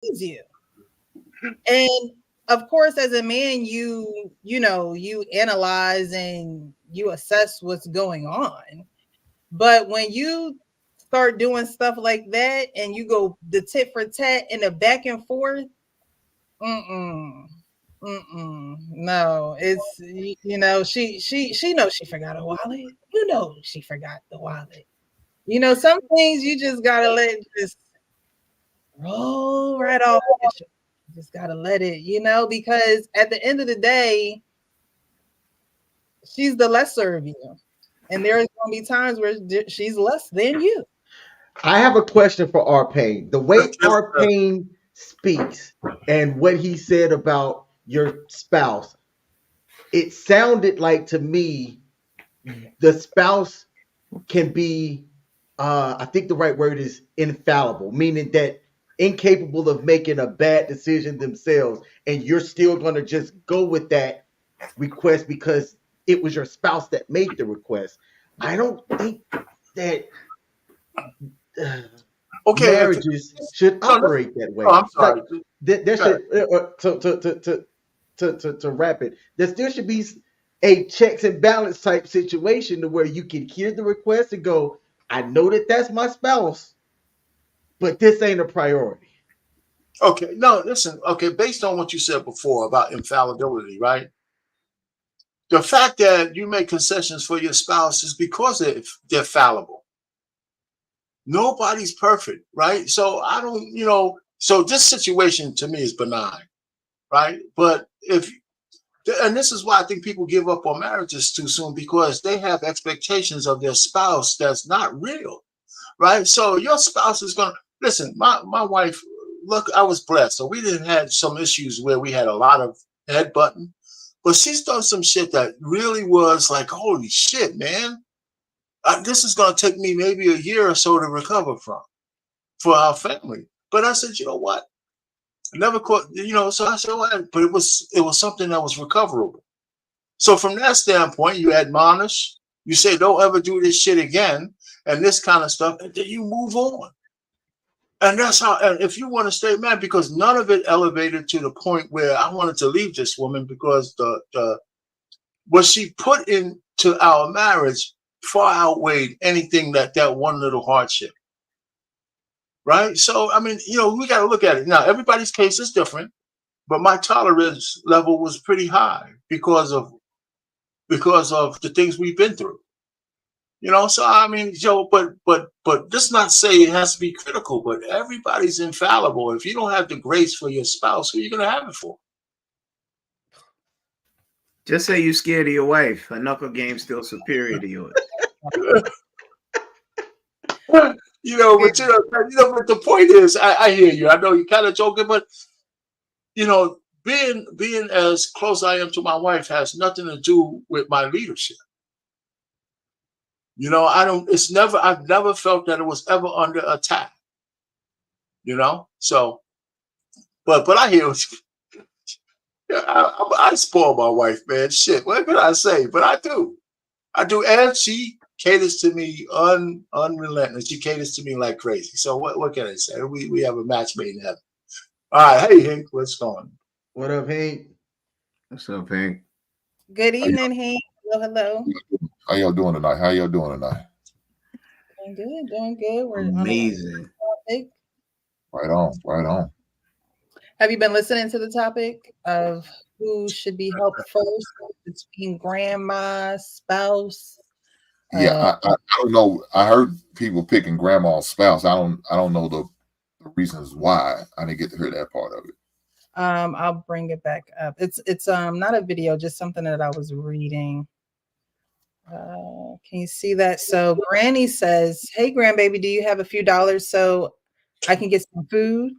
needs you. And of course, as a man, you analyze and you assess what's going on. But when you start doing stuff like that and you go the tit for tat and the back and forth, mm-mm, no, it's she knows she forgot a wallet. You know she forgot the wallet. Some things you just gotta let just roll right off. Just gotta let it, because at the end of the day, she's the lesser of you, and there's gonna be times where she's less than you. I have a question for R Pain. The way Just, R Pain speaks and what he said about your spouse, it sounded like to me the spouse can be I think the right word is infallible, meaning that incapable of making a bad decision themselves, and you're still gonna just go with that request because it was your spouse that made the request. I don't think that uh, okay, if marriages should no, no, operate that no, way. I'm Like sorry. there Go ahead. should to wrap it, there still should be a checks and balance type situation to where you can hear the request and go, I know that that's my spouse, but this ain't a priority. Okay, no, listen. Okay, based on what you said before about infallibility, right? The fact that you make concessions for your spouse is because they're fallible. Nobody's perfect, right? So I don't, so this situation to me is benign, right? But if and this is why I think people give up on marriages too soon because they have expectations of their spouse that's not real, right? So your spouse is gonna listen. My wife, look, I was blessed, so we didn't have some issues where we had a lot of headbutting, but she's done some shit that really was like, holy shit, man, this is gonna take me maybe a year or so to recover from for our family. But I said, you know what? I never caught, so I said, well, but it was something that was recoverable. So from that standpoint, you admonish, you say, don't ever do this shit again, and this kind of stuff, and then you move on. And that's how, and if you want to stay mad, because none of it elevated to the point where I wanted to leave this woman because the what she put into our marriage far outweighed anything that one little hardship, right? So I mean, we got to look at it now. Everybody's case is different, but my tolerance level was pretty high because of the things we've been through. So I mean, Joe, but let's not say it has to be critical, but everybody's infallible. If you don't have the grace for your spouse, who are you gonna have it for? Just say you scared of your wife. Her knuckle game's still superior to yours. But but the point is, I hear you. I know you're kind of joking, but being as close I am to my wife has nothing to do with my leadership. I don't. I've never felt that it was ever under attack. So, but I hear. Yeah, I spoil my wife, man. Shit, what can I say? But I do, and she caters to me unrelentless. She caters to me like crazy. So what can I say? We have a match made in heaven. All right, hey Hank, what's going? What up, Hank? What's up, Hank? Good How y'all, evening, Hank. Hello, hello. how y'all doing tonight? How y'all doing tonight? Doing good, doing good. We're on a Amazing. topic. Right on, right on. Have you been listening to the topic of who should be helped first between grandma, spouse? Yeah, Uh, I don't know. I heard people picking grandma's spouse. I don't know the reasons why. I didn't get to hear that part of it. I'll bring it back up. It's not a video, just something that I was reading. Can you see that? So Granny says, "Hey, grandbaby, do you have a few dollars so I can get some food?"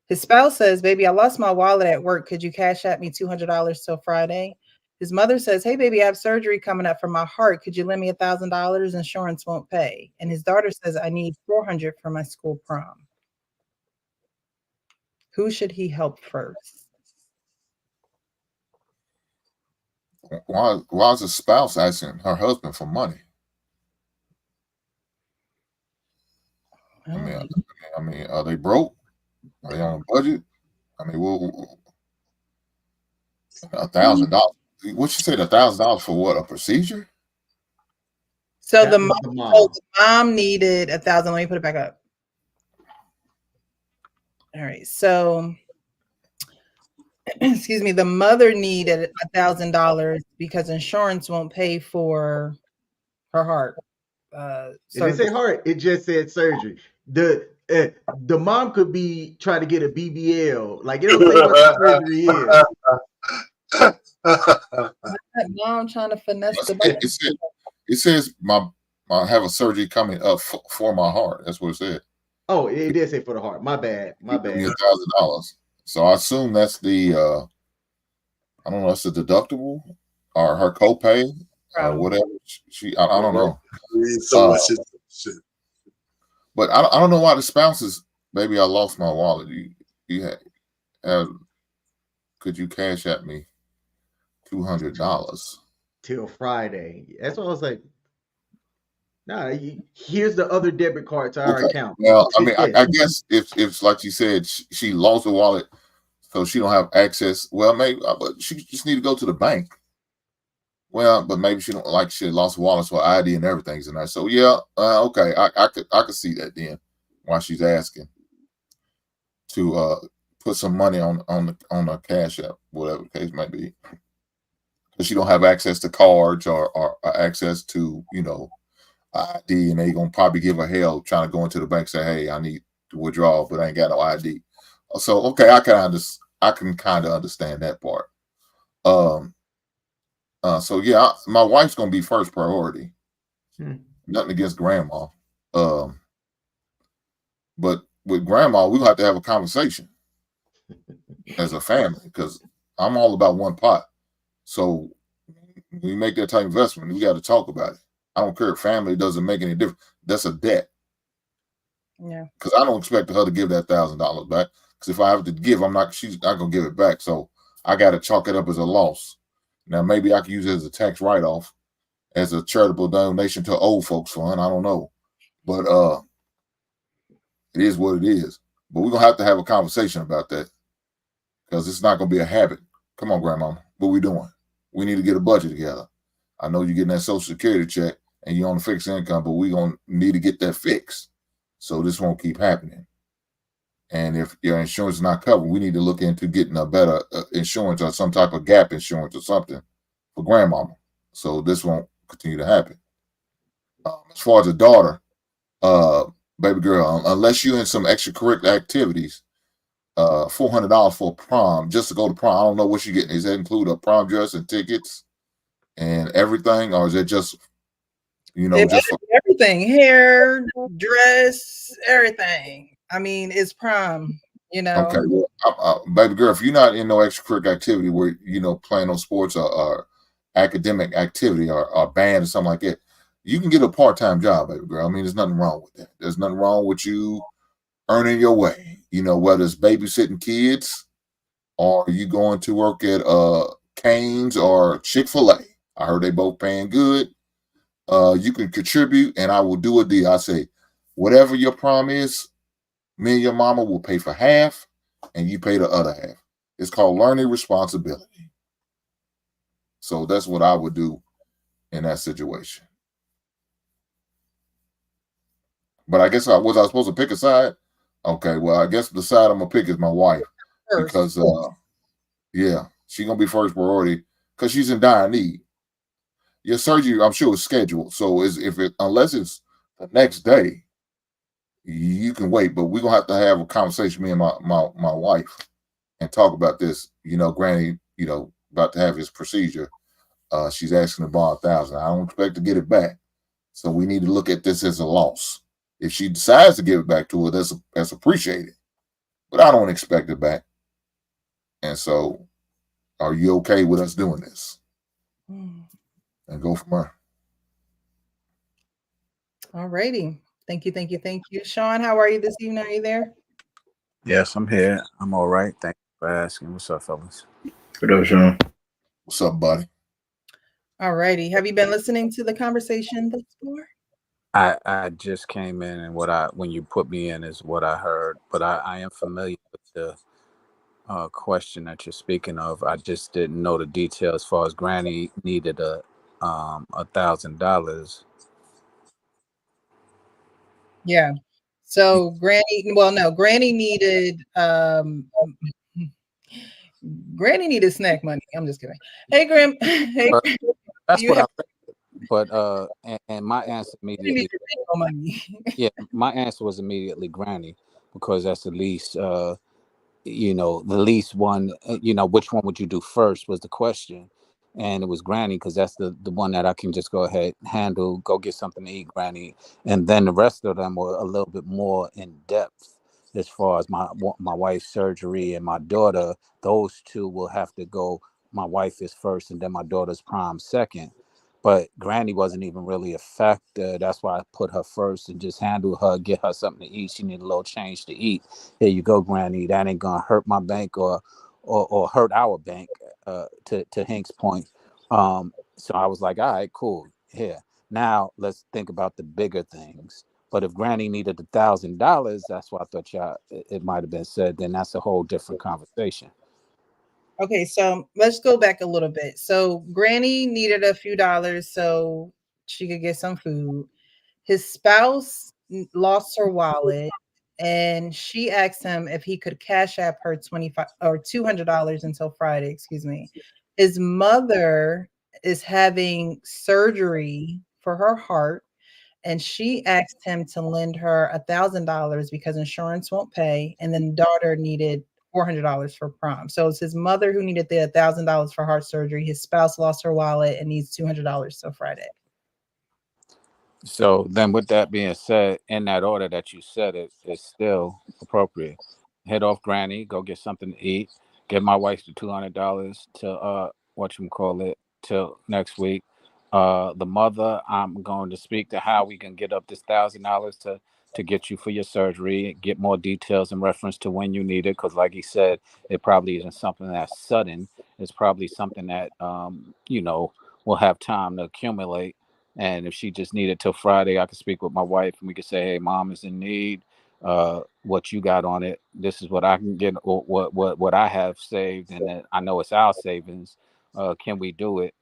His spouse says, "Baby, I lost my wallet at work. Could you cash at me $200 till Friday?" His mother says, "Hey, baby, I have surgery coming up for my heart. Could you lend me $1,000? Insurance won't pay." And his daughter says, "I need 400 for my school prom." Who should he help first? Why is the spouse asking her husband for money? I Oh, mean, I mean, are they broke? Are they on a budget? I mean, $1,000. What you said? $1,000 for what? A procedure? So That the was mom, the so mom. the mom needed 1,000. Let me put it back up. All right. So, excuse me, the mother needed $1,000 because insurance won't pay for her heart It didn't surgery. say heart. It just said surgery. The mom could be trying to get a BBL. Like, it don't say what the surgery is. That mom trying to finesse the It, budget. it, said, it says I have a surgery coming up for my heart. That's what it said. Oh, it did say for the heart. My bad. My Give me bad. $1,000. So I assume that's the I don't know, that's the deductible or her copay or Probably. whatever. I don't know. So much shit. But I don't know why the spouses. Maybe I lost my wallet. You could you cash at me $200? Till Friday. That's what I was like. Nah, here's the other debit card to our Okay. account. Well, I mean, Take I this. guess if like you said, she lost the wallet, so she don't have access. Well, maybe, but she just need to go to the bank. Well, but maybe she don't like she lost wallets for ID and everything's in there. So yeah, okay, I could see that then why she's asking to put some money on the cash app, whatever the case may be, because she don't have access to cards or access to ID, and they gonna probably give her hell trying to go into the bank and say, hey, I need to withdraw, but I ain't got no ID. So okay, I can kind of understand that part. So yeah, my wife's gonna be first priority. Nothing against grandma. But with grandma, we'll have to have a conversation as a family because I'm all about one pot. So when we make that type of investment, we got to talk about it. I don't care if family doesn't make any difference. That's a debt. Yeah. Because I don't expect her to give that $1,000 back. Because if I have to give, she's not gonna give it back. So I got to chalk it up as a loss. Now maybe I can use it as a tax write-off, as a charitable donation to old folks fund. I don't know, but it is what it is. But we're gonna have a conversation about that because it's not gonna be a habit. Come on, grandma, what we doing? We need to get a budget together. I know you're getting that Social Security check and you're on a fixed income, but we're gonna need to get that fixed so this won't keep happening. And if your insurance is not covered, we need to look into getting a better insurance or some type of gap insurance or something for grandmama, so this won't continue to happen. As far as the daughter, baby girl, unless you're in some extracurricular activities, $400 for prom just to go to prom. I don't know what you're getting. Does that include a prom dress and tickets and everything, or is it just just for everything, hair, dress, everything? I mean, it's prom. Okay, well, baby girl, if you're not in no extracurricular activity where playing on sports or academic activity or band or something like that, you can get a part-time job, baby girl. I mean, there's nothing wrong with that. There's nothing wrong with you earning your way. Whether it's babysitting kids or you going to work at Cane's or Chick-fil-A. I heard they both paying good. You can contribute, and I will do a deal. I say, whatever your prom is, me and your mama will pay for half, and you pay the other half. It's called learning responsibility. So that's what I would do in that situation. But I guess was I supposed to pick a side? Okay, well, I guess the side I'm gonna pick is my wife because yeah, she's gonna be first priority because she's in dire need. Your surgery, I'm sure, is scheduled. So unless it's the next day, you can wait. But we're gonna have a conversation, me and my wife, and talk about this. Granny, about to have his procedure. She's asking to borrow $1,000. I don't expect to get it back. So we need to look at this as a loss. If she decides to give it back to her, that's appreciated. But I don't expect it back. And so, are you okay with us doing this? And go from there. All righty. Thank you. Sean, how are you this evening? Are you there? Yes, I'm here. I'm all right. Thank you for asking. What's up, fellas? What up, Sean? What's up, buddy? All righty. Have you been listening to the conversation thus far? I just came in, and when you put me in is what I heard, but I am familiar with question that you're speaking of. I just didn't know the details as far as Granny needed $1,000. Yeah. So Granny needed Granny needed snack money. I'm just kidding. Hey Graham, hey, But that's you what have I think. But and my answer you need immediately, your money. yeah, my answer was immediately Granny, because that's the least the least one, which one would you do first was the question. And it was Granny, because that's the one that I can just go ahead, handle, go get something to eat, Granny. And then the rest of them were a little bit more in depth, as far as my wife's surgery and my daughter. Those two will have to go. My wife is first, and then my daughter's prom second. But Granny wasn't even really a factor. That's why I put her first and just handle her, get her something to eat. She need a little change to eat. Here you go, Granny. That ain't gonna hurt my bank, or hurt our bank. To Hank's point. So I was like, all right, cool. Here, now let's think about the bigger things. But if Granny needed $1,000, that's what I thought it might have been said. Then that's a whole different conversation. Okay, so let's go back a little bit. So Granny needed a few dollars so she could get some food. His spouse lost her wallet, and she asked him if he could cash app her 25 or $200 until Friday, excuse me. His mother is having surgery for her heart, and she asked him to lend her $1,000 because insurance won't pay, and then daughter needed $400 for prom. So it's his mother who needed the $1,000 for heart surgery. His spouse lost her wallet and needs $200 till Friday. So then, with that being said, in that order that you said it, it's still appropriate. Head off, Granny, go get something to eat. Give my wife the $200 to whatchamacallit, till next week. The mother, I'm going to speak to how we can get up this $1,000 to get you for your surgery. Get more details in reference to when you need it, because like he said, it probably isn't something that's sudden. It's probably something that will have time to accumulate. And if she just needed till Friday, I could speak with my wife and we could say, "Hey, mom is in need. What you got on it? This is what I can get, or what I have saved, and then I know it's our savings. Can we do it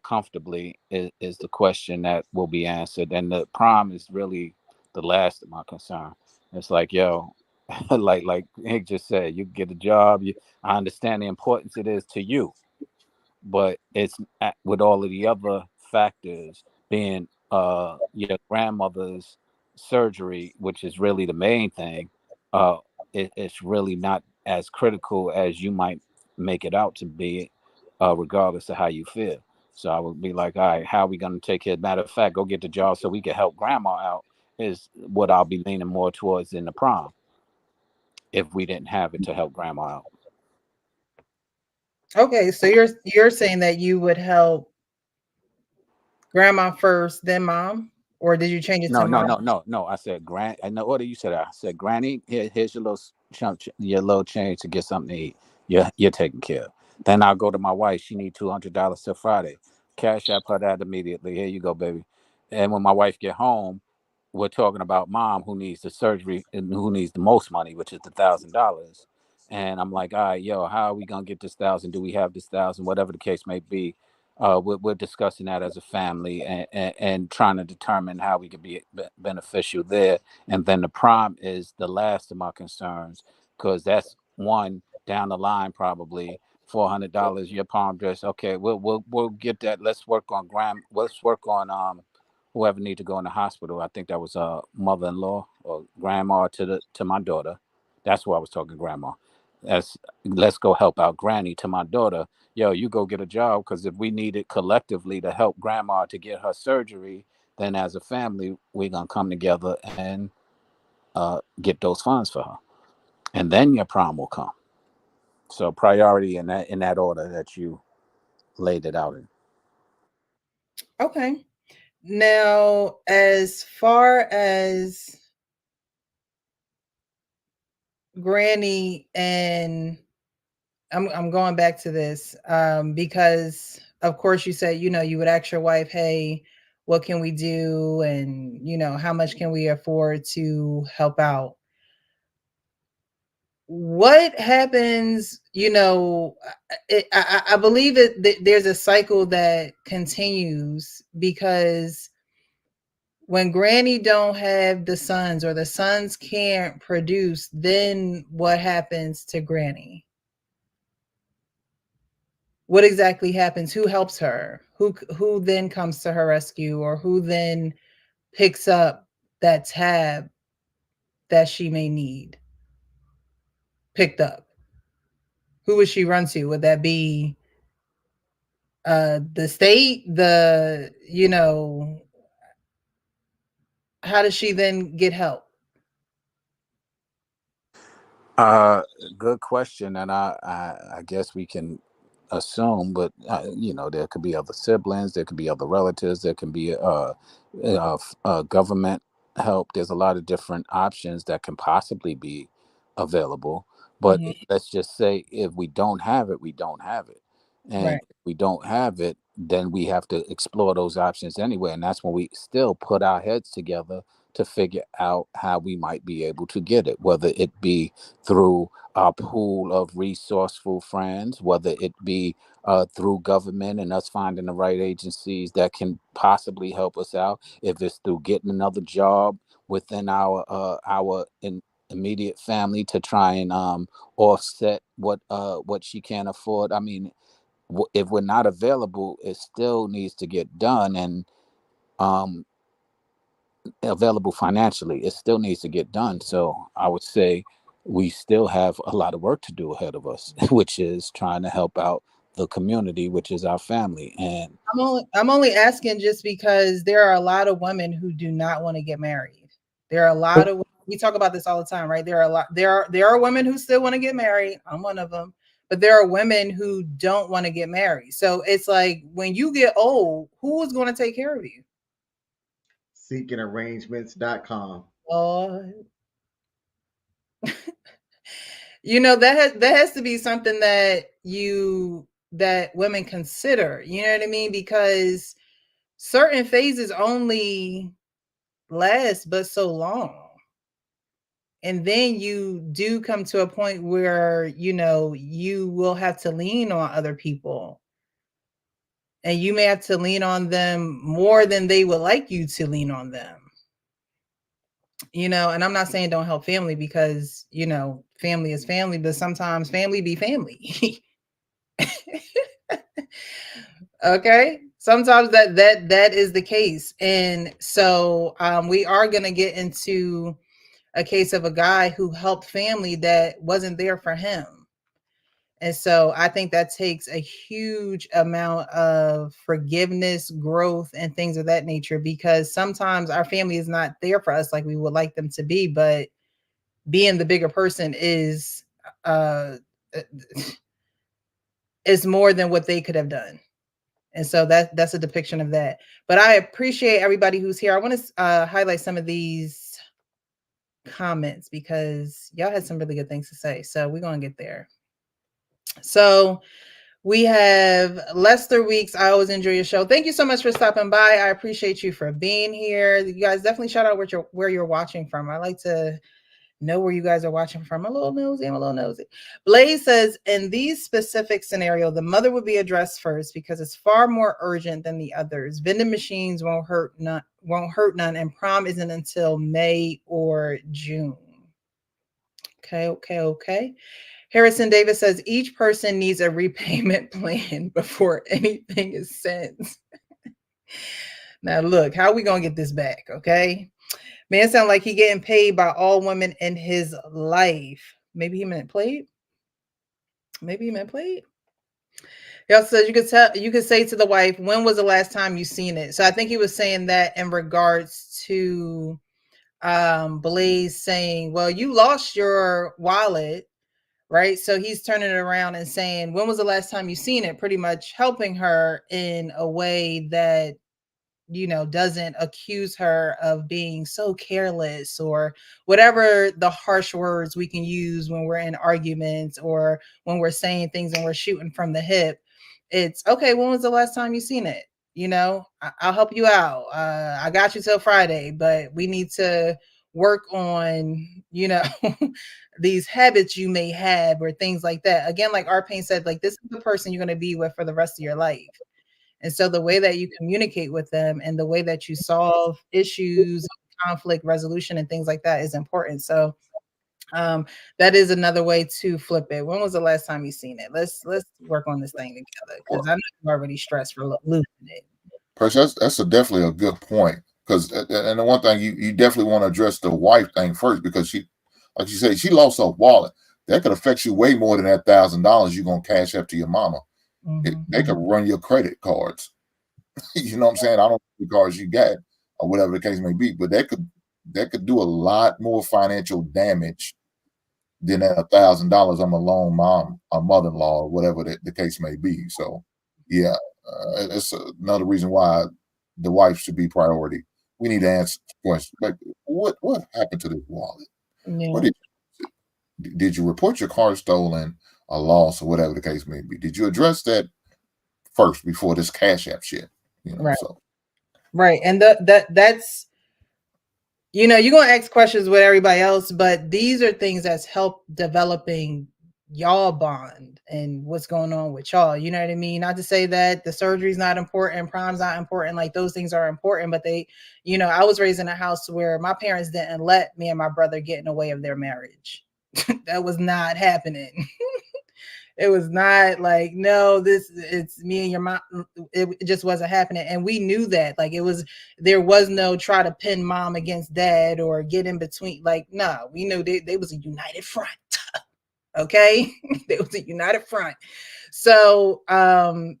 comfortably?" Is the question that will be answered. And the prom is really the last of my concern. It's like, yo, like Hank just said, you get a job. I understand the importance it is to you, but it's with all of the other factors being your grandmother's surgery, which is really the main thing. uh it's really not as critical as you might make it out to be, regardless of how you feel. So I would be like, all right, how are we going to take care? Matter of fact, go get the job so we can help grandma out, is what I'll be leaning more towards in the prom, if we didn't have it to help grandma out. Okay, so you're saying that you would help grandma first, then mom, or did you change it to mom? No. I said grand. I know what you said. I said, Granny, here's your little chunk, your little change to get something to eat. You're taken care of. Then I'll go to my wife. She need $200 till Friday. Cash app her that immediately. Here you go, baby. And when my wife get home, we're talking about mom, who needs the surgery and who needs the most money, which is the $1,000. And I'm like, all right, yo, how are we gonna get this 1,000? Do we have this 1,000? Whatever the case may be, we're discussing that as a family, and trying to determine how we could be beneficial there. And then the prom is the last of my concerns, because that's one down the line, probably $400. Your prom dress, okay, we'll get that. Let's work on whoever need to go in the hospital. I think that was a mother-in-law or grandma to my daughter. That's who I was talking, grandma. That's, let's go help out Granny to my daughter. Yo, you go get a job, because if we need it collectively to help grandma to get her surgery, then as a family we're gonna come together and get those funds for her, and then your prom will come. So priority in that order that you laid it out in. Okay. Now, as far as Granny and I'm going back to this because of course you said, you would ask your wife, hey, what can we do? And, how much can we afford to help out? what happens, I believe that there's a cycle that continues, because when granny don't have the sons, or the sons can't produce, then what happens to granny? What exactly happens? Who helps her? Who then comes to her rescue, or who then picks up that tab that she may need picked up? Who would she run to? Would that be the state? How does she then get help? Uh, Good question, and I guess we can assume, but there could be other siblings, there could be other relatives, there can be government help. There's a lot of different options that can possibly be available. But Mhm. let's just say if we don't have it, we don't have it, and Right. if we don't have it, then we have to explore those options anyway, and that's when we still put our heads together to figure out how we might be able to get it, whether it be through our pool of resourceful friends, whether it be through government and us finding the right agencies that can possibly help us out. If it's through getting another job within our immediate family to try and offset what she can't afford. I mean, if we're not available, it still needs to get done, and um, available financially, it still needs to get done. So I would say we still have a lot of work to do ahead of us, which is trying to help out the community, which is our family. And I'm only asking just because there are a lot of women who do not want to get married. There are a lot of, we talk about this all the time, right? There are women who still want to get married. I'm one of them. But there are women who don't want to get married. So it's like, when you get old, who is going to take care of you? Seekingarrangements.com. That has to be something that women consider, you know what I mean? Because certain phases only last but so long. And then you do come to a point where, you will have to lean on other people. And you may have to lean on them more than they would like you to lean on them. And I'm not saying don't help family, because, family is family, but sometimes family be family. Okay, sometimes that is the case. And so we are going to get into a case of a guy who helped family that wasn't there for him. And so I think that takes a huge amount of forgiveness, growth, and things of that nature, because sometimes our family is not there for us like we would like them to be, but being the bigger person uh is more than what they could have done. And so that's a depiction of that. But I appreciate everybody who's here. I want to highlight some of these comments because y'all had some really good things to say. So we're going to get there. So we have Lester Weeks. I always enjoy your show. Thank you so much for stopping by. I appreciate you for being here. You guys definitely shout out where you're watching from. I like to know where you guys are watching from. I'm a little nosy. Blaze says, in these specific scenario, the mother would be addressed first because it's far more urgent than the others. Vending machines won't hurt none, and prom isn't until May or June. Okay. Harrison Davis says, each person needs a repayment plan before anything is sent. Now look, how are we gonna get this back? Okay. Man sound like he getting paid by all women in his life. Maybe he meant played. He also says you could say to the wife, when was the last time you seen it? So I think he was saying that in regards to Blaze saying, well, you lost your wallet, right? So he's turning it around and saying, when was the last time you seen it? Pretty much helping her in a way that doesn't accuse her of being so careless, or whatever the harsh words we can use when we're in arguments or when we're saying things and we're shooting from the hip. It's okay. When was the last time you seen it? I'll help you out. I got you till Friday, but we need to work on, you know, these habits you may have or things like that. Again, like Arpain said, like this is the person you're going to be with for the rest of your life. And so the way that you communicate with them and the way that you solve issues, conflict resolution and things like that is important. So that is another way to flip it. When was the last time you seen it? Let's work on this thing together, because I know you're already stressed for losing it. Percy, that's definitely a good point. Because and the one thing you definitely want to address the wife thing first, because she, like you said, she lost her wallet. That could affect you way more than that $1,000 you're gonna cash up to your mama. They could run your credit cards. You know what I'm saying? I don't know the cards you got or whatever the case may be, but that could do a lot more financial damage than that $1,000 I'm a lone mom, a mother-in-law, or whatever the case may be. So, yeah, it's another reason why the wife should be priority. We need to answer questions like, what happened to this wallet? Yeah. What did you report your car stolen, or lost, or whatever the case may be? Did you address that first before this Cash App shit? You know, right. So. Right. And that's, you know, you're going to ask questions with everybody else, but these are things that's help developing y'all bond and what's going on with y'all. You know what I mean? Not to say that the surgery's not important, prom's not important, like those things are important, but they, you know, I was raised in a house where my parents didn't let me and my brother get in the way of their marriage. That was not happening. It was not like, no, it's me and your mom. It just wasn't happening. And we knew that. Like there was no try to pin mom against dad or get in between. Like, no, we knew they was a united front. Okay. They was a united front. So,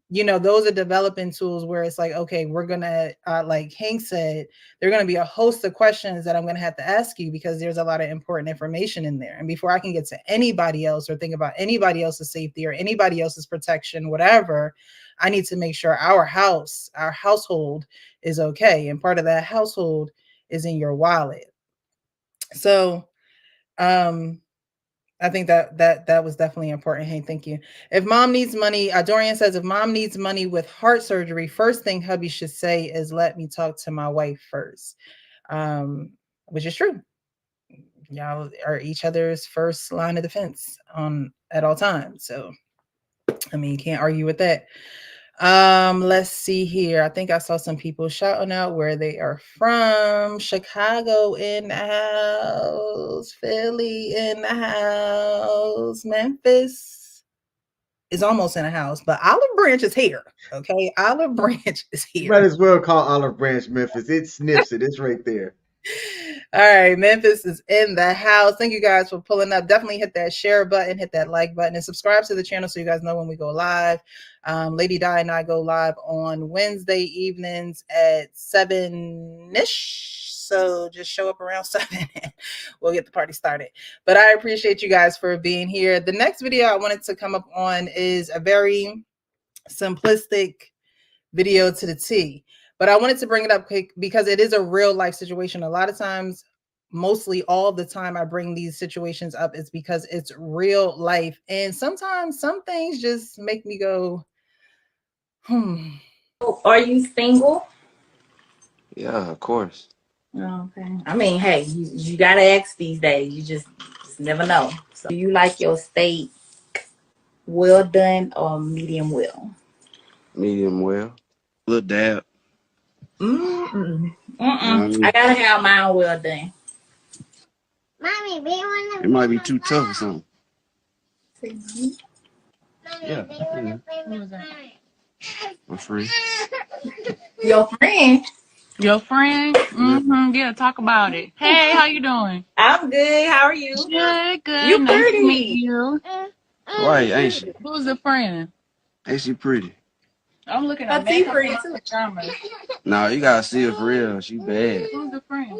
you know, those are developing tools where it's like, okay, we're going to, like Hank said, there are going to be a host of questions that I'm going to have to ask you because there's a lot of important information in there. And before I can get to anybody else or think about anybody else's safety or anybody else's protection, whatever, I need to make sure our household is okay. And part of that household is in your wallet. So, I think that was definitely important. Hey, thank you. If mom needs money, Dorian says, if mom needs money with heart surgery, first thing hubby should say is, let me talk to my wife first, which is true. Y'all are each other's first line of defense at all times. So, I mean, you can't argue with that. Let's see here. I think I saw some people shouting out where they are from. Chicago in the house, Philly in the house, Memphis is almost in the house, but Olive Branch is here. Okay, Olive Branch is here. Might as well call Olive Branch Memphis. It sniffs it. It's right there. All right, Memphis is in the house. Thank you guys for pulling up. Definitely hit that share button, hit that like button, and subscribe to the channel so you guys know when we go live. Lady Di and I go live on Wednesday evenings at 7-ish. So just show up around 7 and we'll get the party started. But I appreciate you guys for being here. The next video I wanted to come up on is a very simplistic video to the T. But I wanted to bring it up because it is a real life situation. A lot of times, mostly all the time, I bring these situations up is because it's real life. And sometimes some things just make me go, Are you single? Yeah, of course. Okay. I mean, hey, you gotta ask these days. You just never know. So, do you like your steak well done or medium well? Medium well. Little dab. I gotta have mine well done. Mommy, we want to. It might be too tough or something. Mommy, Yeah. we want to play with mine. I'm free. Your friend? Your friend? Yeah, talk about it. Hey, how you doing? I'm good. How are you? Good. You Nice to meet pretty. you. Right, ain't she? Who's the friend? Ain't she pretty? I'm looking Her at teeth makeup in pretty my too. pajamas. Nah, you gotta see her for real. She bad. Who's the friend?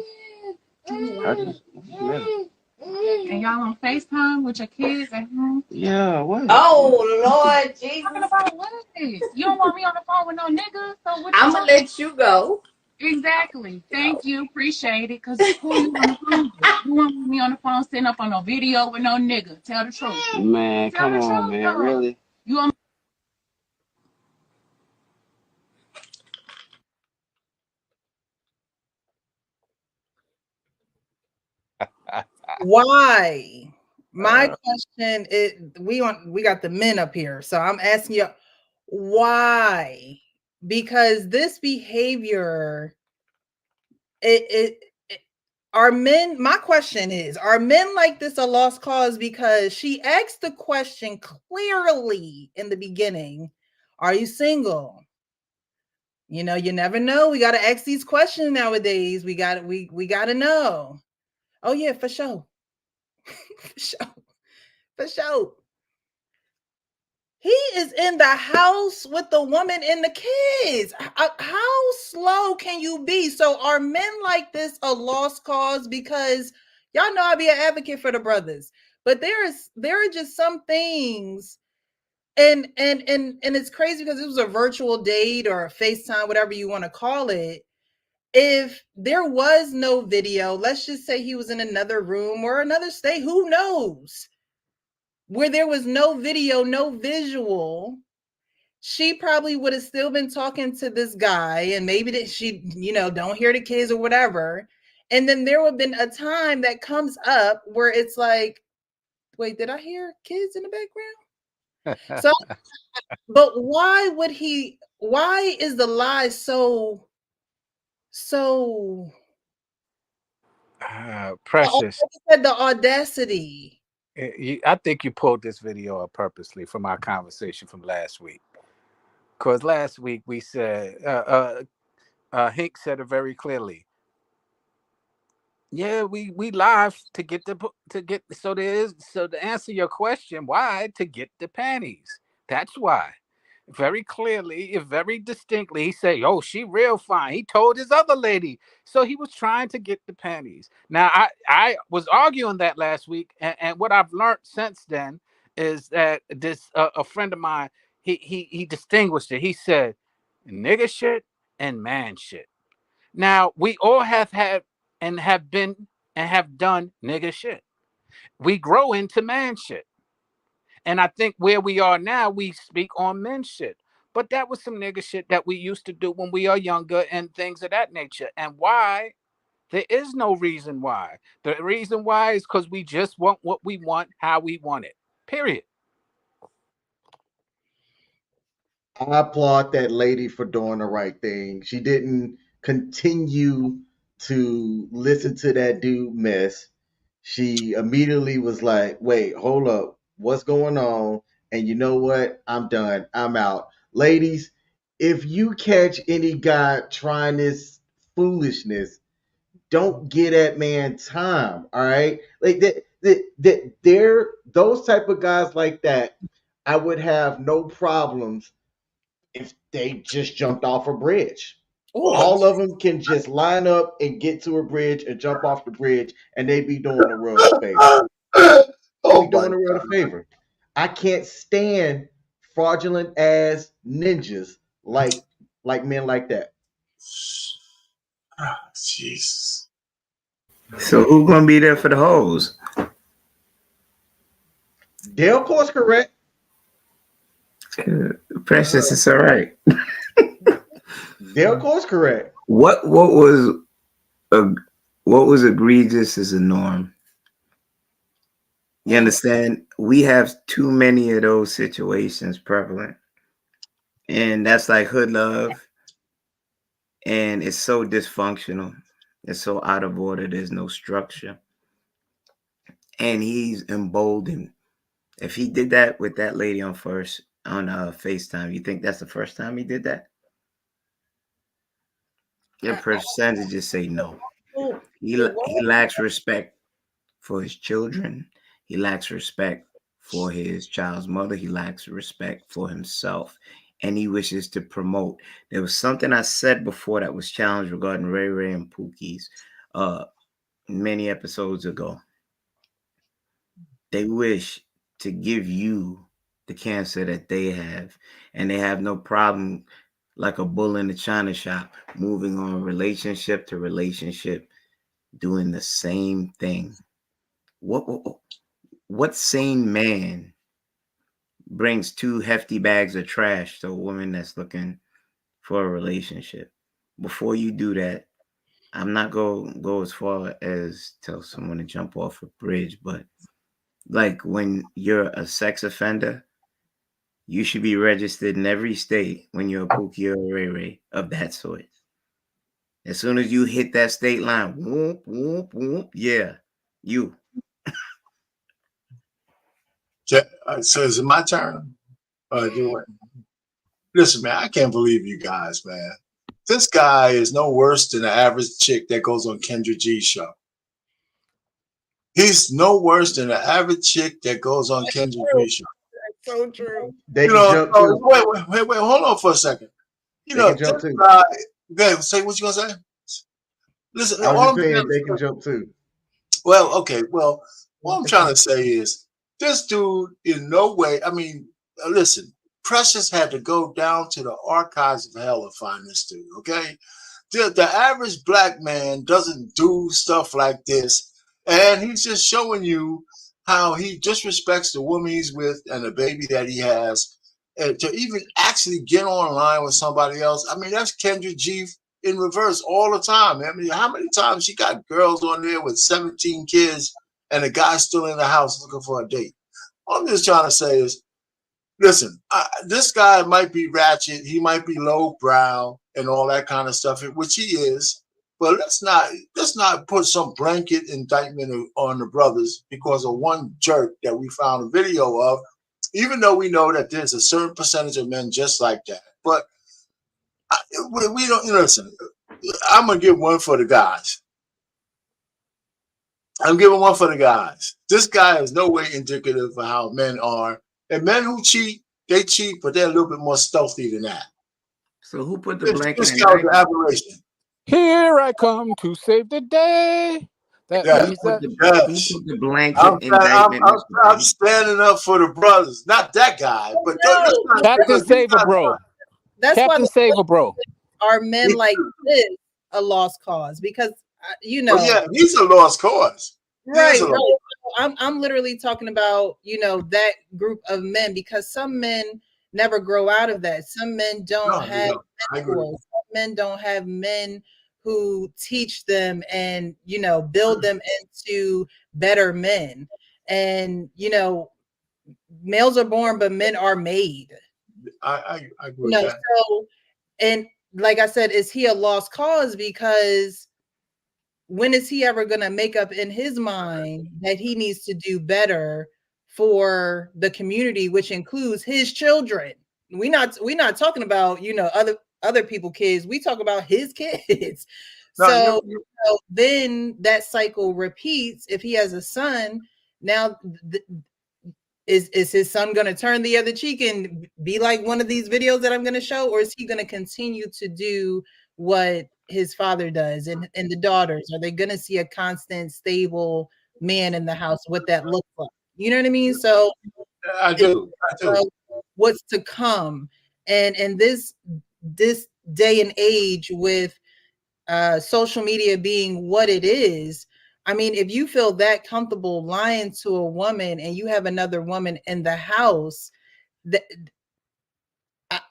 I just met her. And y'all on FaceTime with your kids at home? Yeah, what? Oh Lord Jesus. Talking about what? You don't want me on the phone with no niggas, so what I'm you gonna let you go. Exactly. Thank you. Appreciate it. Cause who you on the phone with? You want me on the phone sitting up on no video with no nigga. Tell the truth. Man, Tell come the on, truth, man. though. Really? You on Why? My question is, we got the men up here, so I'm asking you why? Because this behavior, it are men, my question is, are men like this a lost cause? Because she asked the question clearly in the beginning, are you single? You know, you never know. We got to ask these questions nowadays. We got to know. Oh yeah, for sure. For sure. For sure. He is in the house with the woman and the kids. How slow can you be? So are men like this a lost cause? Because y'all know I be an advocate for the brothers, but there are just some things, and it's crazy because it was a virtual date or a FaceTime, whatever you want to call it. If there was no video, let's just say he was in another room or another state, who knows? Where there was no video, no visual, she probably would have still been talking to this guy, and maybe that she, don't hear the kids or whatever. And then there would have been a time that comes up where it's like, wait, did I hear kids in the background? So, but why is the lie so Precious. the audacity? I think you pulled this video up purposely from our conversation from last week. Because last week we said, Hank said it very clearly. Yeah, we live to get so to answer your question, why? To get the panties. That's why. Very clearly, very distinctly, he said, "Oh, she real fine." He told his other lady, so he was trying to get the panties. Now, I was arguing that last week, and what I've learned since then is that this a friend of mine, he distinguished it. He said, "Nigga shit and man shit." Now, we all have had and have been and have done nigga shit. We grow into man shit. And I think where we are now, we speak on men shit. But that was some nigga shit that we used to do when we are younger and things of that nature. And why? There is no reason why. The reason why is because we just want what we want, how we want it. Period. I applaud that lady for doing the right thing. She didn't continue to listen to that dude mess. She immediately was like, wait, hold up. What's going on? And you know what? I'm done. I'm out. Ladies, if you catch any guy trying this foolishness, don't get that man time. All right. Like they're those type of guys like that. I would have no problems if they just jumped off a bridge. Ooh. All of them can just line up and get to a bridge and jump off the bridge, and they be doing the world a favor. They be doing the world a favor. I can't stand fraudulent ass ninjas like men like that. Jesus. So who gonna be there for the hoes? Dale course correct. Precious, it's all right. Dale course correct. What was egregious is a norm. You understand? We have too many of those situations prevalent, and that's like hood love, and it's so dysfunctional. It's so out of order. There's no structure, and he's emboldened. If he did that with that lady on FaceTime, you think that's the first time he did that? Your percentages say no. He lacks respect for his children. He lacks respect for his child's mother. He lacks respect for himself. And he wishes to promote. There was something I said before that was challenged regarding Ray Ray and Pookie's many episodes ago. They wish to give you the cancer that they have, and they have no problem, like a bull in the china shop, moving on relationship to relationship, doing the same thing. What sane man brings 2 hefty bags of trash to a woman that's looking for a relationship? Before you do that, I'm not going to go as far as tell someone to jump off a bridge, but like when you're a sex offender, you should be registered in every state when you're a Pookie or a Ray Ray of that sort. As soon as you hit that state line, whoop, whoop, whoop, yeah, you. So is it my turn? Listen, man, I can't believe you guys, man. This guy is no worse than the average chick that goes on Kendra G's show. He's no worse than the average chick that goes on Kendra G's show. That's so true. They can jump too. Wait, hold on for a second. You They know, can jump this too. guy, go ahead, say what you gonna say. Listen, I all was I'm just saying trying to they say- can jump too. well, okay, well, what I'm trying to say is this dude in no way, I mean, listen, Precious had to go down to the archives of hell to find this dude, okay? The average black man doesn't do stuff like this, and he's just showing you how he disrespects the woman he's with and the baby that he has, and to even actually get online with somebody else. I mean, that's Kendra G in reverse all the time. I mean, how many times she got girls on there with 17 kids and the guy's still in the house looking for a date? All I'm just trying to say is, listen, this guy might be ratchet, he might be lowbrow and all that kind of stuff, which he is. But let's not put some blanket indictment on the brothers because of one jerk that we found a video of, even though we know that there's a certain percentage of men just like that. But we don't listen. I'm gonna give one for the guys. I'm giving one for the guys. This guy is no way indicative of how men are. And men who cheat, they cheat, but they're a little bit more stealthy than that. So who put the blanket This in guy's an diapers? aberration. Here I come to save the day. That Yeah. means that Who Yes. put the blanket indictment? I'm standing up for the brothers. Not that guy, but Captain Saver, bro. That's why Captain Saver, bro. are men like this a lost cause? Because you know, yeah, he's a lost cause. right, a- right. I'm literally talking about, you know, that group of men, because some men never grow out of that. Some men don't No, they have don't. I agree. mentors. Some men don't have men who teach them and, you know, build them into better men. And, you know, males are born, but men are made. I agree You know, with that. so, and like I said, is he a lost cause? Because when is he ever going to make up in his mind that he needs to do better for the community, which includes his children? We're not talking about, you know, other people kids. We talk about his kids. No, So then that cycle repeats. If he has a son, now is his son going to turn the other cheek and be like one of these videos that I'm going to show, or is he going to continue to do what his father does? And the daughters, are they going to see a constant, stable man in the house? What that looks like? You know what I mean? So I do. What's to come, and this day and age with social media being what it is. I mean, if you feel that comfortable lying to a woman and you have another woman in the house,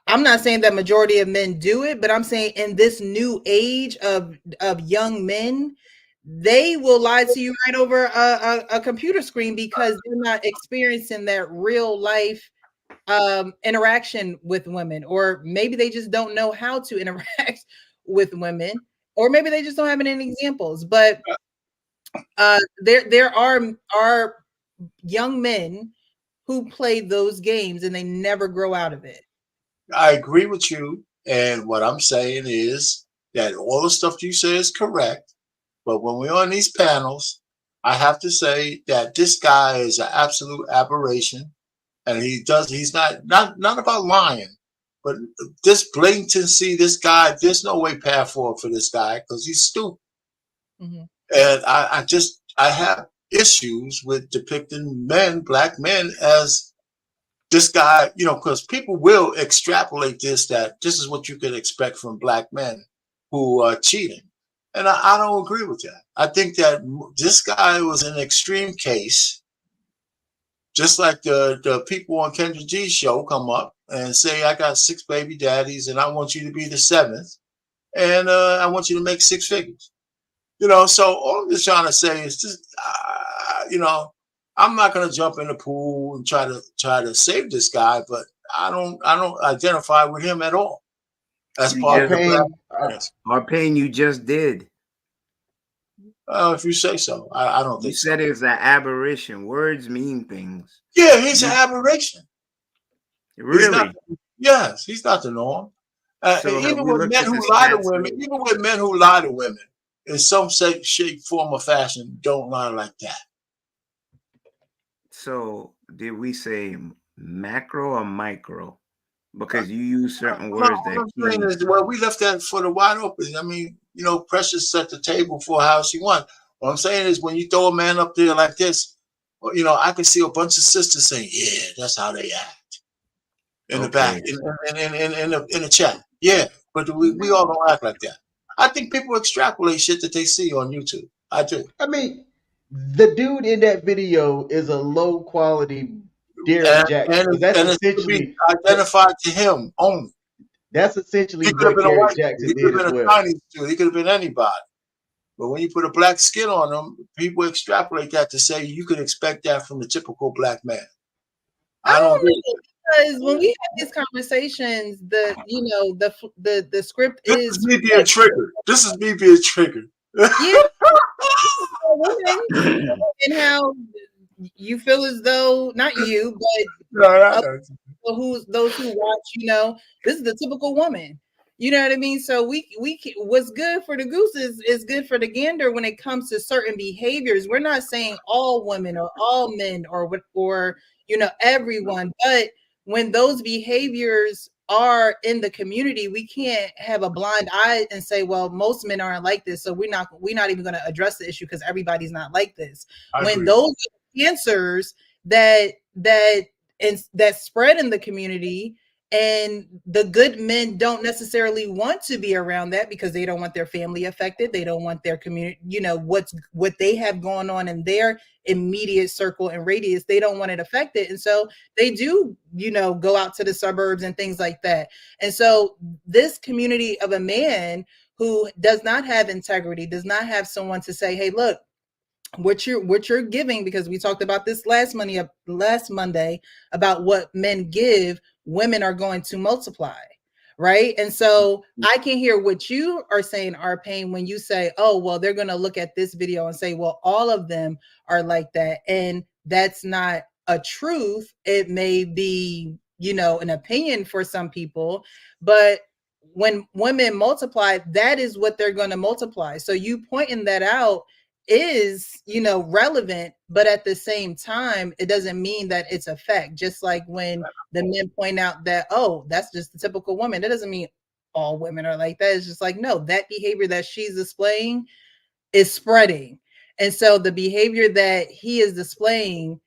I'm not saying that majority of men do it, but I'm saying in this new age of young men, they will lie to you right over a computer screen because they're not experiencing that real life interaction with women, or maybe they just don't know how to interact with women, or maybe they just don't have any examples. But there are young men who play those games and they never grow out of it. I agree with you. And what I'm saying is that all the stuff you say is correct. But when we're on these panels, I have to say that this guy is an absolute aberration. And he's not about lying, but this blatancy, this guy, there's no way path forward for this guy because he's stupid. Mm-hmm. And I have issues with depicting black men as this guy, you know, because people will extrapolate that this is what you can expect from black men who are cheating. And I don't agree with that. I think that this guy was an extreme case, just like the people on Kendra G's show come up and say, I got 6 baby daddies and I want you to be the 7th. And I want you to make 6 figures. You know, so all I'm just trying to say is just, you know, I'm not going to jump in the pool and try to save this guy, but I don't identify with him at all as You part of just the black Pain, experience. our pain. You just did. If you say so, I don't You think so. said it's an aberration. Words mean things. Yeah, he's an You aberration. He's not. really. Yes, he's not the norm. So have Even we with looked men at the who lie to stats? women, even with men who lie to women, in some shape, form, or fashion, don't lie like that. So did we say macro or micro? Because you use certain No, words what that I'm saying key. is, well, we left that for the wide open. I mean, you know, Precious set the table for how she won. What I'm saying is, when you throw a man up there like this, well, you know, I can see a bunch of sisters saying, "Yeah, that's how they act." In the back, Okay. in the chat, yeah, but we all don't act like that. I think people extrapolate shit that they see on YouTube. I do. I mean, the dude in that video is a low quality Derek and Jackson and, because that's and it should be essentially identified to him only. He could have what been a Derek white dude. Jackson He could did have as been a well. Chinese dude. He could have been anybody. But when you put a black skin on them, people extrapolate that to say you could expect that from the typical black man. I don't agree. Because when we have these conversations, the script This is is me being triggered. This is me being triggered. yeah, women and how you feel as though not you, but those who watch, this is the typical woman. You know what I mean? So what's good for the goose is good for the gander when it comes to certain behaviors. We're not saying all women or all men or everyone, but when those behaviors are in the community, we can't have a blind eye and say, well, most men aren't like this, so we're not even going to address the issue because everybody's not like this. When those are cancers that spread in the community, and the good men don't necessarily want to be around that because they don't want their family affected. They don't want their community, what they have going on in their immediate circle and radius. They don't want it affected. And so they do, go out to the suburbs and things like that. And so this community of a man who does not have integrity, does not have someone to say, hey, look, what you're giving, because we talked about this last Monday about what men give, women are going to multiply, right? And so I can hear what you are saying, Arpain, when you say, oh, well, they're going to look at this video and say, well, all of them are like that. And that's not a truth. It may be, an opinion for some people, but when women multiply, that is what they're going to multiply. So you pointing that out is relevant, but at the same time it doesn't mean that it's a fact. Just like when the men point out that, oh, that's just the typical woman, that doesn't mean all women are like that. It's just like, no, that behavior that she's displaying is spreading, and so the behavior that he is displaying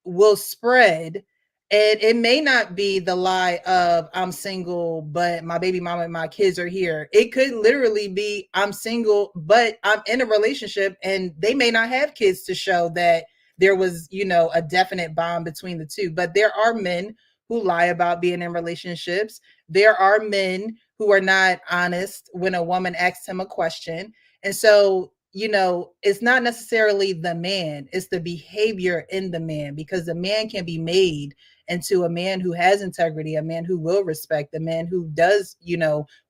will spread. And it may not be the lie of I'm single, but my baby mama and my kids are here. It could literally be I'm single, but I'm in a relationship, and they may not have kids to show that there was, a definite bond between the two. But there are men who lie about being in relationships. There are men who are not honest when a woman asks him a question. And so it's not necessarily the man, it's the behavior in the man, because the man can be made into a man who has integrity, a man who will respect, a man who does,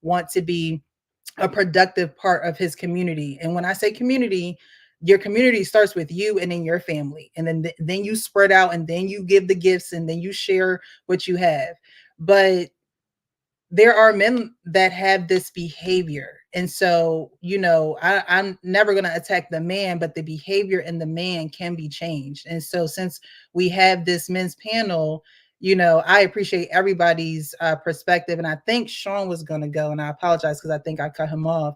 want to be a productive part of his community. And when I say community, your community starts with you and in your family. And then you spread out, and then you give the gifts, and then you share what you have. But there are men that have this behavior. And so, I'm never going to attack the man, but the behavior in the man can be changed. And so since we have this men's panel, I appreciate everybody's perspective. And I think Sean was going to go, and I apologize because I think I cut him off.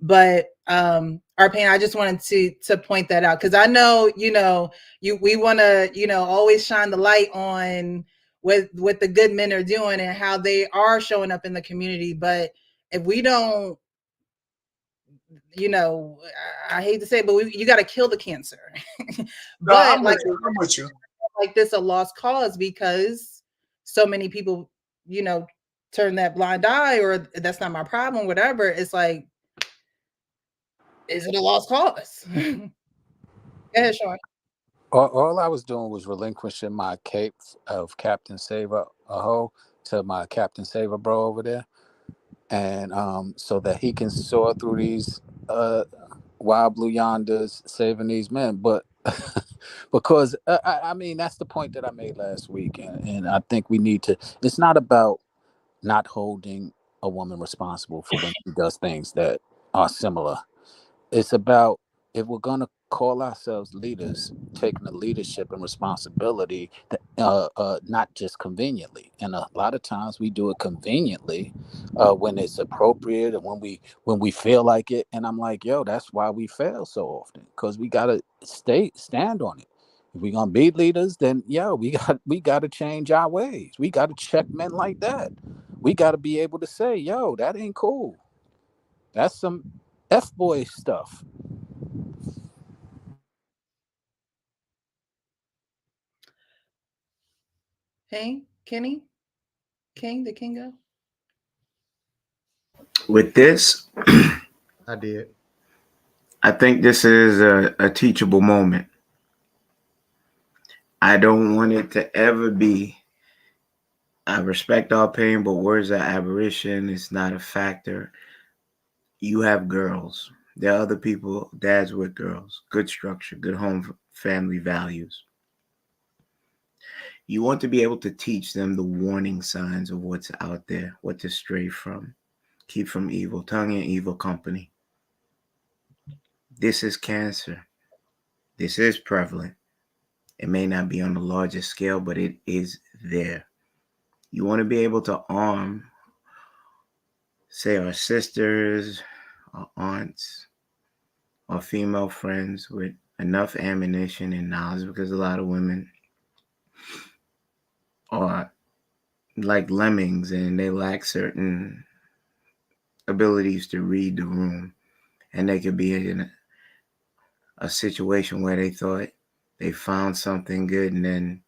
But Arpain, I just wanted to point that out, because I know, we want to, always shine the light on what the good men are doing and how they are showing up in the community. But if we don't, I hate to say it, but you got to kill the cancer. But I'm with you. Like this a lost cause, because so many people, turn that blind eye, or that's not my problem, whatever. It's like, is it a lost cause? Go ahead, Sean. All I was doing was relinquishing my cape of Captain Saver Aho to my Captain Saver bro over there, and so that he can soar through these wild blue yonders, saving these men. But because I mean that's the point that I made last week, and I think we need to. It's not about not holding a woman responsible for when she does things that are similar. It's about, if we're going to call ourselves leaders, taking the leadership and responsibility, not just conveniently. And a lot of times we do it conveniently when it's appropriate and when we feel like it. And I'm like, yo, that's why we fail so often, because we gotta stand on it. If we're gonna be leaders, then we got to change our ways. We got to check men like that. We got to be able to say, yo, that ain't cool. That's some F-boy stuff. Hey, Kenny? King, the Kingo? With this, I did. I think this is a teachable moment. I don't want it to ever be, I respect all pain, but words are aberration. It's not a factor. You have girls. There are other people, dads with girls. Good structure, good home family values. You want to be able to teach them the warning signs of what's out there, what to stray from. Keep from evil tongue and evil company. This is cancer. This is prevalent. It may not be on the largest scale, but it is there. You want to be able to arm, say, our sisters, our aunts, our female friends with enough ammunition and knowledge, because a lot of women are like lemmings and they lack certain abilities to read the room, and they could be in a situation where they thought they found something good, and then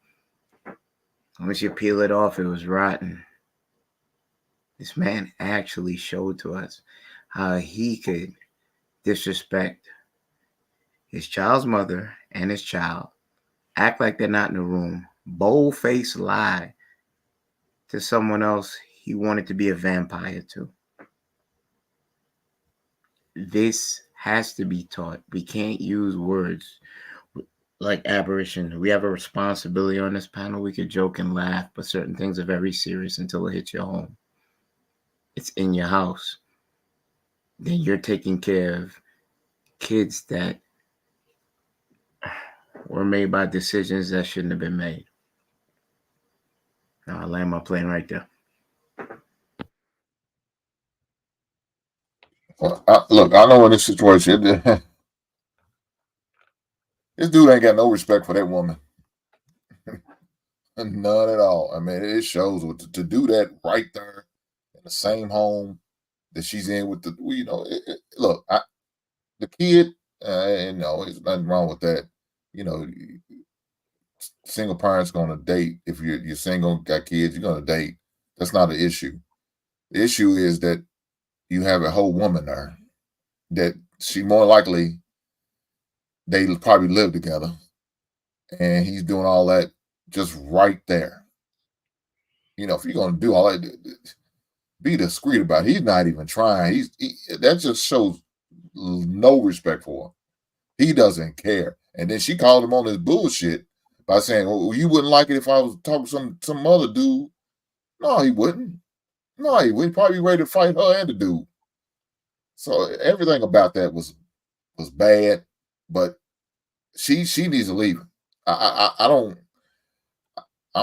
once you peel it off, it was rotten. This man actually showed to us how he could disrespect his child's mother and his child, act like they're not in the room, bold-faced lie to someone else he wanted to be a vampire to. This has to be taught. We can't use words like aberration. We have a responsibility on this panel. We could joke and laugh, but certain things are very serious until it hits your home. It's in your house. Then you're taking care of kids that were made by decisions that shouldn't have been made. Now I land my plane right there. Look, I know in this situation, this dude ain't got no respect for that woman. None at all. I mean, it shows to do that right there in the same home that she's in with the, look, the kid, there's nothing wrong with that. Single parents gonna date. If you're single, got kids, you're gonna date. That's not an issue. The issue is that you have a whole woman there that she more likely they probably live together, and he's doing all that just right there. If you're gonna do all that, be discreet about it. He's not even trying. That just shows no respect for him. He doesn't care. And then she called him on his bullshit by saying, "Well, you wouldn't like it if I was talking to some other dude." No, he wouldn't. No, he wouldn't. Probably ready to fight her and the dude. So everything about that was bad. But she needs to leave. I'm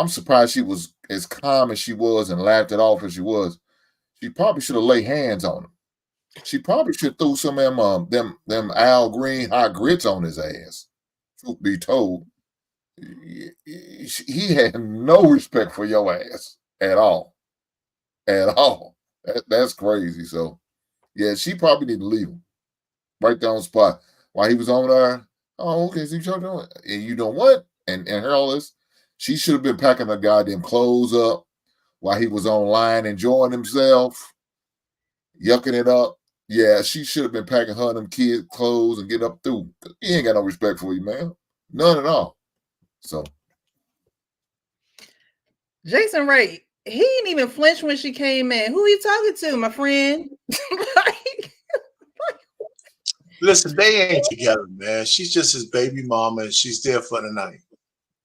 surprised she was as calm as she was and laughed it off as she was. She probably should have laid hands on him. She probably should throw some of them Al Green hot grits on his ass. Truth be told, he had no respect for your ass at all. At all. That's crazy. So, yeah, she probably need to leave him right there on the spot while he was on there. Oh, okay, so you're doing it. And you know what? And her all this, she should have been packing her goddamn clothes up while he was online enjoying himself, yucking it up. Yeah, she should have been packing her and them kids' clothes and getting up through. He ain't got no respect for you, man. None at all. So Jason Wright, he didn't even flinch when she came in. Who you talking to, my friend? Listen, they ain't together, man. She's just his baby mama, and she's there for the night.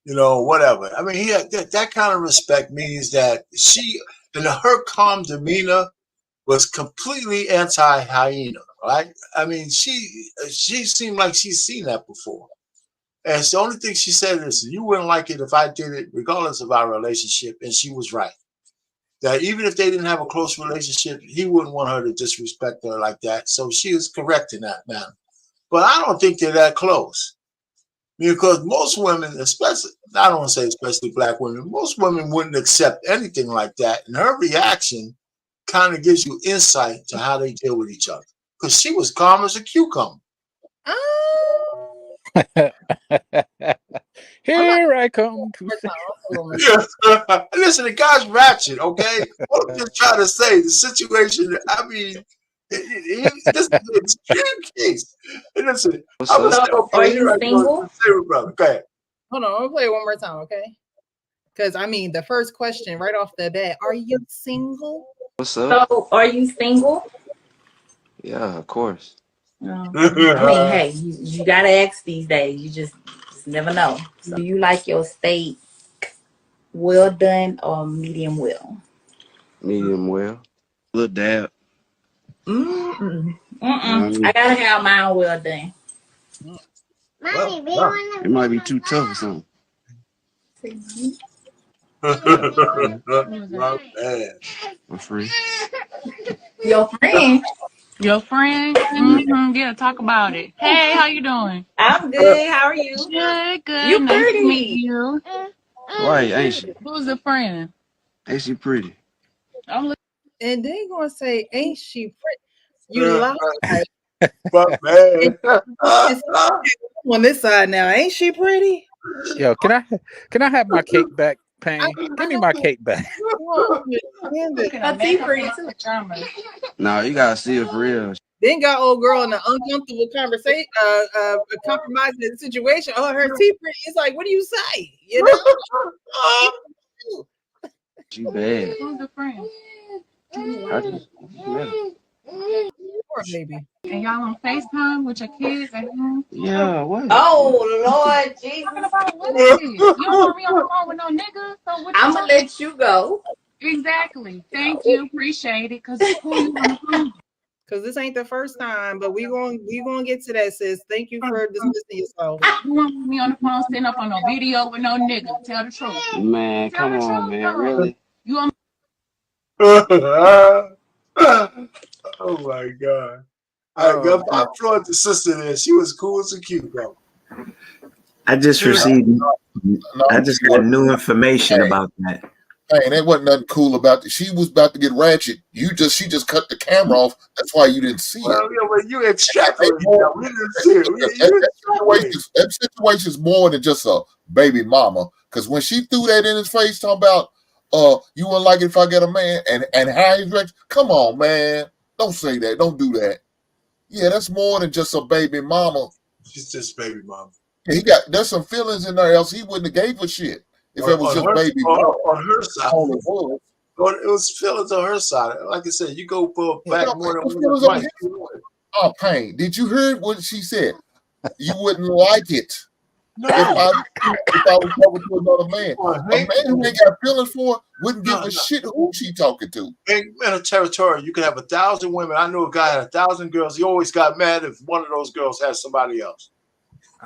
You know, whatever. I mean, that kind of respect means that she and her calm demeanor was completely anti-hyena, right? I mean, she seemed like she's seen that before. And it's the only thing she said is, you wouldn't like it if I did it, regardless of our relationship. And she was right. That even if they didn't have a close relationship, he wouldn't want her to disrespect her like that. So she is correct in that manner. But I don't think they're that close. Because most women, especially, I don't want to say especially black women, most women wouldn't accept anything like that. And her reaction kind of gives you insight to how they deal with each other. Because she was calm as a cucumber. Here I come to Listen, the guy's ratchet, okay? What I'm just trying to say, the situation, I mean, this is an extreme case. And listen, I'm gonna say, So, are you single? Brother. Go ahead. Hold on, I'm gonna play it one more time, okay? Because I mean, the first question right off the bat, are you single? What's up? So, are you single? Yeah, of course. I mean, hey, you gotta ask these days. You just never know. So, do you like your steak well done or medium well? Medium well. Little dab. I gotta have mine well done. Mommy, we want to. It might be too tough or something. My bad. I'm free. Your friend? Your friend? Yeah, talk about it. Hey, how you doing? I'm good. How are you? Good, good. You Nice pretty. to meet you. Right, ain't she? Who's the friend? Ain't she pretty? I'm looking. And they gonna say, ain't she pretty? You lie. My bad. On this side now, ain't she pretty? Yo, can I have my cake back, Payne? Give me my cake back. Her teeth pretty too. No, you gotta see it for real. Then got old girl in an uncomfortable conversation, compromising situation. Oh, her teeth pretty. It's like, what do you say? You know? She bad. Who's the friend? I just met her. Poor baby. And y'all on FaceTime with your kids at home? Yeah, what? Oh, Lord Jesus. Talking about what is it? You don't want me on the phone with no nigga? So what I'm gonna let you go. Exactly. Thank you. Appreciate it. Because who you on the phone? Because this ain't the first time, but we gonna get to that, sis. Thank you for dismissing yourself. You want me on the phone sitting up on no video with no nigga? Tell the truth. Man, come on, man. Really? You want Oh my God. I brought the sister there. She was cool as a cucumber. I just received. I just got new information about that. Hey, there wasn't nothing cool about it. She was about to get ratchet. She just cut the camera off. That's why you didn't see it. Well, yeah, but you extrapolated. We didn't see it. That situation's more than just a baby mama. Because when she threw that in his face, talking about, you wouldn't like it if I get a man and how he's ratchet. Come on, man. Don't say that. Don't do that. Yeah, that's more than just a baby mama. She's just baby mama. Yeah, there's some feelings in there, else he wouldn't have gave a shit. If it was just baby on her side, it was feelings on her side. Like I said, you go back more than one. Oh, Payne, did you hear what she said? You wouldn't like it if I was talking to another man. A man who ain't got feelings for wouldn't give a shit who she talking to. In a territory, you could have 1,000 women. I knew a guy had 1,000 girls. He always got mad if one of those girls had somebody else.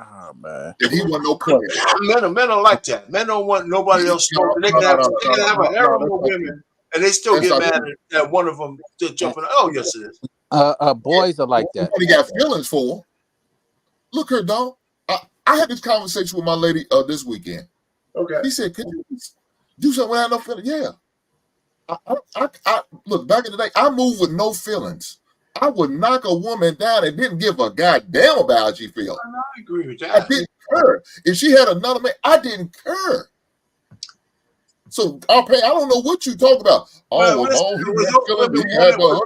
Oh man, and he wasn't no player. Men are like that. Men don't want nobody else. They can have a harem of women, and they still get mad at one of them just jumping. Oh yes, it is. Boys are like that. He got feelings for. Look her, dog. I had this conversation with my lady this weekend. Okay. He said, "Could you do something without no feelings?" Yeah. I look, back in the day, I moved with no feelings. I would knock a woman down and didn't give a goddamn about how she felt. I agree with that. I didn't care. If she had another man, I didn't care. So I don't know what you talk about. Oh, no, he had a girl.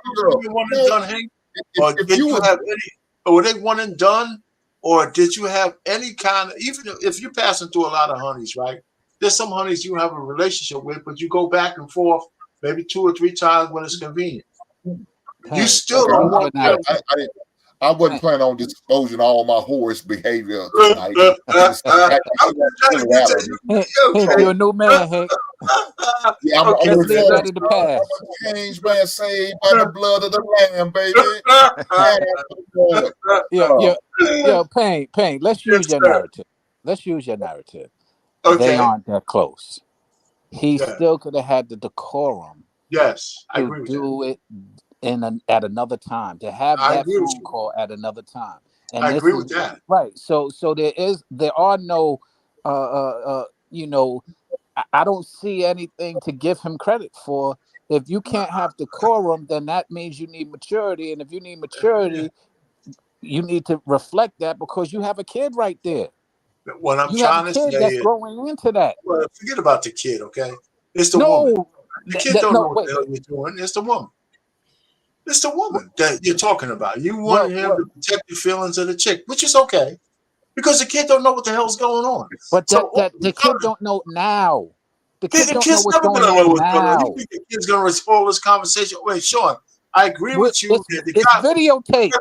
or if did you you was have any? Or were they one and done? Or did you have any kind of, even if you're passing through a lot of honeys, right? There's some honeys you have a relationship with, but you go back and forth maybe 2 or 3 times when it's convenient. You Pain, still okay, don't change your want that. narrative. I wasn't Pain. planning on exposing all my whorish behavior tonight. I'm It's just trying to get out of me. to Hank, okay. you're a new man, Hank. Yeah, I'm Okay. a Let's leave that in the I'm past. a changed man, saved by the blood of the Lamb, baby. Pain. Let's Yes, use your sir. narrative. Let's use your narrative. They Okay. aren't that close. He Yeah. still could have had the decorum Yes, I to agree with that. do it at another time, to have I that agree with phone you. call at another time. And I this agree is with that. right. So there are no you know, I don't see anything to give him credit for. If you can't have decorum, then that means you need maturity. And if you need maturity, you need to reflect that because you have a kid right there. What I'm You have a trying to kid say that's is, growing into that. well, forget about the kid, okay? It's the woman. No, The kid don't know what wait. the hell you're doing. It's the woman. It's the woman that you're talking about. You Well, wanted him to protect the feelings of the chick, which is okay, because the kid don't know what the hell's going on. but So the kid don't know now. The kid the don't know kid's what's never going gonna know on what's going on. You now. think the kid's gonna recall this conversation? Wait, Sean, I agree with you. It's videotaped.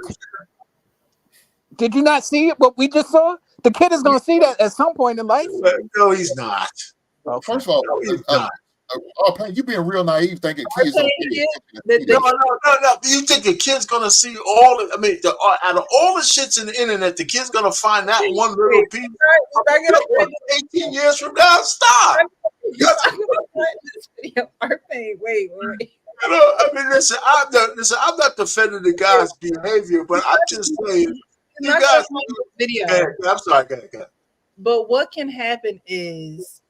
Did you not see it? What we just saw? The kid is gonna see that at some point in life. No, he's not. Okay. First of all, No, he's not. Pain, you being real naive, thinking kids don't pay attention. No. You think the kid's gonna see all? I mean, out of all the shits in the internet, the kid's gonna find that one little piece. 18 years from now, stop. Wait. You know, I mean, listen, I'm not defending the guy's behavior, but I'm just saying, you Not guys. just on this video. I'm sorry, go ahead. But what can happen is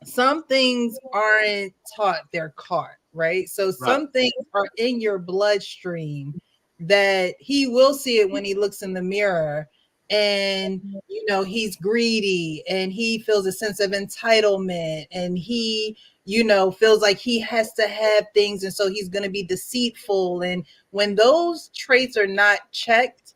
some things aren't taught, they're caught, right? So some things are in your bloodstream that he will see it when he looks in the mirror. And you know, he's greedy and he feels a sense of entitlement and he, you know, feels like he has to have things, and so he's going to be deceitful. And when those traits are not checked,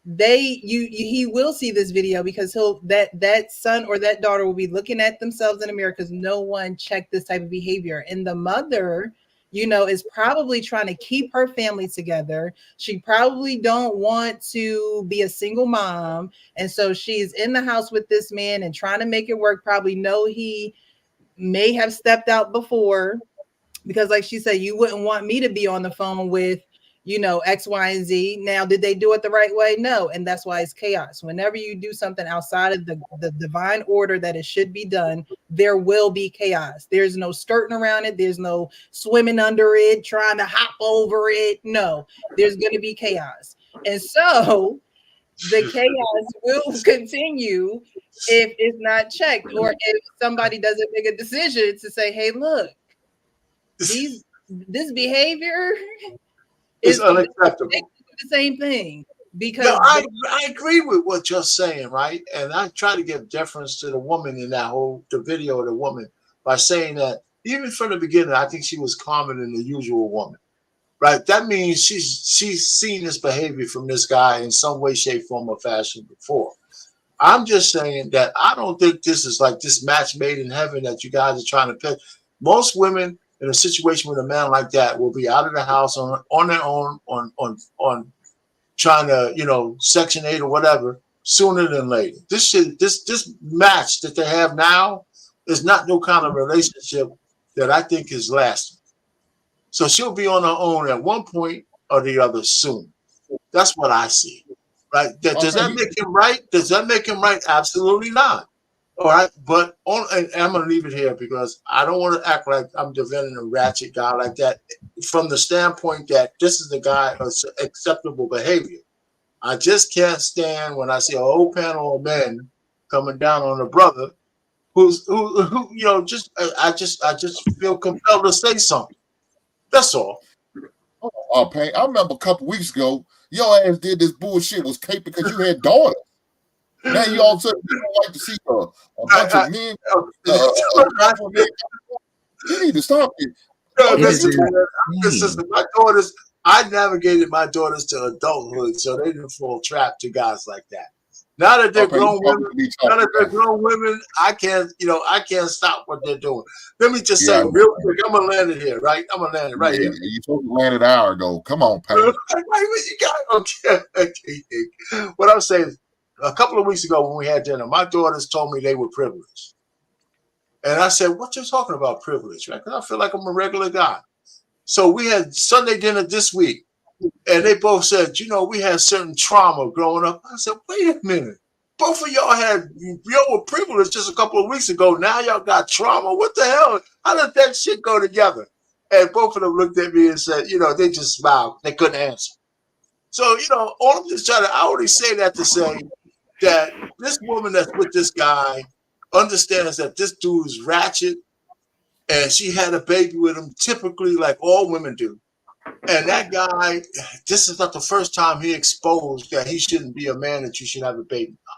he will see this video because that son or that daughter will be looking at themselves in the mirror because no one checked this type of behavior. And the mother, you know, is probably trying to keep her family together. She probably don't want to be a single mom, and so she's in the house with this man and trying to make it work. Probably know he may have stepped out before, because like she said, you wouldn't want me to be on the phone with, you know, X, Y, and Z. Now, did they do it the right way? No. And that's why it's chaos. Whenever you do something outside of the divine order that it should be done, there will be chaos. There's no skirting around it. There's no swimming under it, trying to hop over it. No, there's going to be chaos. And so the chaos will continue if it's not checked, or if somebody doesn't make a decision to say, hey, look, this behavior is unacceptable. The same thing, because I agree with what you're saying, right? And I try to give deference to the woman in that the video of the woman by saying that even from the beginning, I think she was calmer than the usual woman, right? That means she's seen this behavior from this guy in some way, shape, form, or fashion before. I'm just saying that I don't think this is like this match made in heaven that you guys are trying to pick. Most women in a situation with a man like that will be out of the house on their own, on trying to, you know, Section 8 or whatever, sooner than later. This match that they have now is not no kind of relationship that I think is lasting. So she'll be on her own at one point or the other soon. That's what I see. Right? Does that make him right? Does that make him right? Absolutely not. All right, but and I'm going to leave it here because I don't want to act like I'm defending a ratchet guy like that from the standpoint that this is the guy of acceptable behavior. I just can't stand when I see a whole panel of men coming down on a brother who you know, I just feel compelled to say something. That's all. Pain, I remember a couple weeks ago, your ass did this bullshit was cape because you had daughters. Now you all of a sudden you don't like to see a bunch of men. You need to stop it. Listen, my daughters, I navigated my daughters to adulthood, so they didn't fall trap to guys like that. Now that they're Okay, grown women, I can't stop what they're doing. Let me just say real quick, I'm gonna land it here, right? I'm gonna land it right here. You supposed to land it an hour ago. Come on, Payne. Okay. What I'm saying is, a couple of weeks ago when we had dinner, my daughters told me they were privileged. And I said, what you talking about privilege, right? Because I feel like I'm a regular guy. So we had Sunday dinner this week. And they both said, we had certain trauma growing up. I said, wait a minute. Both of y'all were privileged just a couple of weeks ago. Now y'all got trauma. What the hell? How did that shit go together? And both of them looked at me and said, they just smiled. They couldn't answer. So, all I'm just I already say that to say that this woman that's with this guy understands that this dude is ratchet and she had a baby with him, typically like all women do. And that guy, this is not the first time he exposed that he shouldn't be a man that you should have a baby on.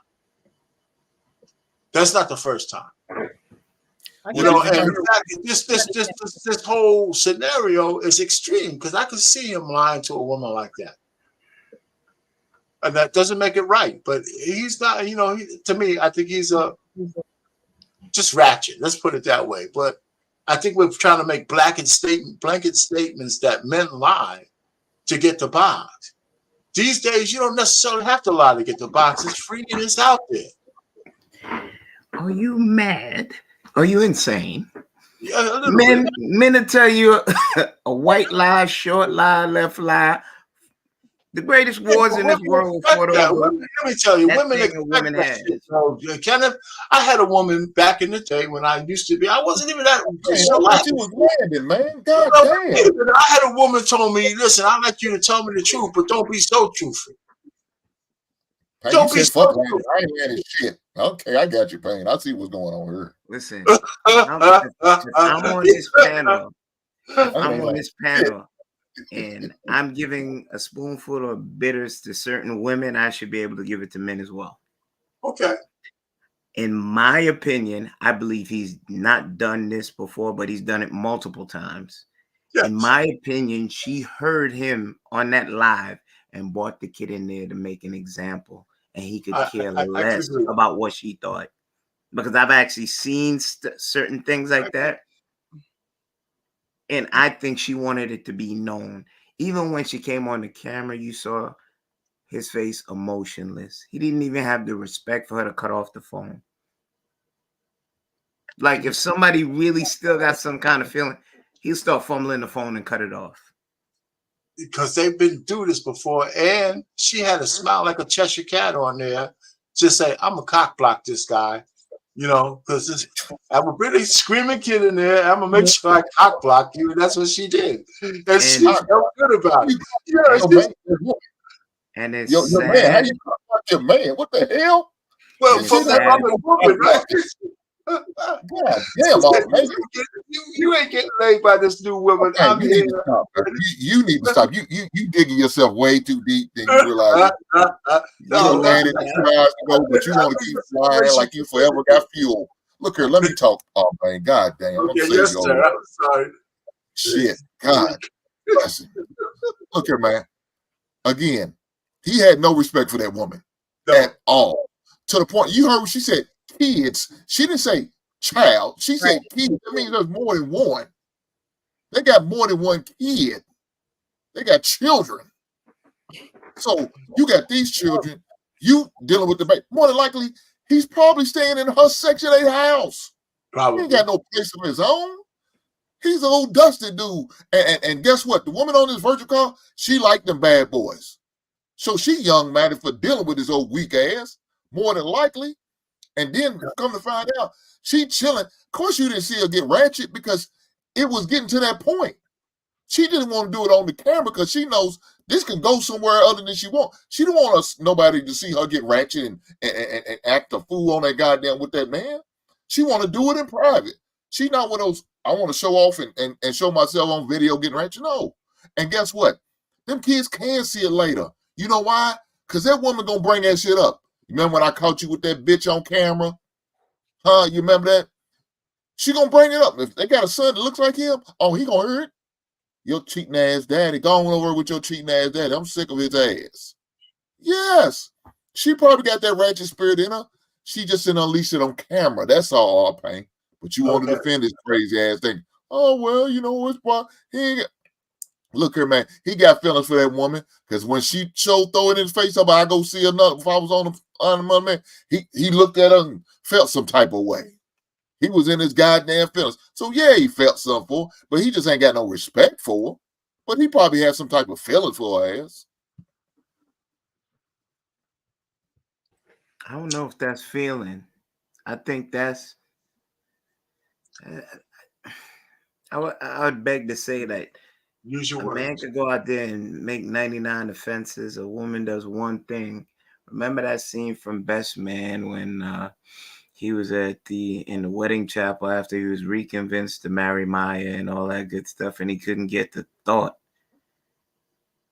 That's not the first time. And in fact, this whole scenario is extreme because I could see him lying to a woman like that. And that doesn't make it right. But he's not, to me, I think he's just ratchet. Let's put it that way. But I think we're trying to make blanket statements that men lie to get the box. These days, you don't necessarily have to lie to get the box. It's free and it's out there. Are you mad? Are you insane? Yeah, men will tell you a white lie, short lie, left lie. The greatest wars in this world were fought over. Let me tell you, women expect that shit. So, Kenneth, I had a woman back in the day when I used to be. I wasn't even that. You was landing, man. God damn. I had a woman told me, "Listen, I like you to tell me the truth, but don't be so truthful." Payne, don't be so truthful. I ain't landing shit. Okay, I got you, Payne. I see what's going on here. Listen, I'm on this panel. I'm on this panel. And I'm giving a spoonful of bitters to certain women. I should be able to give it to men as well. Okay. In my opinion, I believe he's not done this before, but he's done it multiple times. Yes. In my opinion, she heard him on that live and brought the kid in there to make an example. And he could care less about what she thought. Because I've actually seen certain things like that. And I think she wanted it to be known. Even when she came on the camera, you saw his face emotionless. He didn't even have the respect for her to cut off the phone. Like if somebody really still got some kind of feeling, he'll start fumbling the phone and cut it off. Because they've been through this before. And she had a smile like a Cheshire cat on there. Just say, I'm a cock block this guy. Because I'm a really screaming kid in there. I'm gonna make sure I cock block you, and that's what she did. And she felt good about it. And it's your man, how you cock block your man? What the hell? Well, from that other woman, right? God damn, man. You ain't getting laid by this new woman. Okay, you need to stop. You digging yourself way too deep. Then you realize you landed but you want to keep flying like you forever got fuel. Look here, let me talk. Oh man, god damn. Okay, yes, sir. I'm sorry. Shit, God. Listen. Look here, man. Again, he had no respect for that woman at all. To the point, you heard what she said. Kids. She didn't say child. She said kids. That means there's more than one. They got more than one kid. They got children. So you got these children. You dealing with the baby. More than likely, he's probably staying in her Section 8 house. Probably. He ain't got no place of his own. He's an old dusty dude. And guess what? The woman on this virtual call, she liked them bad boys. So she young minded for dealing with his old weak ass. More than likely. And then come to find out, she chilling. Of course, you didn't see her get ratchet because it was getting to that point. She didn't want to do it on the camera because she knows this can go somewhere other than she wants. She don't want nobody to see her get ratchet and act a fool on that goddamn with that man. She want to do it in private. She not one of those, I want to show off and show myself on video getting ratchet. No. And guess what? Them kids can see it later. You know why? Because that woman going to bring that shit up. You remember when I caught you with that bitch on camera? Huh? You remember that? She gonna bring it up. If they got a son that looks like him, oh, he gonna hear it. your cheating ass daddy. Go on over with your cheating ass daddy. I'm sick of his ass. Yes. She probably got that ratchet spirit in her. She just didn't unleash it on camera. That's all, Pain. But you want to Okay. defend this crazy ass thing. Oh, well, you know, it's probably, he ain't got, look here, man. He got feelings for that woman because when she showed throw it in his face, I go see another. If I was on the mother man, he looked at her and felt some type of way. He was in his goddamn feelings. So yeah, he felt something for her, but he just ain't got no respect for her. But he probably has some type of feeling for her ass. I don't know if that's feeling. I think that's. I would beg to say that Use your a man words. could go out there and make 99 offenses. A woman does one thing. Remember that scene from Best Man when he was in the wedding chapel after he was reconvinced to marry Maya and all that good stuff, and he couldn't get the thought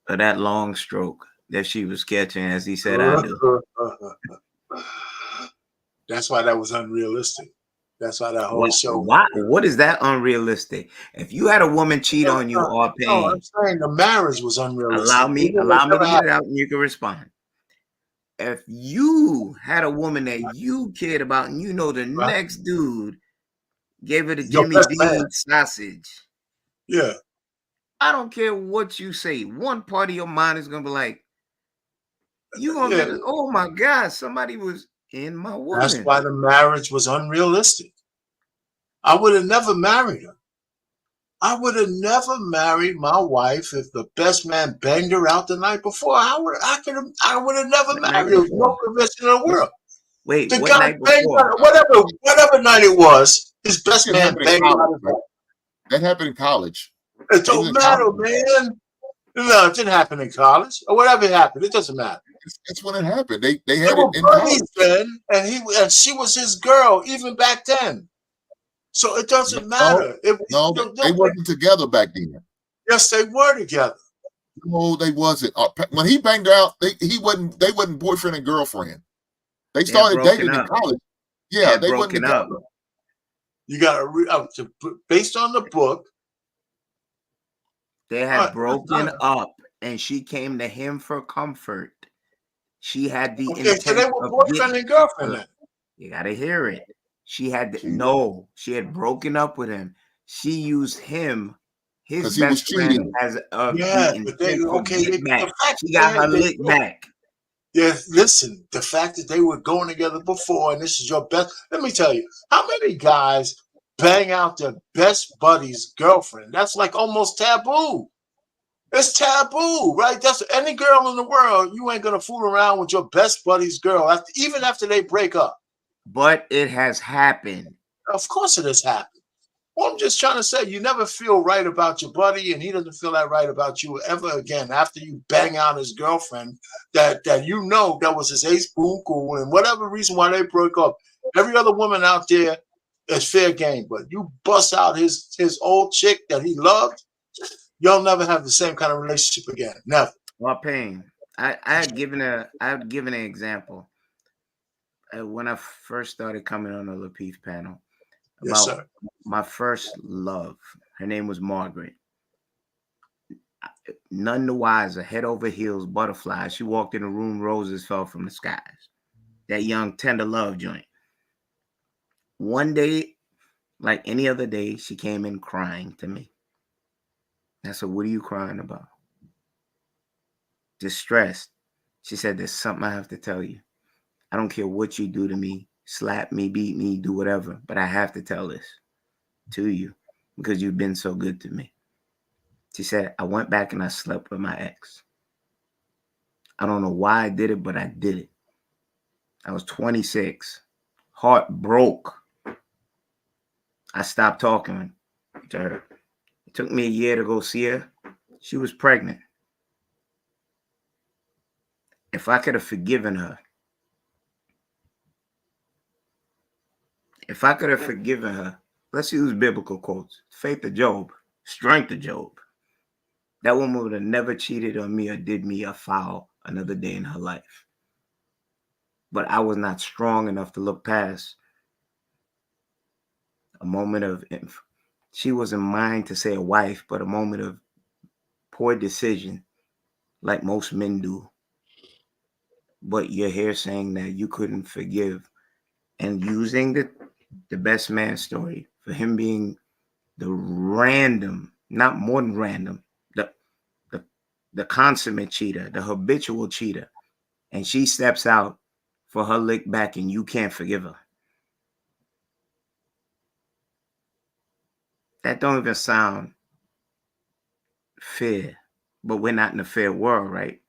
of that long stroke that she was catching as he said, "I do." That's why that was unrealistic. That's why that whole show. What is that unrealistic? If you had a woman cheat on you or No, Pain, I'm saying the marriage was unrealistic. allow me to get it out and you can respond. If you had a woman that you cared about and you know the next dude gave her the Jimmy Dean sausage. Yeah. I don't care what you say. One part of your mind is gonna be like, you gonna be, oh my God, somebody was in my woman. That's why the marriage was unrealistic. I would have never married her. I would have never married my wife if the best man banged her out the night before. I would have never married her. No conviction in the world. Wait, the what guy night banged before? her, whatever night it was, his best man banged her out. That happened in college. It don't matter, man. No, it didn't happen in college or whatever happened. It doesn't matter. That's when it happened. They had were it in college. then, and she was his girl even back then. So it doesn't matter. They wasn't together back then. Yes, they were together. No, they wasn't. When he banged her out, they wasn't boyfriend and girlfriend. They started dating in college. Yeah, they wasn't together. You got to based on the book. They had broken up, and she came to him for comfort. She had the intent so they were boyfriend and girlfriend then. You got to hear it. She had she had broken up with him. She used him, his best friend, as a she got her lick back. Yes, listen, the fact that they were going together before, and this is your best. Let me tell you, how many guys bang out their best buddy's girlfriend? That's like almost taboo. It's taboo, right? That's any girl in the world. You ain't gonna fool around with your best buddy's girl, even after they break up. But it has happened. Of course, it has happened. Well, I'm just trying to say, you never feel right about your buddy, and he doesn't feel that right about you ever again after you bang out his girlfriend. That was his ace boon cool, and whatever reason why they broke up. Every other woman out there is fair game, but you bust out his old chick that he loved, you'll never have the same kind of relationship again. Never. Well, Pain, I had given an example when I first started coming on the Lapeef panel about my first love. Her name was Margaret. None the wiser, head over heels, butterfly. She walked in the room, roses fell from the skies. That young, tender love joint. One day, like any other day, she came in crying to me. I said, "What are you crying about?" Distressed. She said, "There's something I have to tell you. I don't care what you do to me, slap me, beat me, do whatever, but I have to tell this to you because you've been so good to me." She said, "I went back and I slept with my ex. I don't know why I did it, but I did it. I was 26. Heart broke. I stopped talking to her. It took me a year to go see her. She was pregnant. If I could have forgiven her, let's use biblical quotes. Faith of Job, strength of Job. That woman would have never cheated on me or did me a foul another day in her life. But I was not strong enough to look past a moment of, she wasn't mine to say a wife, but a moment of poor decision like most men do. But you're here saying that you couldn't forgive and using the best man story for him being the random, not more than random, the consummate cheater, the habitual cheater. And she steps out for her lick back and you can't forgive her. That don't even sound fair. But we're not in a fair world, right?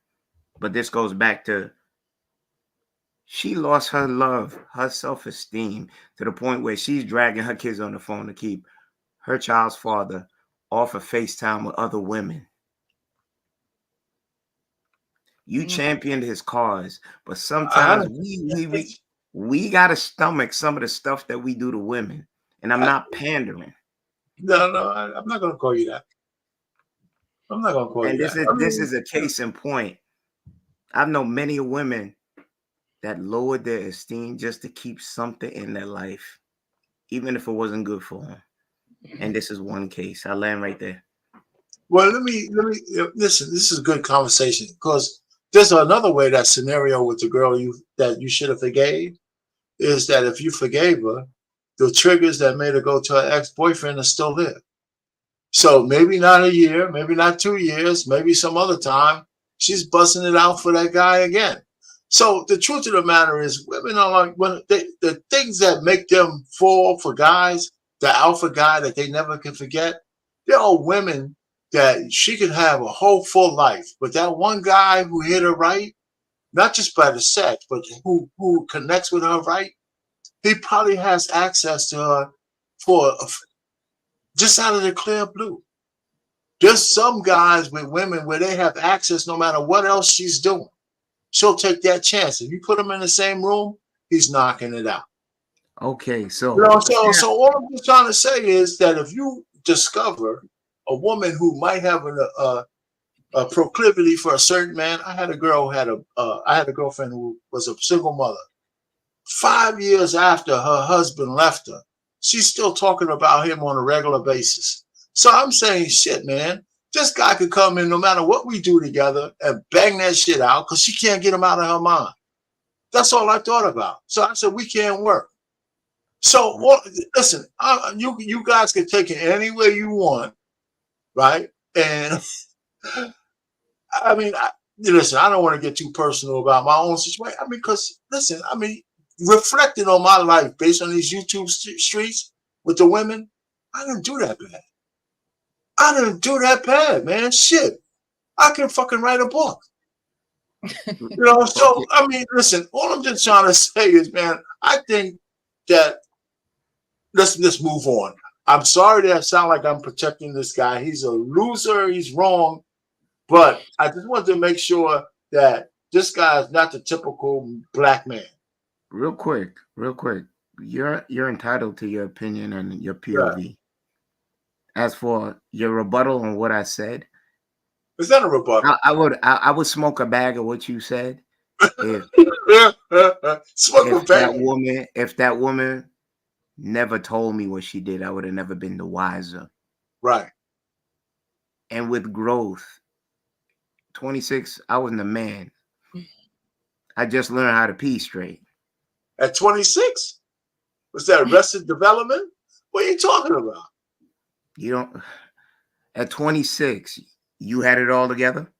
But this goes back to she lost her love, her self-esteem to the point where she's dragging her kids on the phone to keep her child's father off of FaceTime with other women. You championed his cause, but sometimes we gotta stomach some of the stuff that we do to women. And I'm not pandering. No, I'm not gonna call you that. I'm not gonna call you that. This is a case in point. I've known many women that lowered their esteem just to keep something in their life, even if it wasn't good for them. And this is one case. I land right there. Well, let me listen. This is a good conversation because there's another way that scenario with the girl that you should have forgave is that if you forgave her, the triggers that made her go to her ex-boyfriend are still there. So maybe not a year, maybe not 2 years, maybe some other time, she's busting it out for that guy again. So the truth of the matter is women are like, the things that make them fall for guys, the alpha guy that they never can forget, there are women that she can have a whole full life, but that one guy who hit her right, not just by the sex, but who connects with her right, he probably has access to her just out of the clear blue. There's some guys with women where they have access no matter what else she's doing. She'll take that chance. If you put him in the same room, he's knocking it out. Okay, so so all I'm just trying to say is that if you discover a woman who might have a proclivity for a certain man, I had a girlfriend who was a single mother. 5 years after her husband left her, she's still talking about him on a regular basis. So I'm saying, shit, man, this guy could come in no matter what we do together and bang that shit out because she can't get him out of her mind. That's all I thought about. So I said, we can't work. So listen, you guys can take it any way you want, right? And I mean, listen, I don't want to get too personal about my own situation. I mean, because listen, I mean, reflecting on my life based on these YouTube streets with the women, I didn't do that bad. I didn't do that bad, man. Shit, I can fucking write a book. So I mean, listen, all I'm just trying to say is, man, I think that let's move on. I'm sorry that I sound like I'm protecting this guy. He's a loser. He's wrong. But I just wanted to make sure that this guy is not the typical black man. Real quick. You're entitled to your opinion and your POV. Yeah. As for your rebuttal on what I said, is that a rebuttal? I would smoke a bag of what you said. If that woman never told me what she did, I would have never been the wiser. Right. And with growth, 26, I wasn't a man. I just learned how to pee straight. At 26? Was that Arrested Development? What are you talking about? You don't. At 26, you had it all together?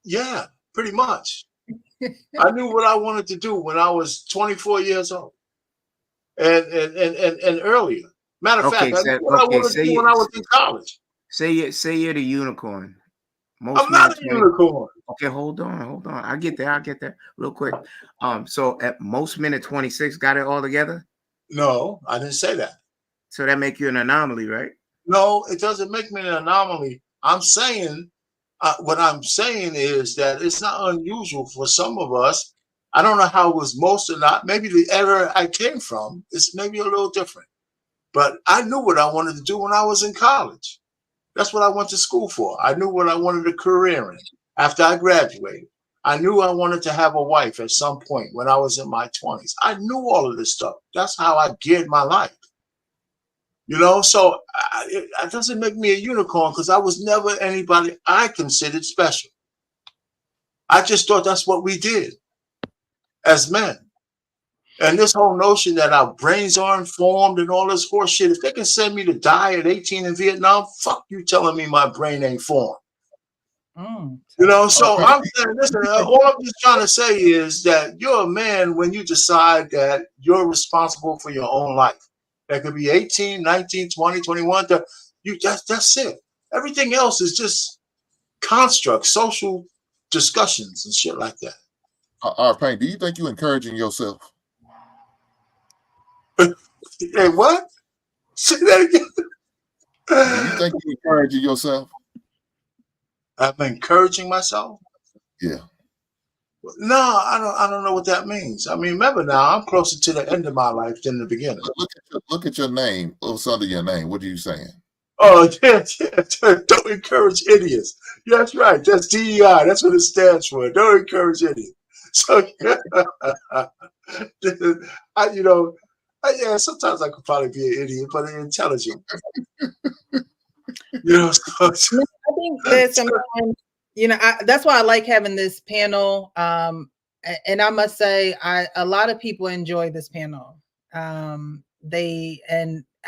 Yeah, pretty much. I knew what I wanted to do when I was 24 years old, and earlier. Matter of fact, I knew what I wanted to do when I was in college. Say you're the unicorn. I'm not a unicorn. Okay, hold on. I'll get there real quick. So at most men at 26 got it all together? No, I didn't say that. So that make you an anomaly, right? No, it doesn't make me an anomaly. I'm saying, what I'm saying is that it's not unusual for some of us. I don't know how it was most or not. Maybe the era I came from is maybe a little different. But I knew what I wanted to do when I was in college. That's what I went to school for. I knew what I wanted a career in after I graduated. I knew I wanted to have a wife at some point when I was in my 20s. I knew all of this stuff. That's how I geared my life. You know, so it doesn't make me a unicorn because I was never anybody I considered special. I just thought that's what we did as men. And this whole notion that our brains aren't formed and all this horse shit, if they can send me to die at 18 in Vietnam, fuck you telling me my brain ain't formed. You know, so I'm saying, listen, all I'm just trying to say is that you're a man when you decide that you're responsible for your own life. That could be 18, 19, 20, 21. That's it. Everything else is just constructs, social discussions and shit like that. All right, Payne, do you think you're encouraging yourself? Hey, what? Say that again. Do you think you're encouraging yourself? I'm encouraging myself? Yeah. No, I don't know what that means. I mean, remember now, I'm closer to the end of my life than the beginning. Look at your name. What's under your name? What are you saying? Oh, yeah. Don't encourage idiots. Yeah, that's right. That's DEI. That's what it stands for. Don't encourage idiots. So, yeah, sometimes I could probably be an idiot, but intelligent. I think that sometimes, that's why I like having this panel. And I must say, a lot of people enjoy this panel. And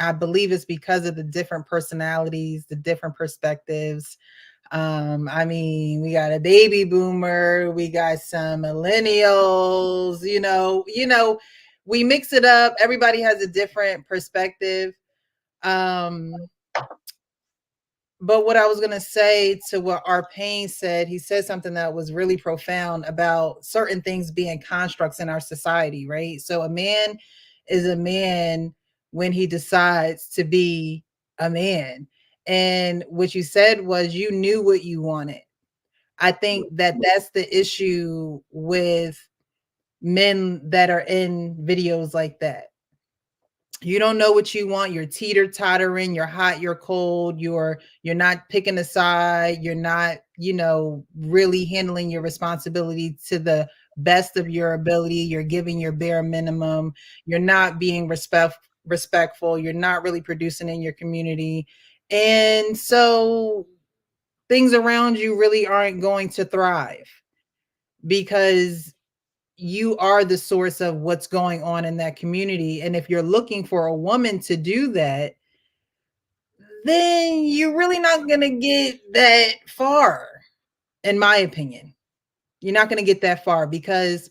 I believe it's because of the different personalities, the different perspectives. I mean, we got a baby boomer, we got some millennials, we mix it up. Everybody has a different perspective. But what I was going to say to what Arpain said, he said something that was really profound about certain things being constructs in our society, right? So a man is a man when he decides to be a man. And what you said was you knew what you wanted. I think that that's the issue with men that are in videos like that. You don't know what you want. You're teeter-tottering, you're hot, you're cold, you're not picking a side, you're not, really handling your responsibility to the best of your ability. You're giving your bare minimum. You're not being respectful. You're not really producing in your community. And so things around you really aren't going to thrive because you are the source of what's going on in that community. And if you're looking for a woman to do that, then you're really not going to get that far, in my opinion. You're not going to get that far because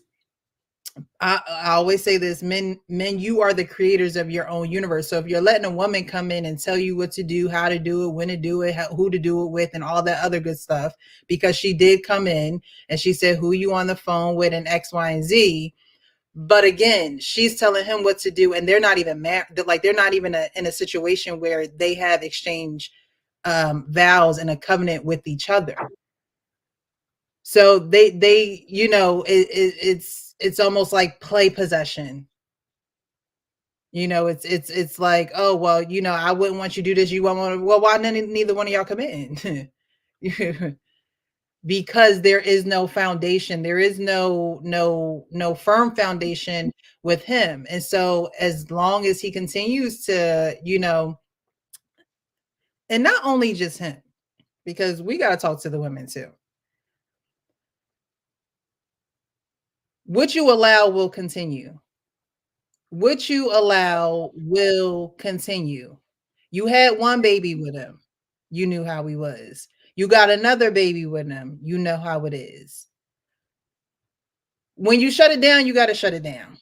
I always say this, men, you are the creators of your own universe. So if you're letting a woman come in and tell you what to do, how to do it, when to do it, who to do it with, and all that other good stuff, because she did come in and she said, who you on the phone with and X, Y, and Z. But again, she's telling him what to do, and they're not even married. Like they're not even in a situation where they have exchanged vows and a covenant with each other. So they it's almost like play possession. It's like, oh well, I wouldn't want you to do this. You want well, why neither one of y'all come in? Because there is no foundation. There is no firm foundation with him. And so as long as he continues to, and not only just him, because we got to talk to the women too. What you allow will continue. What you allow will continue. You had one baby with him. You knew how he was. You got another baby with him. You know how it is. When you shut it down, you got to shut it down.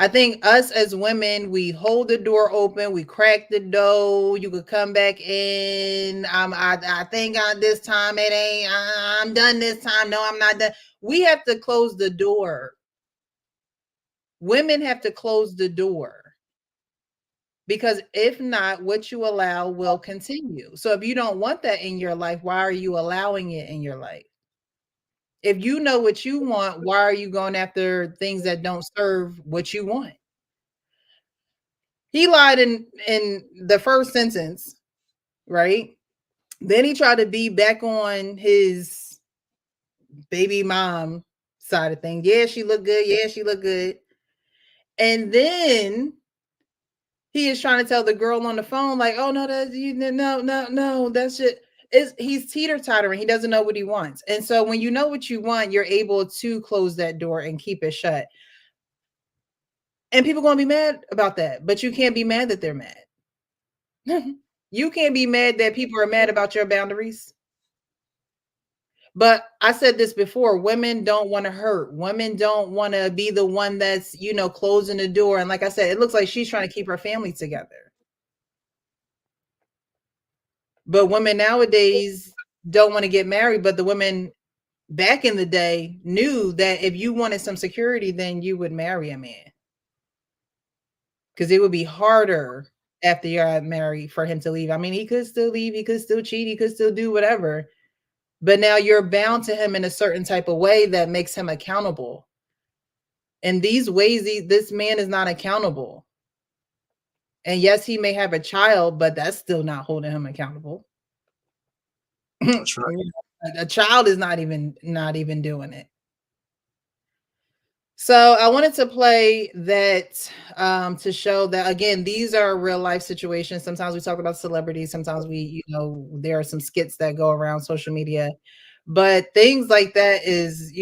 I think us as women, we hold the door open, we crack the door. You could come back in. I think this time it ain't. I'm done this time. No, I'm not done. We have to close the door. Women have to close the door. Because if not, what you allow will continue. So if you don't want that in your life, why are you allowing it in your life? If you know what you want, why are you going after things that don't serve what you want? He lied in the first sentence, right? Then he tried to be back on his baby mom side of things. Yeah, she looked good. Yeah, she looked good. And then he is trying to tell the girl on the phone, like, oh no, that's you no, that's it. He's teeter-tottering. He doesn't know what he wants. And so when you know what you want, you're able to close that door and keep it shut. And people gonna be mad about that, but you can't be mad that they're mad. You can't be mad that people are mad about your boundaries. But I said this before, women don't want to hurt. Women don't want to be the one that's, closing the door. And like I said, it looks like she's trying to keep her family together. But women nowadays don't want to get married. But the women back in the day knew that if you wanted some security, then you would marry a man. Because it would be harder after you're married for him to leave. I mean, he could still leave, he could still cheat, he could still do whatever. But now you're bound to him in a certain type of way that makes him accountable. In these ways, this man is not accountable. And yes, he may have a child, but that's still not holding him accountable. That's right. A child is not even doing it. So I wanted to play that to show that, again, these are real life situations. Sometimes we talk about celebrities. Sometimes we, there are some skits that go around social media, but things like that is,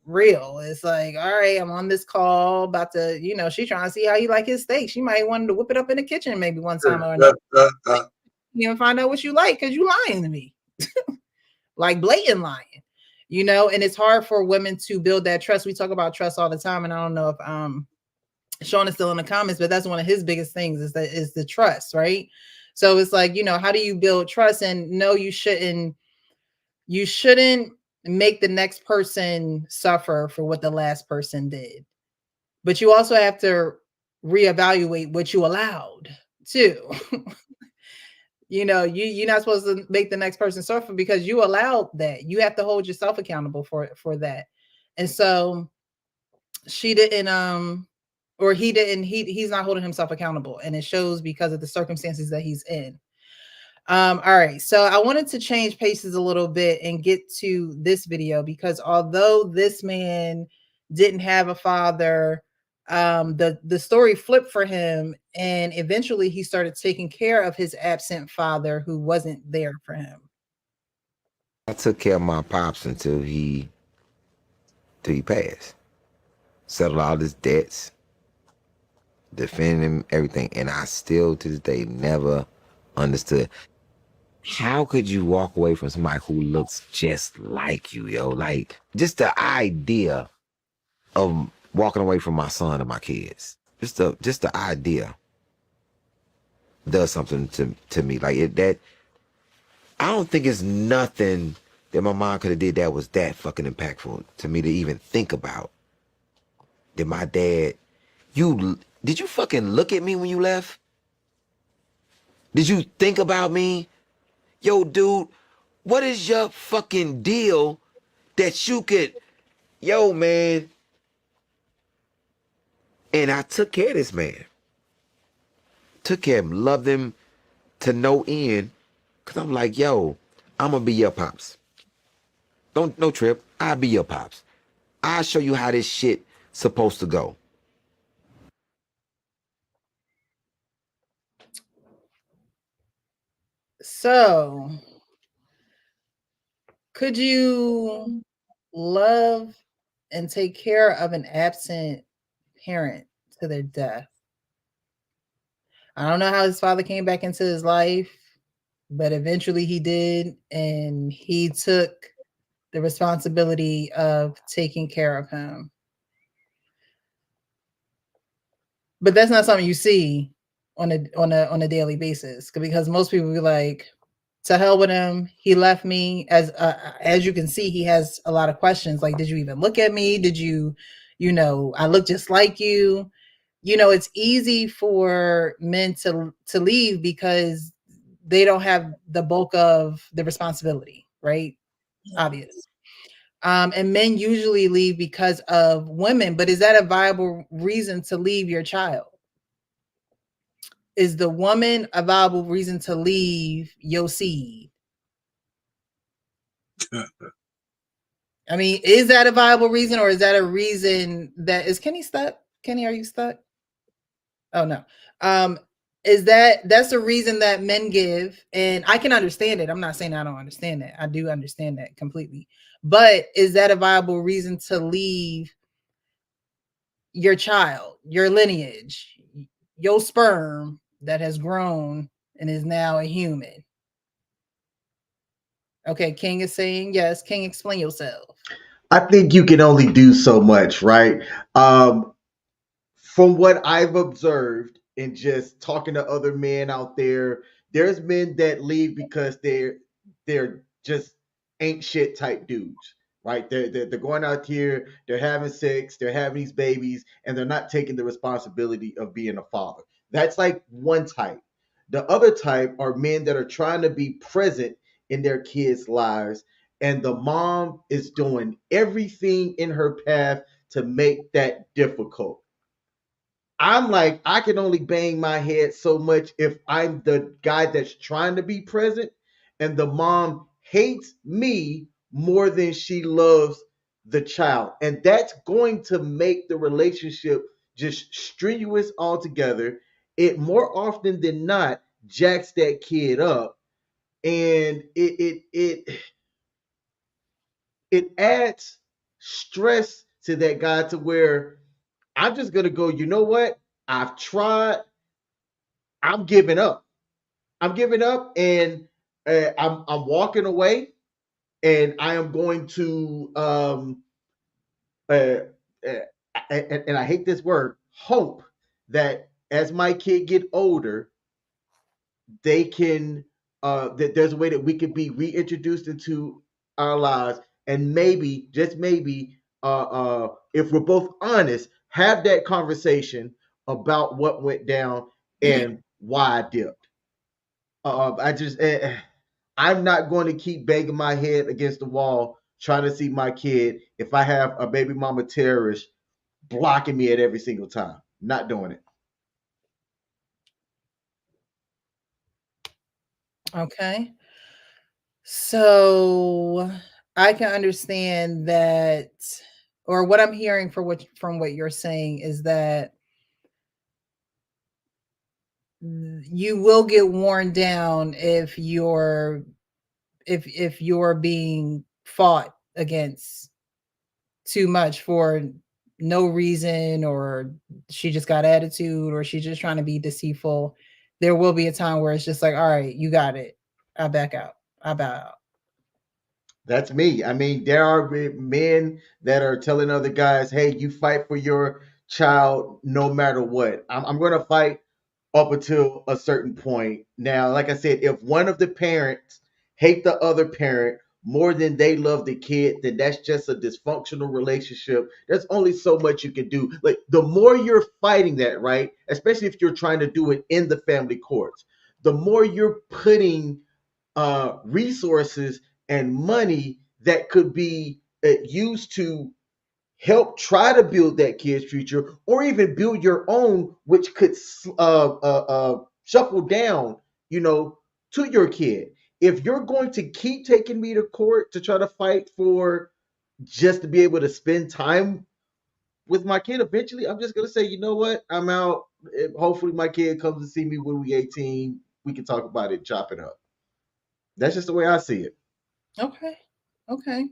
real. It's like, all right, I'm on this call about to, she trying to see how you like his steak. She might want to whip it up in the kitchen maybe one time or another. You know, find out what you like because you lying to me. Like blatant lying. And it's hard for women to build that trust. We talk about trust all the time. And I don't know if Sean is still in the comments, but that's one of his biggest things is the trust, right? So it's like, how do you build trust? And no, you shouldn't make the next person suffer for what the last person did. But you also have to reevaluate what you allowed too. You're not supposed to make the next person suffer because you allowed that. You have to hold yourself accountable for that. And so she didn't, or he didn't, he's not holding himself accountable. And it shows because of the circumstances that he's in. All right. So I wanted to change paces a little bit and get to this video because although this man didn't have a father, the story flipped for him, and eventually he started taking care of his absent father who wasn't there for him. I took care of my pops until he passed. Settled all his debts, defended him, everything, and I still to this day never understood. How could you walk away from somebody who looks just like you, yo? Like, just the idea of walking away from my son and my kids. Just the idea does something to me. Like that I don't think it's nothing that my mom could have did that was that fucking impactful to me to even think about. That my dad, did you fucking look at me when you left? Did you think about me? Yo, dude, what is your fucking deal that you could, yo, man. And I took care of this man. Took care of him, loved him to no end. Cause I'm like, yo, I'm gonna be your pops. No trip, I'll be your pops. I'll show you how this shit supposed to go. So, could you love and take care of an absent parent to their death? I don't know how his father came back into his life, but eventually he did, and he took the responsibility of taking care of him. But that's not something you see on a daily basis, because most people be like, to hell with him, he left me. As you can see, he has a lot of questions like, did you even look at me? Did you I look just like you? It's easy for men to leave because they don't have the bulk of the responsibility, right? Obvious. And men usually leave because of women, but is that a viable reason to leave your child? Is the woman a viable reason to leave your seed? I mean, is that a viable reason, or is that a reason that is Kenny stuck? Kenny, are you stuck? Oh no. that's the reason that men give, and I can understand it. I'm not saying I don't understand that. I do understand that completely. But is that a viable reason to leave your child, your lineage, your sperm that has grown and is now a human? Okay, King is saying yes. King, explain yourself. I think you can only do so much, right? From what I've observed and just talking to other men out there, there's men that leave because they're just ain't shit type dudes, right? They're going out here, they're having sex, they're having these babies, and they're not taking the responsibility of being a father. That's like one type. The other type are men that are trying to be present in their kids' lives, and the mom is doing everything in her path to make that difficult. I'm like, I can only bang my head so much if I'm the guy that's trying to be present, and the mom hates me more than she loves the child. And that's going to make the relationship just strenuous altogether. It more often than not jacks that kid up. And it adds stress to that guy to where I'm just gonna go, you know what? I've tried. I'm giving up. I'm giving up, and I'm walking away, and I am going to uh, uh, and I hate this word, hope that as my kid get older, they can that there's a way that we can be reintroduced into our lives, and maybe just maybe if we're both honest, have that conversation about what went down and why I dipped. I just I'm not going to keep banging my head against the wall trying to see my kid if I have a baby mama terrorist blocking me at every single time. Not doing it. Okay. So I can understand that, or what I'm hearing from what you're saying is that you will get worn down if you're being fought against too much for no reason, or she just got attitude, or she's just trying to be deceitful. There will be a time where it's just like, all right, you got it. I back out. I bow out. That's me. I mean, there are men that are telling other guys, "Hey, you fight for your child no matter what." I'm going to fight up until a certain point. Now, like I said, if one of the parents hate the other parent more than they love the kid, then that's just a dysfunctional relationship. There's only so much you can do. Like the more you're fighting that, right? Especially if you're trying to do it in the family courts, the more you're putting resources and money that could be used to help try to build that kid's future or even build your own, which could shuffle down, to your kid. If you're going to keep taking me to court to try to fight for just to be able to spend time with my kid, eventually I'm just going to say, you know what? I'm out. Hopefully my kid comes to see me when we 18. We can talk about it, chop it up. That's just the way I see it. Okay. Okay.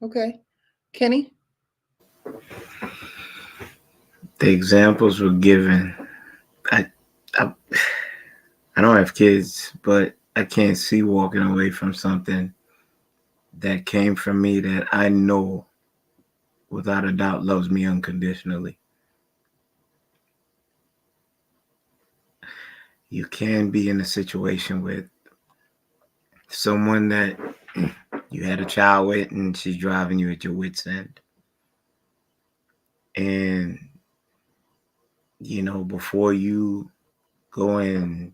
Okay. Kenny? The examples were given. I don't have kids, but I can't see walking away from something that came from me that I know without a doubt loves me unconditionally. You can be in a situation with someone that you had a child with and she's driving you at your wit's end. And, before you go and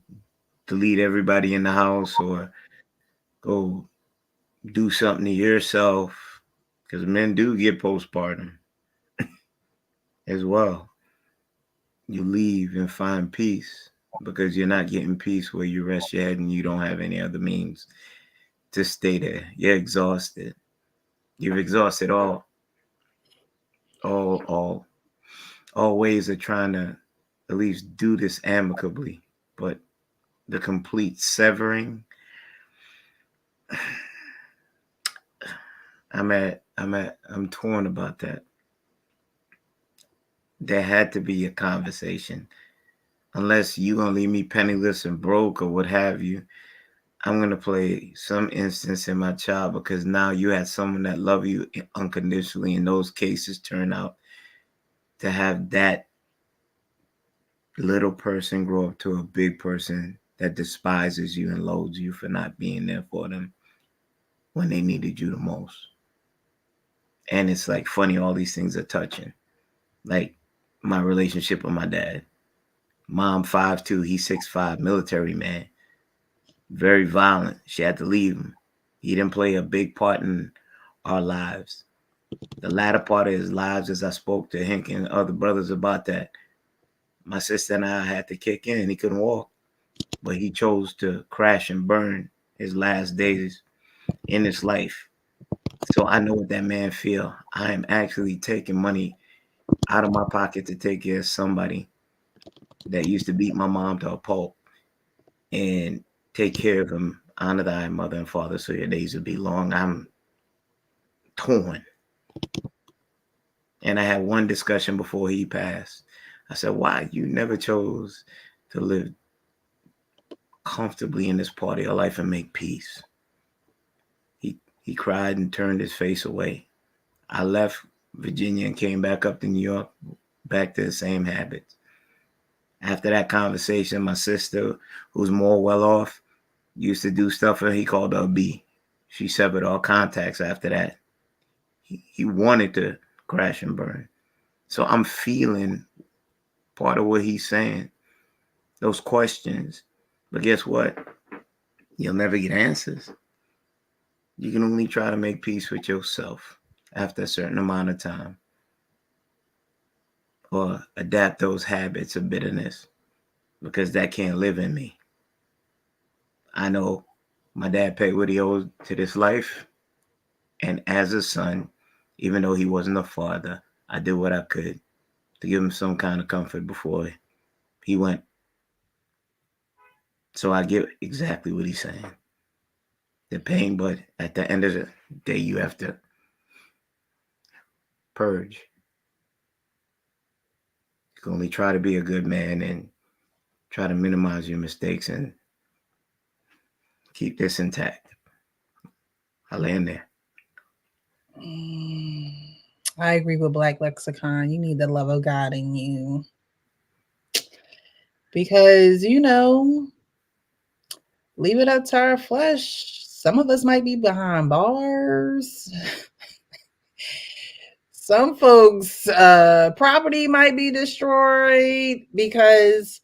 delete everybody in the house or go do something to yourself, because men do get postpartum as well. You leave and find peace because you're not getting peace where you rest your head and you don't have any other means to stay there. You're exhausted. You've exhausted all all ways of trying to at least do this amicably, but the complete severing, I'm torn about that. There had to be a conversation. Unless you gonna leave me penniless and broke or what have you, I'm gonna play some instance in my child, because now you had someone that love you unconditionally. In those cases, turn out to have that little person grow up to a big person that despises you and loathes you for not being there for them when they needed you the most. And it's like funny, all these things are touching. Like my relationship with my dad. Mom 5'2", he's 6'5", military man. Very violent. She had to leave him. He didn't play a big part in our lives. The latter part of his lives, as I spoke to Hank and other brothers about that, my sister and I had to kick in. He couldn't walk, but he chose to crash and burn his last days in his life. So I know what that man feel. I am actually taking money out of my pocket to take care of somebody that used to beat my mom to a pulp and take care of him. Honor thy mother and father so your days will be long. I'm torn. And I had one discussion before he passed. I said, why you never chose to live comfortably in this part of your life and make peace? He cried and turned his face away. I left Virginia and came back up to New York, back to the same habits. After that conversation, my sister, who's more well off, used to do stuff and he called her a B. She severed all contacts after that. He wanted to crash and burn. So I'm feeling part of what he's saying, those questions. But guess what? You'll never get answers. You can only try to make peace with yourself after a certain amount of time, or adapt those habits of bitterness, because that can't live in me. I know my dad paid what he owed to this life, and as a son, even though he wasn't a father, I did what I could to give him some kind of comfort before he went. So I get exactly what he's saying. The pain, but at the end of the day, you have to purge. You can only try to be a good man and try to minimize your mistakes and keep this intact. I land there. I agree with Black Lexicon. You need the love of God in you. Because, leave it up to our flesh. Some of us might be behind bars. Some folks' property might be destroyed because,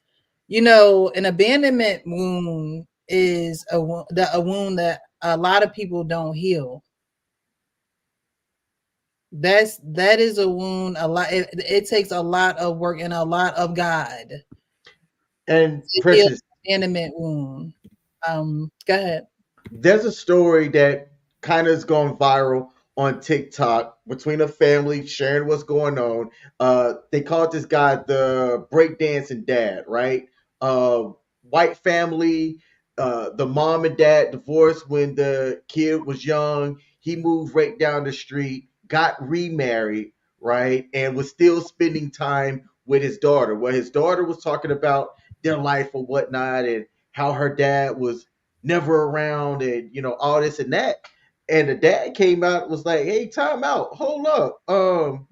an abandonment wound is a wound that a lot of people don't heal. That is a wound. It takes a lot of work and a lot of God. And Precious, abandonment wound. Go ahead. There's a story that kind of has gone viral on TikTok between a family sharing what's going on. They called this guy the breakdancing dad, right? White family. The mom and dad divorced when the kid was young. He moved right down the street, got remarried, right? And was still spending time with his daughter. Well, his daughter was talking about their life or whatnot and how her dad was never around and, all this and that. And the dad came out and was like, hey, time out. Hold up.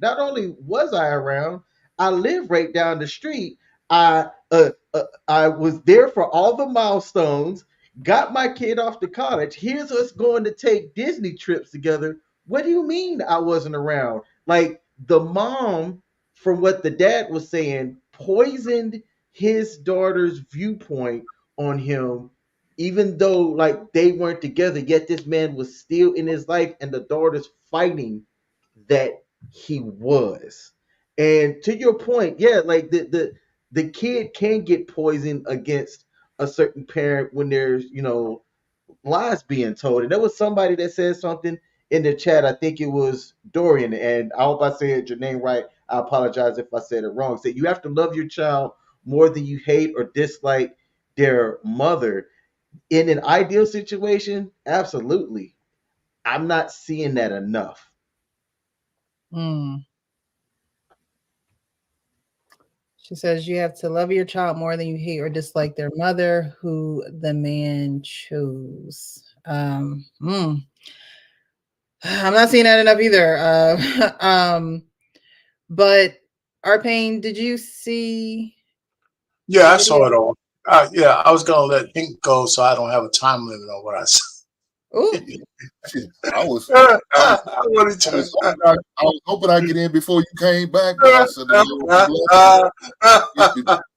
Not only was I around, I live right down the street. I was there for all the milestones, got my kid off to college. Here's us going to take Disney trips together. What do you mean I wasn't around? Like, the mom, from what the dad was saying, poisoned his daughter's viewpoint on him, even though like they weren't together, yet this man was still in his life and the daughter's fighting that he was. And to your point, yeah, like the kid can get poisoned against a certain parent when there's, lies being told. And there was somebody that said something in the chat. I think it was Dorian, and I hope I said your name right. I apologize if I said it wrong. Said you have to love your child more than you hate or dislike their mother. In an ideal situation, absolutely. I'm not seeing that enough. Mm. She says you have to love your child more than you hate or dislike their mother, who the man chose. I'm not seeing that enough either. But Arpain, did you see? Yeah, I saw it all. Yeah, I was gonna let Pink go, so I don't have a time limit on what I said. Ooh. I was I hoping I'd get in before you came back, but I said, the Lord,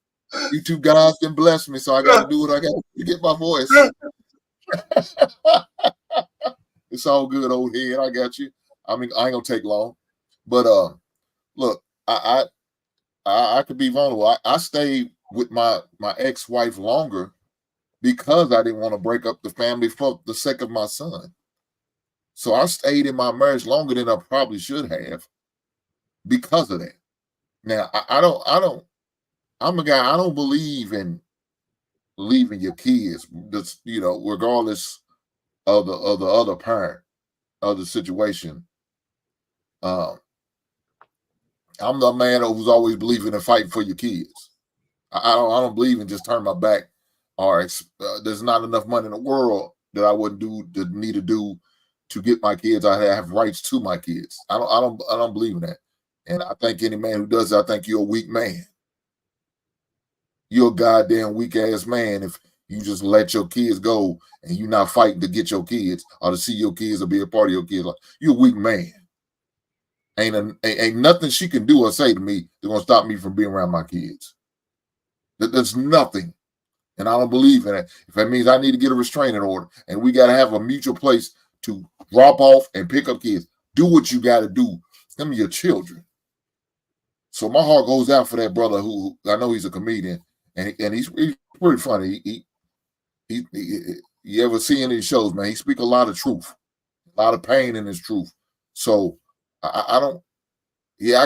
you two guys can bless me, so I got to do what I got to do to get my voice. It's all good, old head. I got you. I mean, I ain't gonna take long, but look, I could be vulnerable. I stayed with my ex-wife longer because I didn't want to break up the family for the sake of my son. So I stayed in my marriage longer than I probably should have because of that. Now I'm a guy, I don't believe in leaving your kids, just, regardless of the other parent of the situation. I'm the man who's always believing in fighting for your kids. I don't believe in just turning my back or there's not enough money in the world that I wouldn't need to do to get my kids. I have rights to my kids. I don't believe in that. And I think any man who does that, I think you're a weak man. You're a goddamn weak ass man if you just let your kids go and you're not fighting to get your kids or to see your kids or be a part of your kids. You're a weak man. Ain't nothing she can do or say to me that's gonna stop me from being around my kids. There's nothing. And I don't believe in it. If that means I need to get a restraining order and we got to have a mutual place to drop off and pick up kids, do what you got to do. Them are your children. So my heart goes out for that brother who I know he's a comedian and he's pretty funny. You ever see any shows, man? He speaks a lot of truth, a lot of pain in his truth. So I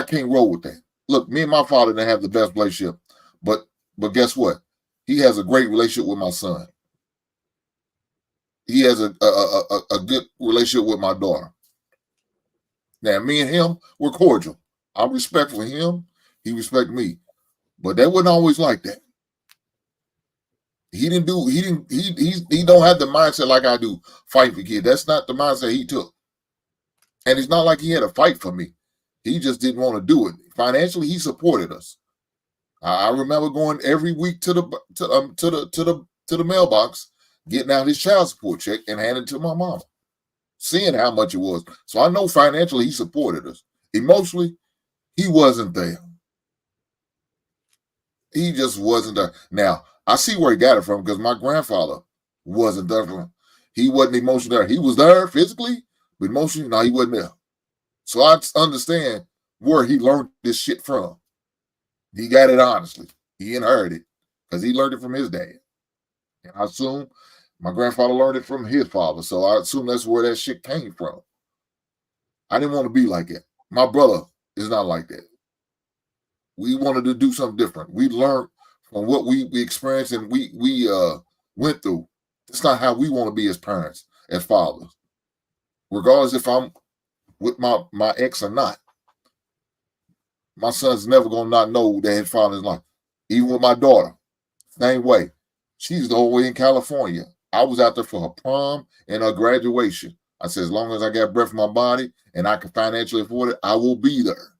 can't roll with that. Look, me and my father didn't have the best relationship, but guess what? He has a great relationship with my son. He has a good relationship with my daughter. Now, me and him, we're cordial. I'm respectful of him. He respects me. But that wasn't always like that. He don't have the mindset like I do, fight for kids. That's not the mindset he took. And it's not like he had to fight for me. He just didn't want to do it. Financially, he supported us. I remember going every week to the mailbox, getting out his child support check and handing it to my mama, seeing how much it was. So I know financially he supported us. Emotionally, he wasn't there. He just wasn't there. Now, I see where he got it from because my grandfather wasn't there for him. He wasn't emotionally there. He was there physically, but emotionally, no, he wasn't there. So I understand where he learned this shit from. He got it honestly. He inherited it because he learned it from his dad. And I assume my grandfather learned it from his father. So I assume that's where that shit came from. I didn't want to be like that. My brother is not like that. We wanted to do something different. We learned from what we experienced and we went through. It's not how we want to be as parents, as fathers. Regardless if I'm with my ex or not. My son's never gonna not know that his father's life. Even with my daughter, same way. She's the whole way in California. I was out there for her prom and her graduation. I said, as long as I got breath in my body and I can financially afford it, I will be there.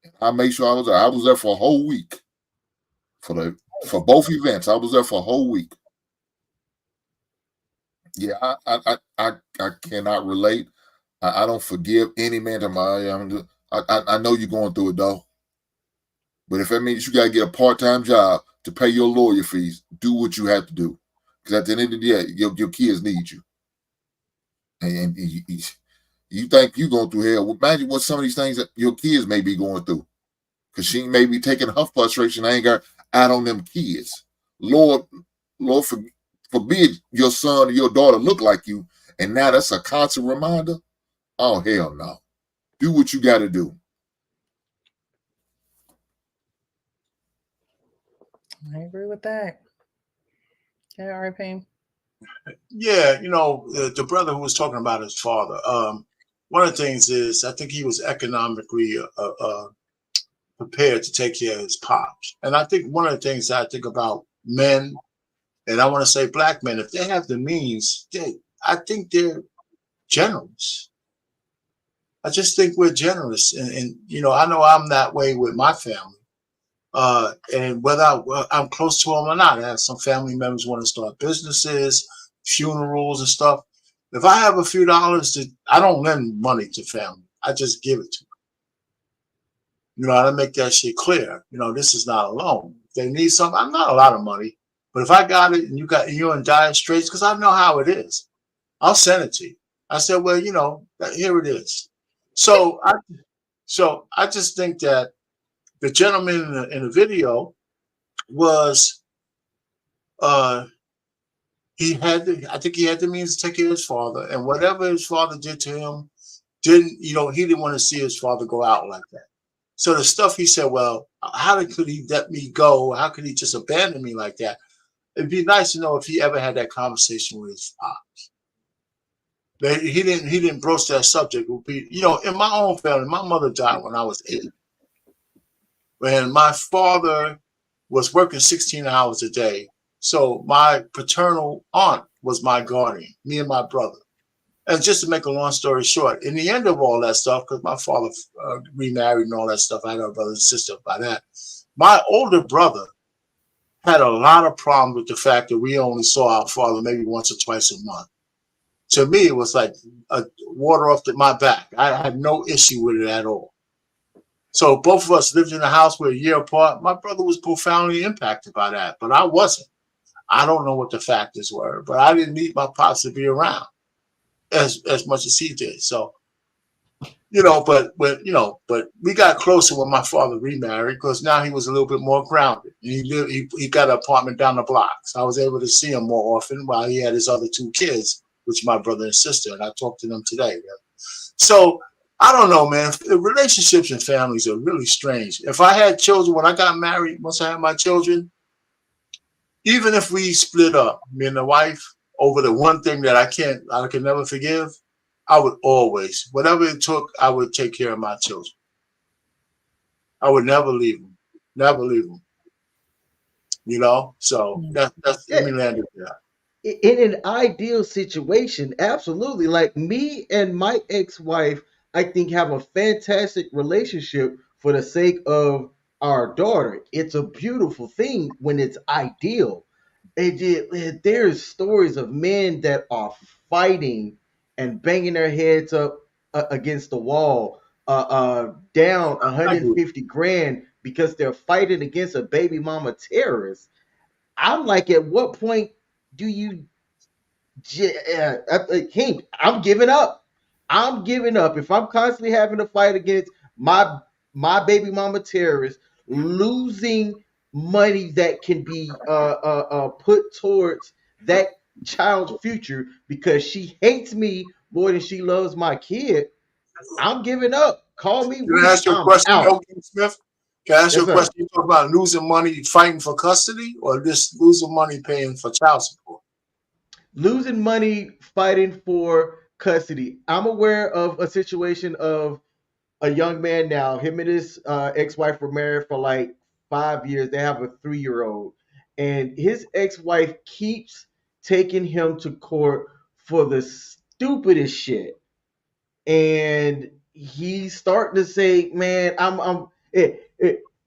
And I made sure I was there. I was there for a whole week. For both events, I was there for a whole week. Yeah, I cannot relate. I don't forgive any man to my. I know you're going through it though, but if that means you got to get a part-time job to pay your lawyer fees, do what you have to do. Because at the end of the day, your kids need you. And you think you're going through hell. Well, imagine what some of these things that your kids may be going through. Because she may be taking her frustration, anger out on them kids. Lord, forbid your son or your daughter look like you, and now that's a constant reminder. Oh, hell no. Do what you got to do. I agree with that. Yeah, all right, Payne. Yeah, the brother who was talking about his father. One of the things is I think he was economically prepared to take care of his pops, and I think one of the things I think about men, and I want to say black men, if they have the means, I think they're generous. I just think we're generous, and I know I'm that way with my family. And whether I'm close to them or not, I have some family members want to start businesses, funerals and stuff. If I have a few dollars, I don't lend money to family. I just give it to them. I make that shit clear. This is not a loan. If they need something, I'm not a lot of money, but if I got it and you're in dire straits, because I know how it is, I'll send it to you. I said, well, here it is. So I just think that the gentleman in the video was I think he had the means to take care of his father, and whatever his father did to him he didn't want to see his father go out like that. So the stuff he said, well, how could he let me go? How could he just abandon me like that? It'd be nice to know if he ever had that conversation with his pops. He didn't broach that subject. Would be, in my own family, my mother died when I was 8. When my father was working 16 hours a day. So my paternal aunt was my guardian, me and my brother. And just to make a long story short, in the end of all that stuff, because my father remarried and all that stuff, I got a brother and sister by that. My older brother had a lot of problems with the fact that we only saw our father maybe once or twice a month. To me, it was like water off my back. I had no issue with it at all. So both of us lived in a house we're a year apart. My brother was profoundly impacted by that, but I wasn't. I don't know what the factors were, but I didn't need my pops to be around as much as he did. So, but we got closer when my father remarried because now he was a little bit more grounded. He got an apartment down the block, so I was able to see him more often while he had his other 2 kids, which my brother and sister, and I talked to them today. So I don't know, man. Relationships and families are really strange. If I had children, when I got married, once I had my children, even if we split up, me and the wife, over the one thing that I can never forgive, I would always, whatever it took, I would take care of my children. I would never leave them. Never leave them. So that's let me land it there. In an ideal situation, absolutely. Like me and my ex-wife, I think have a fantastic relationship for the sake of our daughter. It's a beautiful thing when it's ideal. There's stories of men that are fighting and banging their heads up against the wall, down 150 grand because they're fighting against a baby mama terrorist. I'm like, at what point do you? I'm giving up. I'm giving up. If I'm constantly having to fight against my baby mama terrorist, losing money that can be put towards that child's future because she hates me more than she loves my kid, I'm giving up. Call me Can weak. I ask you a I'm question, out. Elgin Smith? Can I ask you Yes, a sir. question? You talk about losing money fighting for custody or just losing money paying for child support? Losing money fighting for custody. I'm aware of a situation of a young man now. Him and his ex-wife were married for like 5 years. They have a 3-year-old, and his ex-wife keeps taking him to court for the stupidest shit. And he's starting to say, "Man,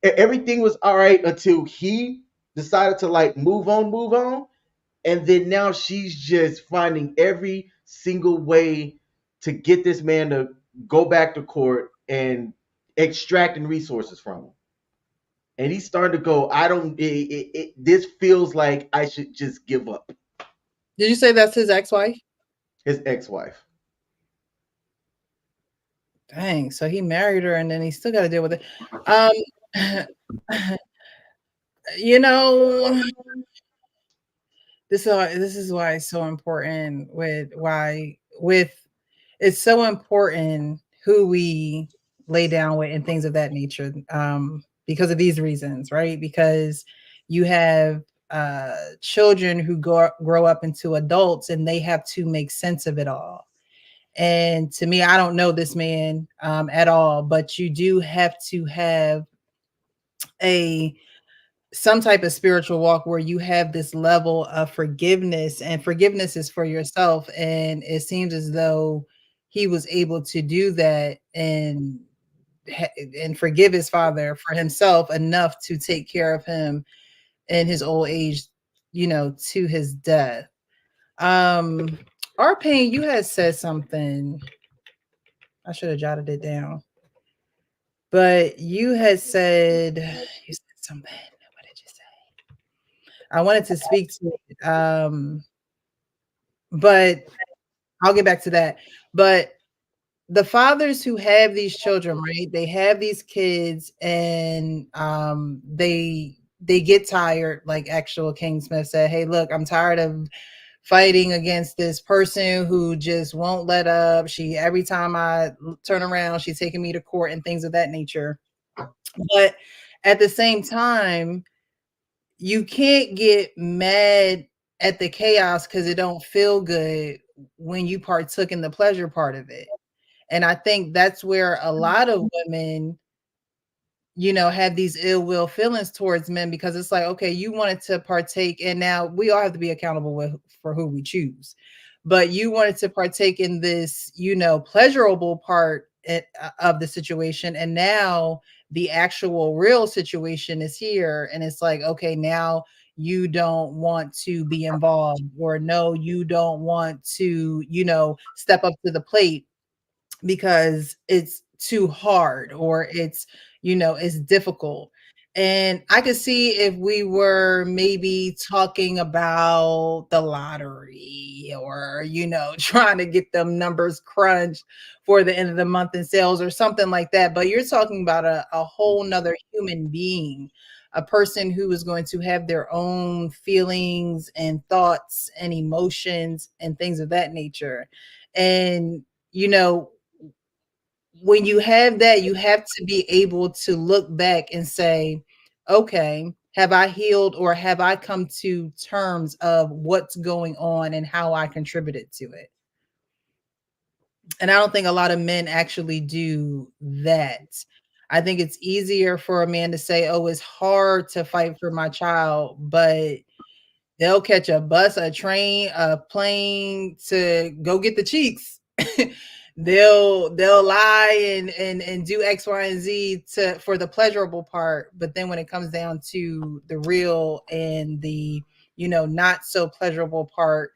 everything was all right until he decided to like move on." And then now she's just finding every single way to get this man to go back to court and extracting resources from him. And he's starting to go, I don't, this feels like I should just give up. Did you say that's his ex-wife? His ex-wife. Dang, so he married her and then he still got to deal with it. This is why it's so important it's so important who we lay down with and things of that nature, because of these reasons, right? Because you have children who grow up into adults, and they have to make sense of it all. And to me, I don't know this man at all, but you do have to have some type of spiritual walk where you have this level of forgiveness, and forgiveness is for yourself. And it seems as though he was able to do that and forgive his father for himself enough to take care of him in his old age, to his death. Arpain, you had said something. I should have jotted it down. But you said something. What did you say? I wanted to speak to it. But I'll get back to that. But the fathers who have these children, right? They have these kids, and they get tired, like actual King Smith said, hey, look, I'm tired of fighting against this person who just won't let up. Every time I turn around, she's taking me to court and things of that nature. But at the same time, you can't get mad at the chaos because it don't feel good when you partook in the pleasure part of it. And I think that's where a lot of women, have these ill will feelings towards men, because it's like, okay, you wanted to partake, and now we all have to be accountable for who we choose. But you wanted to partake in this, pleasurable part of the situation, and now the actual real situation is here, and it's like, okay, now you don't want to be involved, or no, you don't want to, step up to the plate because it's too hard, or it's difficult. And I could see if we were maybe talking about the lottery, or trying to get them numbers crunched for the end of the month in sales or something like that. But you're talking about a whole nother human being, a person who is going to have their own feelings and thoughts and emotions and things of that nature. And when you have that, you have to be able to look back and say, okay, have I healed, or have I come to terms of what's going on and how I contributed to it? And I don't think a lot of men actually do that. I think it's easier for a man to say, oh, it's hard to fight for my child, but they'll catch a bus, a train, a plane to go get the cheeks. They'll lie and do X, Y, and Z for the pleasurable part. But then when it comes down to the real and the, not so pleasurable part,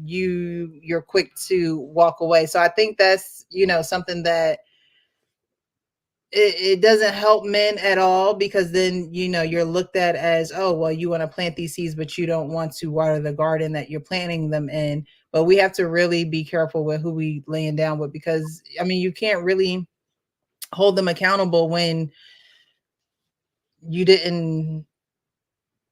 you're quick to walk away. So I think that's, something that it doesn't help men at all, because then, you're looked at as, oh, well, you want to plant these seeds, but you don't want to water the garden that you're planting them in. But we have to really be careful with who we laying down with, because you can't really hold them accountable when you didn't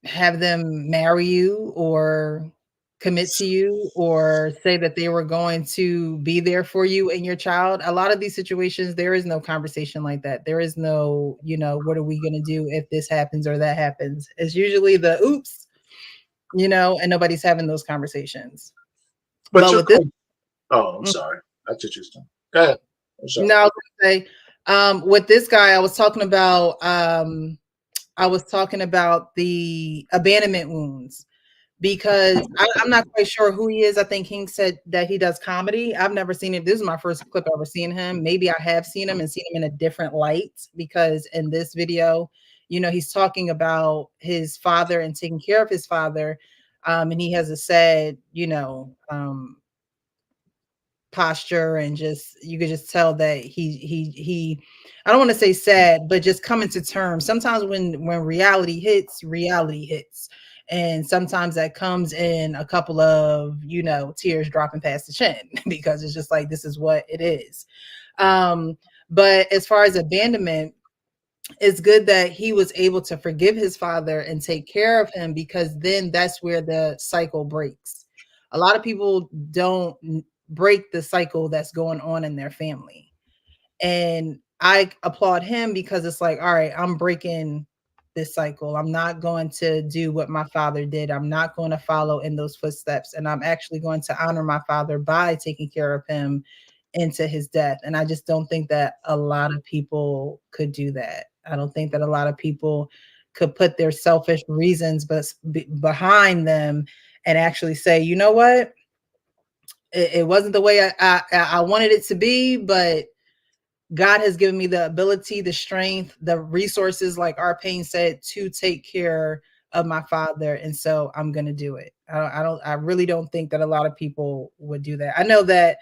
have them marry you or commit to you or say that they were going to be there for you and your child. A lot of these situations, there is no conversation like that. There is no, what are we going to do if this happens or that happens? It's usually the oops, and nobody's having those conversations. But with this, I'm sorry. That's interesting. Go ahead. No, I was going to say, with this guy, I was talking about the abandonment wounds, because I'm not quite sure who he is. I think King said that he does comedy. I've never seen him. This is my first clip I've ever seen him. Maybe I have seen him and seen him in a different light, because in this video, he's talking about his father and taking care of his father. And he has a sad, posture, and just, you could just tell that he I don't want to say sad, but just coming to terms. Sometimes when reality hits, and sometimes that comes in a couple of tears dropping past the chin, because it's just like, this is what it is. But as far as abandonment, it's good that he was able to forgive his father and take care of him, because then that's where the cycle breaks. A lot of people don't break the cycle that's going on in their family. And I applaud him, because it's like, all right, I'm breaking this cycle. I'm not going to do what my father did. I'm not going to follow in those footsteps. And I'm actually going to honor my father by taking care of him into his death. And I just don't think that a lot of people could do that. I don't think that a lot of people could put their selfish reasons behind them and actually say, you know what? It wasn't the way I wanted it to be, but God has given me the ability, the strength, the resources, like Arpaine said, to take care of my father. And so I'm going to do it. I really don't think that a lot of people would do that. I know that,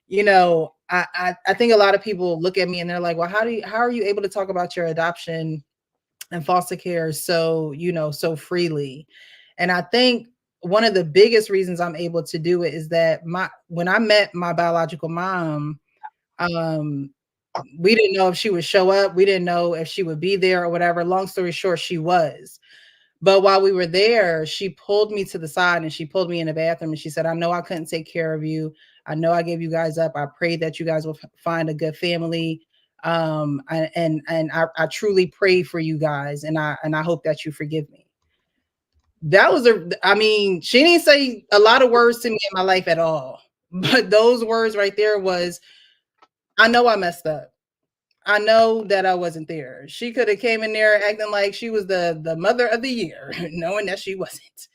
you know, I think a lot of people look at me and they're like, well, how are you able to talk about your adoption and foster care so, you know, so freely? And I think one of the biggest reasons I'm able to do it is that when I met my biological mom, we didn't know if she would show up. We didn't know if she would be there or whatever. Long story short, she was. But while we were there, she pulled me to the side and she pulled me in the bathroom and she said, I know I couldn't take care of you. I know I gave you guys up. I prayed that you guys will find a good family. I truly pray for you guys. And I hope that you forgive me. That was she didn't say a lot of words to me in my life at all. But those words right there was, I know I messed up. I know that I wasn't there. She could have came in there acting like she was the mother of the year, knowing that she wasn't.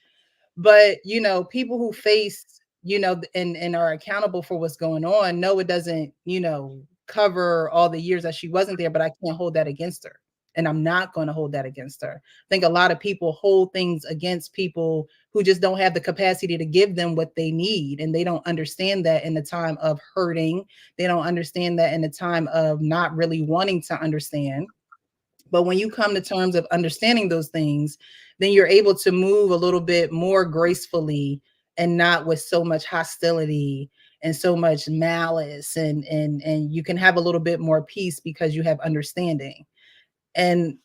But, you know, people who face, you know, and are accountable for what's going on, no, it doesn't, you know, cover all the years that she wasn't there, but I can't hold that against her. And I'm not going to hold that against her. I think a lot of people hold things against people who just don't have the capacity to give them what they need. And they don't understand that in the time of hurting. They don't understand that in the time of not really wanting to understand. But when you come to terms of understanding those things, then you're able to move a little bit more gracefully and not with so much hostility and so much malice. And you can have a little bit more peace because you have understanding. And,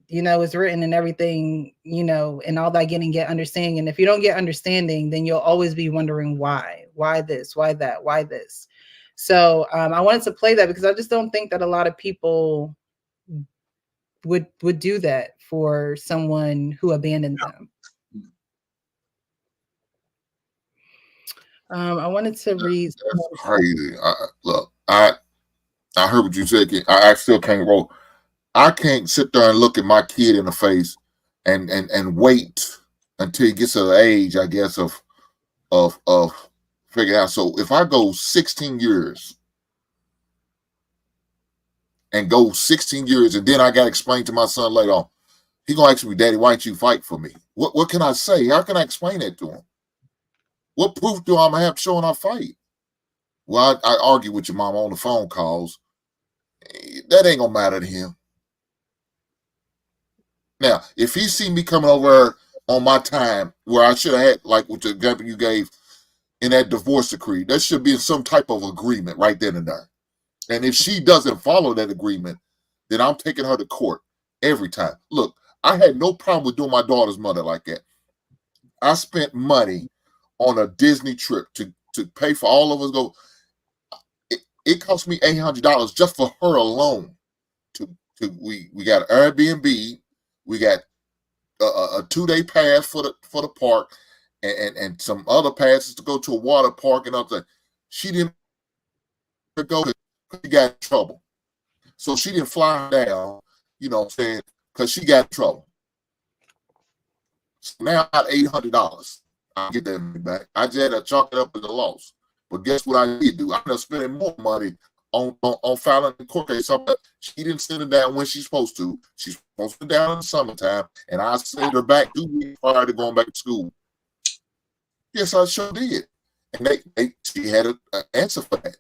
you know, it's written in everything, you know, and all that get understanding. And if you don't get understanding, then you'll always be wondering why this, why that, why this. So I wanted to play that because I just don't think that a lot of people would do that for someone who abandoned them. I wanted to read. That's crazy. Look, I heard what you said. I still can't roll. I can't sit there and look at my kid in the face and wait until he gets to the age, I guess, of figuring out. So if I go 16 years and then I got to explain to my son later on, he gonna ask me, Daddy, why don't you fight for me? What can I say? How can I explain that to him? What proof do I have showing I fight? Well, I argue with your mom on the phone calls. That ain't gonna matter to him. Now, if he see me coming over on my time where I should have had, like with the example you gave in that divorce decree, there should be some type of agreement right then and there. And if she doesn't follow that agreement, then I'm taking her to court every time. Look, I had no problem with doing my daughter's mother like that. I spent money on a Disney trip to pay for all of us go. It cost me $800 just for her alone. We got an Airbnb. We got a 2-day pass for the park and some other passes to go to a water park and other. She didn't go because she got in trouble. So she didn't fly down, you know what I'm saying, because she got in trouble. So now I got $800. I'll get that money back. I just had to chalk it up as a loss. But guess what I did do? I ended up spending more money on filing the court case. She didn't send it down when she's supposed to. She's supposed to be down in the summertime, and I sent her back 2 weeks prior to going back to school. Yes, I sure did. And she had an answer for that.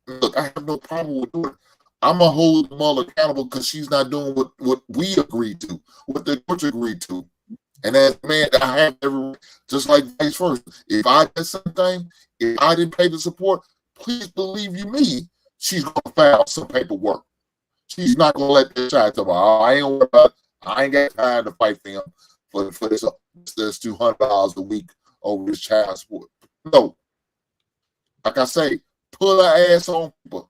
Look, I have no problem with doing it. I'm going to hold the mother accountable because she's not doing what we agreed to, what the court agreed to. And as a man, I have every, just like vice versa. If I did something, if I didn't pay the support, please believe you me, she's going to file some paperwork. She's not going to let this child tell me, I ain't worried about it. I ain't got time to fight for him for this $200 a week over this child support. No. Like I say, put her ass on paper.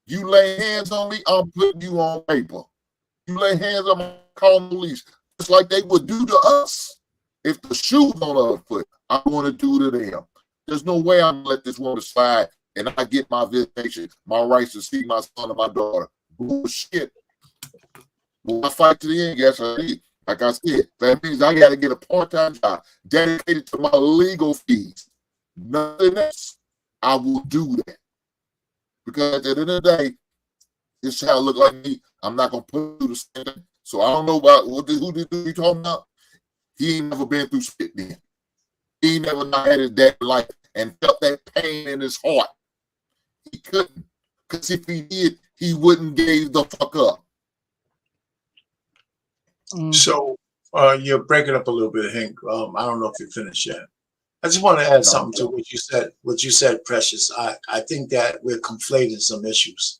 You lay hands on me, I'm putting you on paper. You lay hands on me, call the police. It's like they would do to us. If the shoe's on the other foot, I want to do to them. There's no way I'm going to let this woman slide and I get my visitation, my rights to see my son and my daughter. Bullshit. Will I fight to the end? Yes, I did. Like I said, that means I got to get a part-time job dedicated to my legal fees. Nothing else. I will do that. Because at the end of the day, this child look like me. I'm not going to put through the same thing. So I don't know about who did you talking about? He ain't never been through shit then. He never not had his dad life and felt that pain in his heart. He couldn't. Because if he did, he wouldn't give the fuck up. So you're breaking up a little bit, Hank. I don't know if you finished yet. I just want to add something to what you said. What you said, Precious. I think that we're conflating some issues.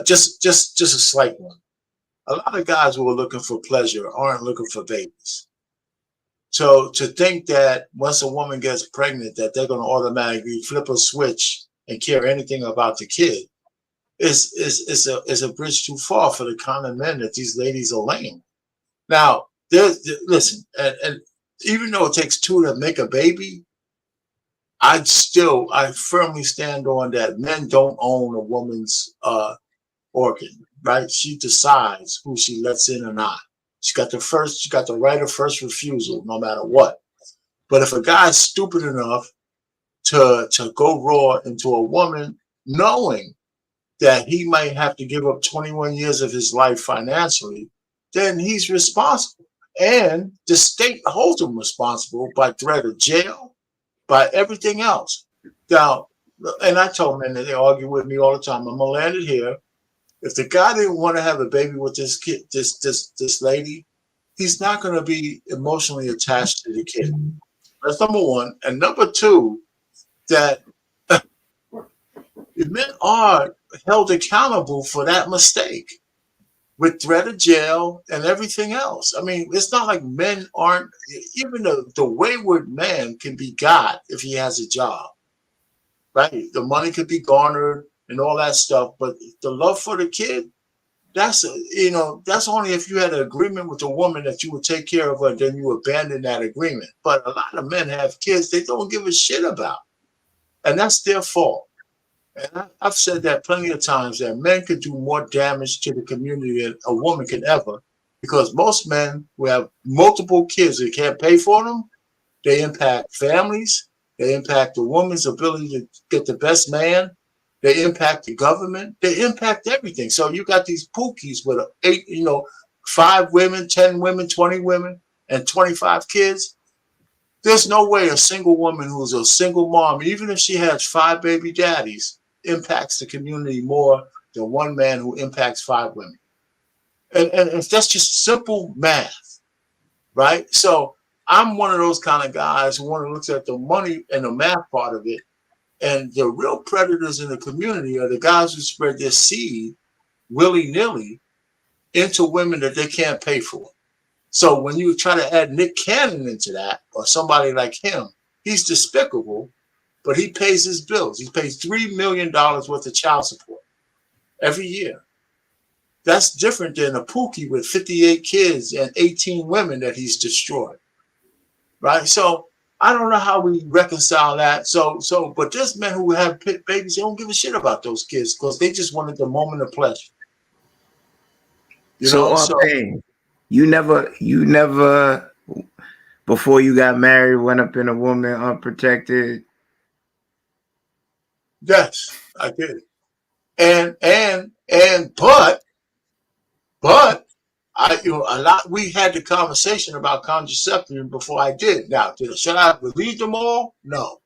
Just a slight one. A lot of guys who are looking for pleasure aren't looking for babies. So to think that once a woman gets pregnant, that they're going to automatically flip a switch and care anything about the kid is a bridge too far for the kind of men that these ladies are laying. Now, listen, and even though it takes two to make a baby, I firmly stand on that men don't own a woman's organ, right? She decides who she lets in or not. She got the right of first refusal, no matter what. But if a guy's stupid enough to go raw into a woman, knowing that he might have to give up 21 years of his life financially, then he's responsible. And the state holds him responsible by threat of jail, by everything else. Now, and I told men that they argue with me all the time. I'm gonna land it here. If the guy didn't want to have a baby with this kid, this lady, he's not going to be emotionally attached to the kid. That's number one. And number two, that men are held accountable for that mistake with threat of jail and everything else. I mean, it's not like men aren't, even the wayward man can be got if he has a job, right? The money could be garnered and all that stuff, but the love for the kid, that's only if you had an agreement with a woman that you would take care of her, then you abandon that agreement. But a lot of men have kids they don't give a shit about, and that's their fault. And I've said that plenty of times, that men could do more damage to the community than a woman can ever, because most men who have multiple kids and can't pay for them, they impact families, they impact the woman's ability to get the best man, they impact the government, they impact everything. So you got these pookies with 5 women, 10 women, 20 women, and 25 kids. There's no way a single woman who's a single mom, even if she has 5 baby daddies, impacts the community more than one man who impacts 5 women. And that's just simple math, right? So I'm one of those kind of guys who want to look at the money and the math part of it. And the real predators in the community are the guys who spread their seed willy-nilly into women that they can't pay for. So when you try to add Nick Cannon into that, or somebody like him, he's despicable, but he pays his bills. He pays $3 million worth of child support every year. That's different than a pookie with 58 kids and 18 women that he's destroyed, right? So I don't know how we reconcile that. But there's men who have babies, they don't give a shit about those kids because they just wanted the moment of pleasure. You never, before you got married, went up in a woman unprotected. Yes, I did. But we had the conversation about contraception before I did. Now, should I believe them all? No.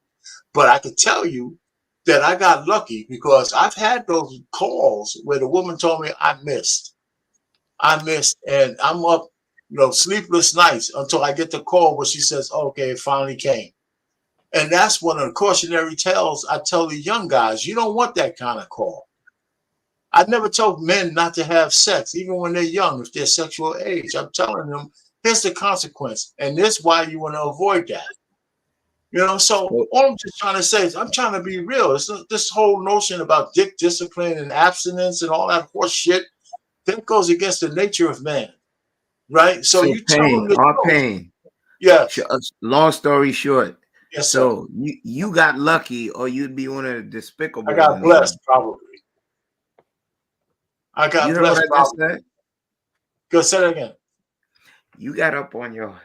But I could tell you that I got lucky, because I've had those calls where the woman told me I missed, and I'm up, sleepless nights until I get the call where she says, okay, it finally came. And that's one of the cautionary tales I tell the young guys. You don't want that kind of call. I never told men not to have sex, even when they're young, if they're sexual age. I'm telling them, here's the consequence, and this is why you want to avoid that. So all I'm just trying to say is I'm trying to be real. It's this whole notion about dick discipline and abstinence and all that horse shit. that goes against the nature of man, right? So you tell Pain, them the our truth. pain. Yes. Long story short. Yes, sir. So you got lucky, or you'd be one of the despicable I got ones. blessed, probably. I got You heard blessed, what I just probably. said? Go say that again. You got up on your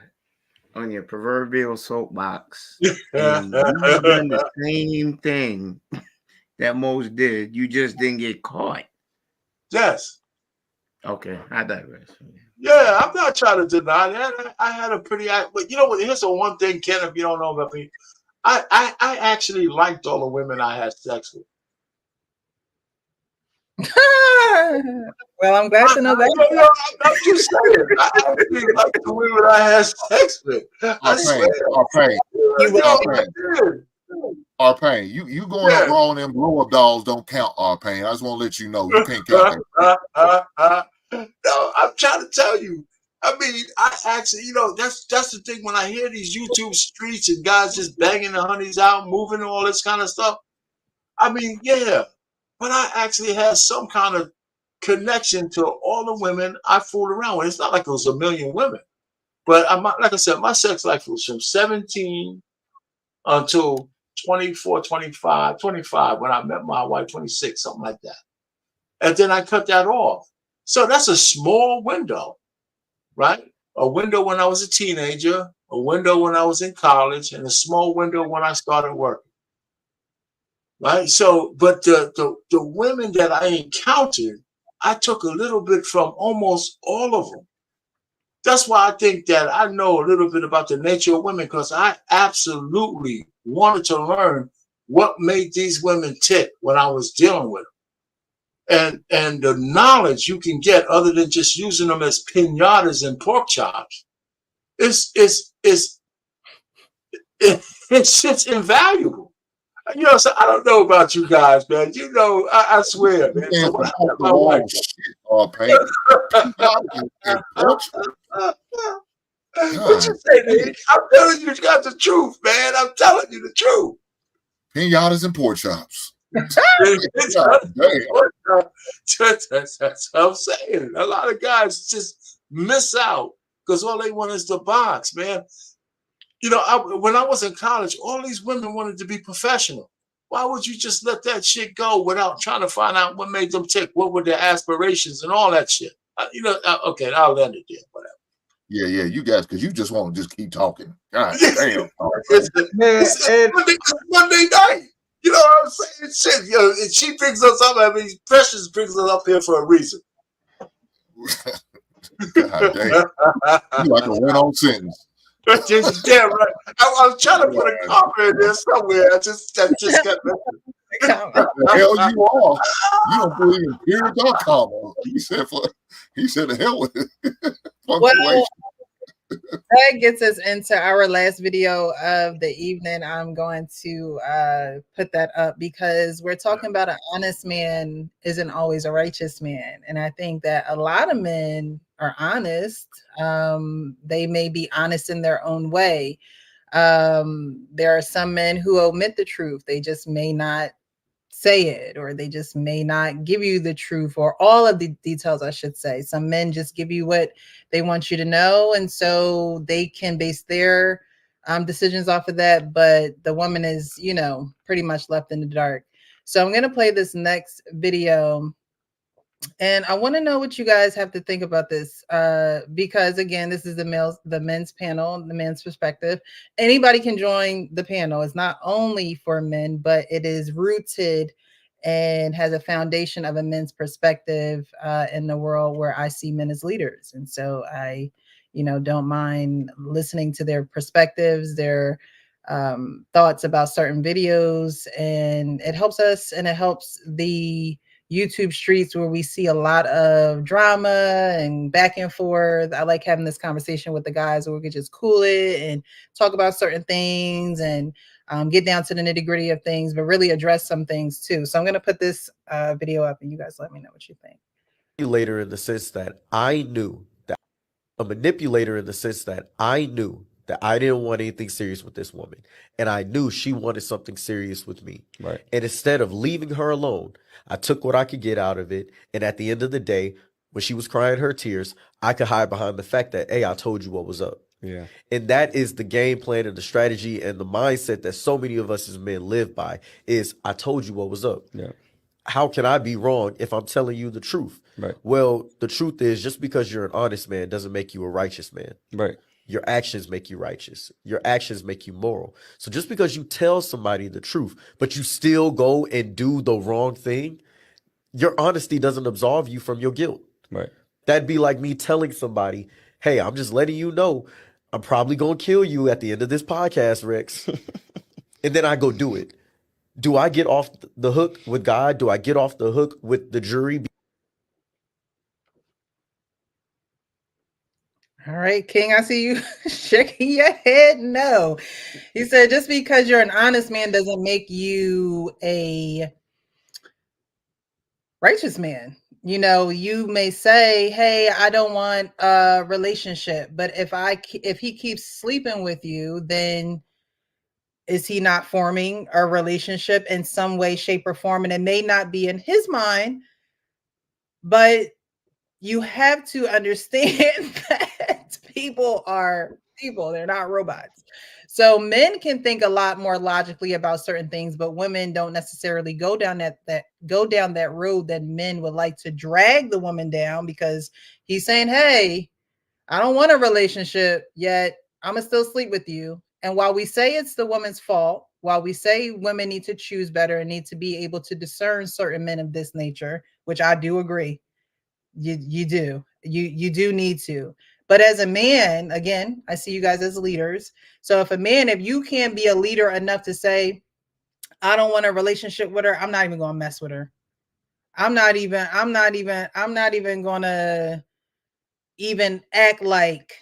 proverbial soapbox, and you've done the same thing that most did. You just didn't get caught. Yes. Okay, I digress. Yeah, I'm not trying to deny that. I had a pretty, but you know what? Here's the one thing, Ken, if you don't know about me, I actually liked all the women I had sex with. Well, I'm glad to know that. I'm just saying. I actually liked the women I had sex with. I swear. R-Pain, you going up wrong, them blow up dolls don't count, R-Pain. I just want to let you know you can't count that. No, I'm trying to tell you. I mean, I actually, that's the thing. When I hear these YouTube streets and guys just banging the honeys out, moving and all this kind of stuff, I mean, yeah. But I actually had some kind of connection to all the women I fooled around with. It's not like it was a million women. But like I said, my sex life was from 17 until 24, 25 when I met my wife, 26, something like that. And then I cut that off. So that's a small window, right? A window when I was a teenager, a window when I was in college, and a small window when I started working. Right? So, but the women that I encountered, I took a little bit from almost all of them. That's why I think that I know a little bit about the nature of women, because I absolutely wanted to learn what made these women tick when I was dealing with them. And the knowledge you can get other than just using them as pinatas and pork chops, it's invaluable. So I don't know about you guys, man. I swear, man. So when I met my wife, what you say, Nick? I'm telling you got the truth, man. I'm telling you the truth. Pinatas and pork chops. That's what I'm saying. A lot of guys just miss out because all they want is the box, man. When I was in college, all these women wanted to be professional. Why would you just let that shit go without trying to find out what made them tick? What were their aspirations and all that shit? Okay, I'll end it there. Whatever. Yeah, you guys, because you just want to just keep talking. God damn. It's Monday night. You know what I'm saying? Shit, and she brings us up. I mean, Precious brings us up here for a reason. God damn. You like a run-on sentence. Damn right. I was trying to put a comma in there somewhere. I just got the hell you are. You don't believe in period or comma. He said the hell with it. Well, that gets us into our last video of the evening. I'm going to put that up because we're talking about an honest man isn't always a righteous man. And I think that a lot of men are honest. They may be honest in their own way. There are some men who omit the truth. They just may not say it, or they just may not give you the truth or all of the details, I should say. Some men just give you what they want you to know, and so they can base their decisions off of that, but the woman is, pretty much left in the dark. So I'm going to play this next video, and I want to know what you guys have to think about this, because again, this is the men's panel, the men's perspective. Anybody can join the panel. It's not only for men, but it is rooted and has a foundation of a men's perspective in the world where I see men as leaders. And so I, don't mind listening to their perspectives, their thoughts about certain videos, and it helps us, and it helps the YouTube streets where we see a lot of drama and back and forth. I like having this conversation with the guys where we can just cool it and talk about certain things and get down to the nitty gritty of things, but really address some things too. So I'm going to put this video up and you guys let me know what you think. Manipulator in the sense that I knew that a manipulator in the sense that I knew that I didn't want anything serious with this woman. And I knew she wanted something serious with me. Right. And instead of leaving her alone, I took what I could get out of it. And at the end of the day, when she was crying her tears, I could hide behind the fact that, hey, I told you what was up. Yeah. And that is the game plan and the strategy and the mindset that so many of us as men live by is, I told you what was up. Yeah. How can I be wrong if I'm telling you the truth? Right. Well, the truth is, just because you're an honest man doesn't make you a righteous man. Right. Your actions make you righteous. Your actions make you moral. So just because you tell somebody the truth, but you still go and do the wrong thing, your honesty doesn't absolve you from your guilt. Right. That'd be like me telling somebody, hey, I'm just letting you know I'm probably going to kill you at the end of this podcast, Rex. And then I go do it. Do I get off the hook with God? Do I get off the hook with the jury? All right, King, I see you shaking your head. No. He said, just because you're an honest man doesn't make you a righteous man. You know, you may say, hey, I don't want a relationship, but if he keeps sleeping with you, then is he not forming a relationship in some way, shape, or form? And it may not be in his mind, but you have to understand that people are people, they're not robots. So men can think a lot more logically about certain things, but women don't necessarily go down that road that men would like to drag the woman down, because he's saying, hey, I don't want a relationship, yet I'm gonna still sleep with you. And while we say it's the woman's fault, while we say women need to choose better and need to be able to discern certain men of this nature, which I do agree, you do need to. But as a man, again, I see you guys as leaders. So if you can't be a leader enough to say, I don't want a relationship with her, I'm not even gonna mess with her. I'm not even gonna even act like,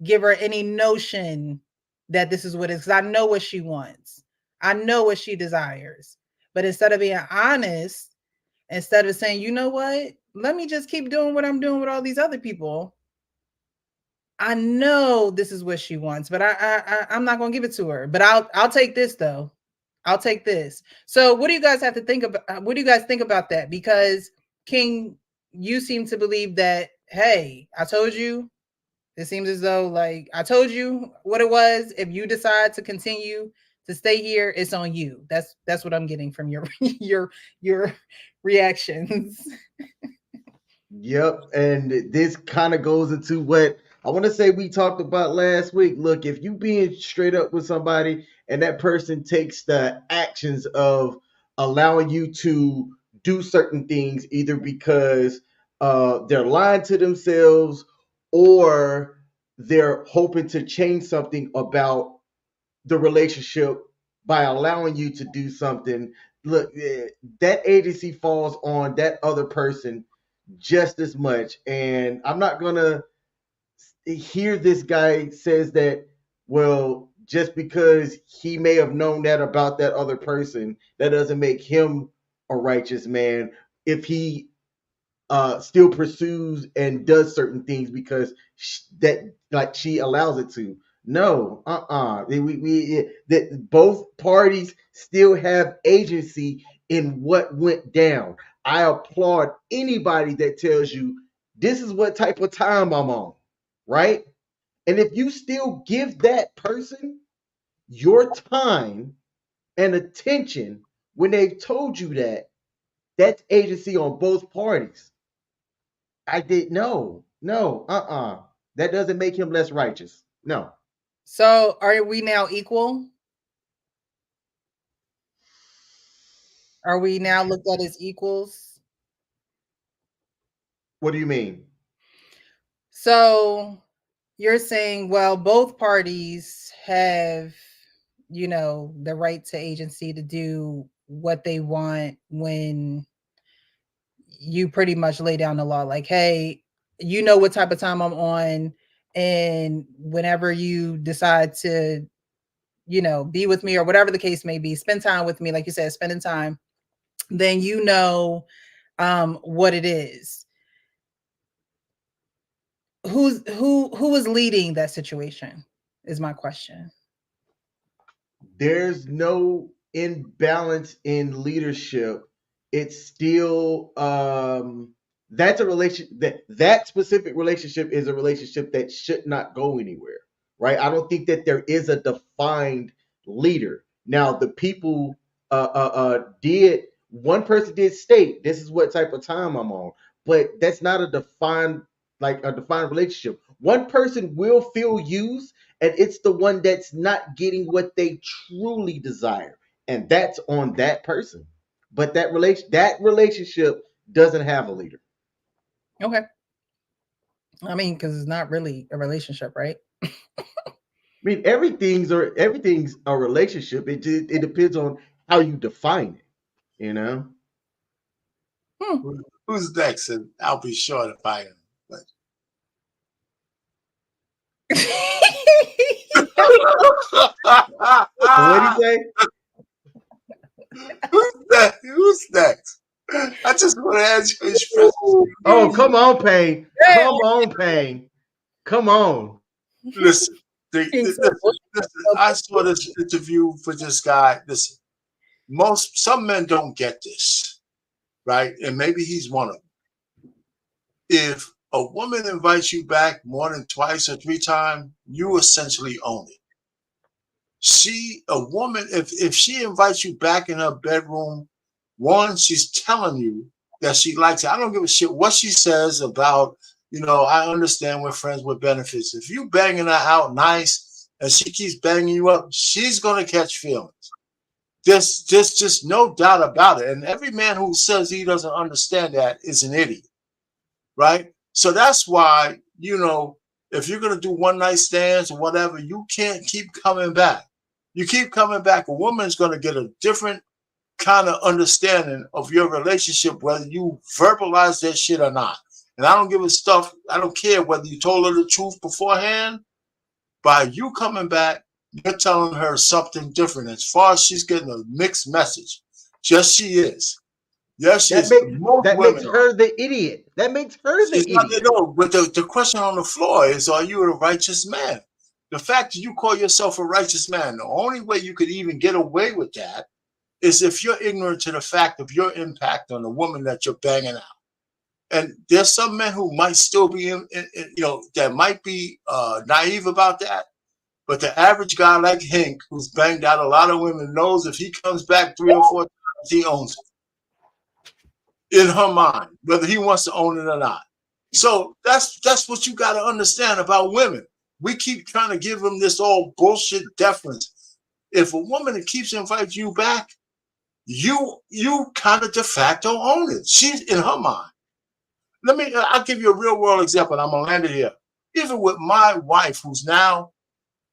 give her any notion that this is what it is, because I know what she wants. I know what she desires. But instead of being honest, instead of saying, you know what, let me just keep doing what I'm doing with all these other people, I know this is what she wants, but I'm not gonna give it to her. But I'll take this though. I'll take this. So what do you guys have to think about? What do you guys think about that? Because King, you seem to believe that, hey, I told you. It seems as though, like, I told you what it was. If you decide to continue to stay here, it's on you. That's what I'm getting from your your reactions. Yep. And this kind of goes into what I want to say we talked about last week. Look, if you being straight up with somebody and that person takes the actions of allowing you to do certain things, either because they're lying to themselves or they're hoping to change something about the relationship by allowing you to do something, look, that agency falls on that other person just as much. And I'm not gonna hear this guy says that, well, just because he may have known that about that other person, that doesn't make him a righteous man if he still pursues and does certain things because she allows it to. No, that both parties still have agency in what went down. I applaud anybody that tells you this is what type of time I'm on, right? And if you still give that person your time and attention when they've told you that, that's agency on both parties. I did no. That doesn't make him less righteous. No. So are we now equal? Are we now looked at as equals? What do you mean? So you're saying, well, both parties have, the right to agency to do what they want when you pretty much lay down the law. Like, hey, you know what type of time I'm on, and whenever you decide to, be with me or whatever the case may be, spend time with me, like you said, spending time, then what it is. Who is leading that situation is my question. There's no imbalance in leadership. It's still that's a that specific relationship is a relationship that should not go anywhere, right? I don't think that there is a defined leader. Now, the people did one person did state this is what type of time I'm on, but that's not a defined relationship. One person will feel used, and it's the one that's not getting what they truly desire, and that's on that person. But that relationship doesn't have a leader. Okay. I mean, because it's not really a relationship, right? I mean, everything's a relationship. It depends on how you define it, you know. Who's next? And I'll be sure to find him. But... What do you say? Who's next? I just want to ask you his Oh, come on, Payne. Come on, Payne. Come on. Listen, I saw this interview for this guy. Listen, some men don't get this, right? And maybe he's one of them. If a woman invites you back more than twice or three times, you essentially own it. If she invites you back in her bedroom, one, she's telling you that she likes it. I don't give a shit what she says about, I understand we're friends with benefits. If you banging her out nice and she keeps banging you up, she's going to catch feelings. There's just no doubt about it. And every man who says he doesn't understand that is an idiot, right? So that's why, if you're going to do one night stands or whatever, you can't keep coming back. You keep coming back, a woman's going to get a different kind of understanding of your relationship, whether you verbalize that shit or not. And I don't give a stuff. I don't care whether you told her the truth beforehand. By you coming back, you're telling her something different. As far as she's getting a mixed message, yes, she is. Yes, she is. That makes her the idiot. That makes her the idiot. No, but the question on the floor is, are you a righteous man? The fact that you call yourself a righteous man, the only way you could even get away with that is if you're ignorant to the fact of your impact on the woman that you're banging out. And there's some men who might still be, that might be naive about that. But the average guy like Hank, who's banged out a lot of women, knows if he comes back 3 or 4 times, he owns it. In her mind, whether he wants to own it or not. So that's what you got to understand about women. We keep trying to give them this all bullshit deference. If a woman keeps inviting you back, you kind of de facto own it. She's in her mind. I'll give you a real world example. And I'm gonna land it here. Even with my wife, who's now,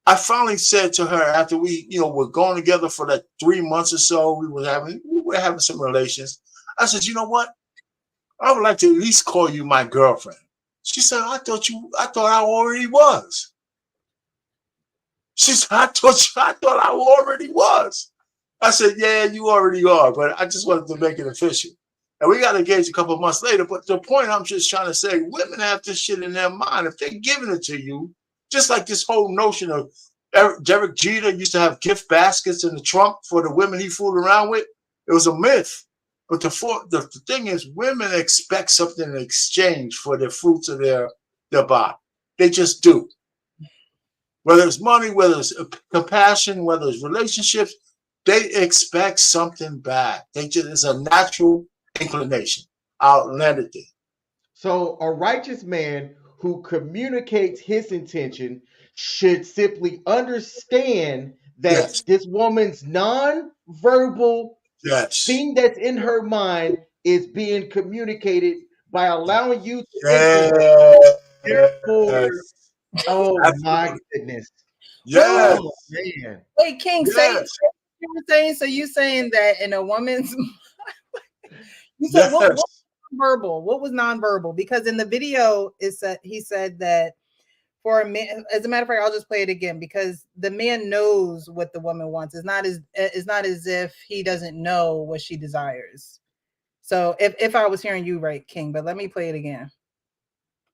I finally said to her after we, were going together for that 3 months or so, we were having some relations. I said, you know what? I would like to at least call you my girlfriend. She said, I thought I already was. She said, I thought I already was. I said, yeah, you already are, but I just wanted to make it official. And we got engaged a couple of months later. But the point I'm just trying to say, women have this shit in their mind. If they're giving it to you, just like this whole notion of Derek Jeter used to have gift baskets in the trunk for the women he fooled around with, it was a myth. But the thing is, women expect something in exchange for the fruits of their body. They just do. Whether it's money, whether it's compassion, whether it's relationships, they expect something back. It's a natural inclination. I'll land it there. So a righteous man who communicates his intention should simply understand that this woman's non-verbal thing that's in her mind is being communicated by allowing you to therefore, oh my goodness. Yes. Oh, man. Wait, King, say what you were saying. So you saying that in a woman's you said what was non-verbal? What was non-verbal? Because in the video he said that for a man, as a matter of fact, I'll just play it again because the man knows what the woman wants. It's not as if he doesn't know what she desires. So if I was hearing you right, King, but let me play it again.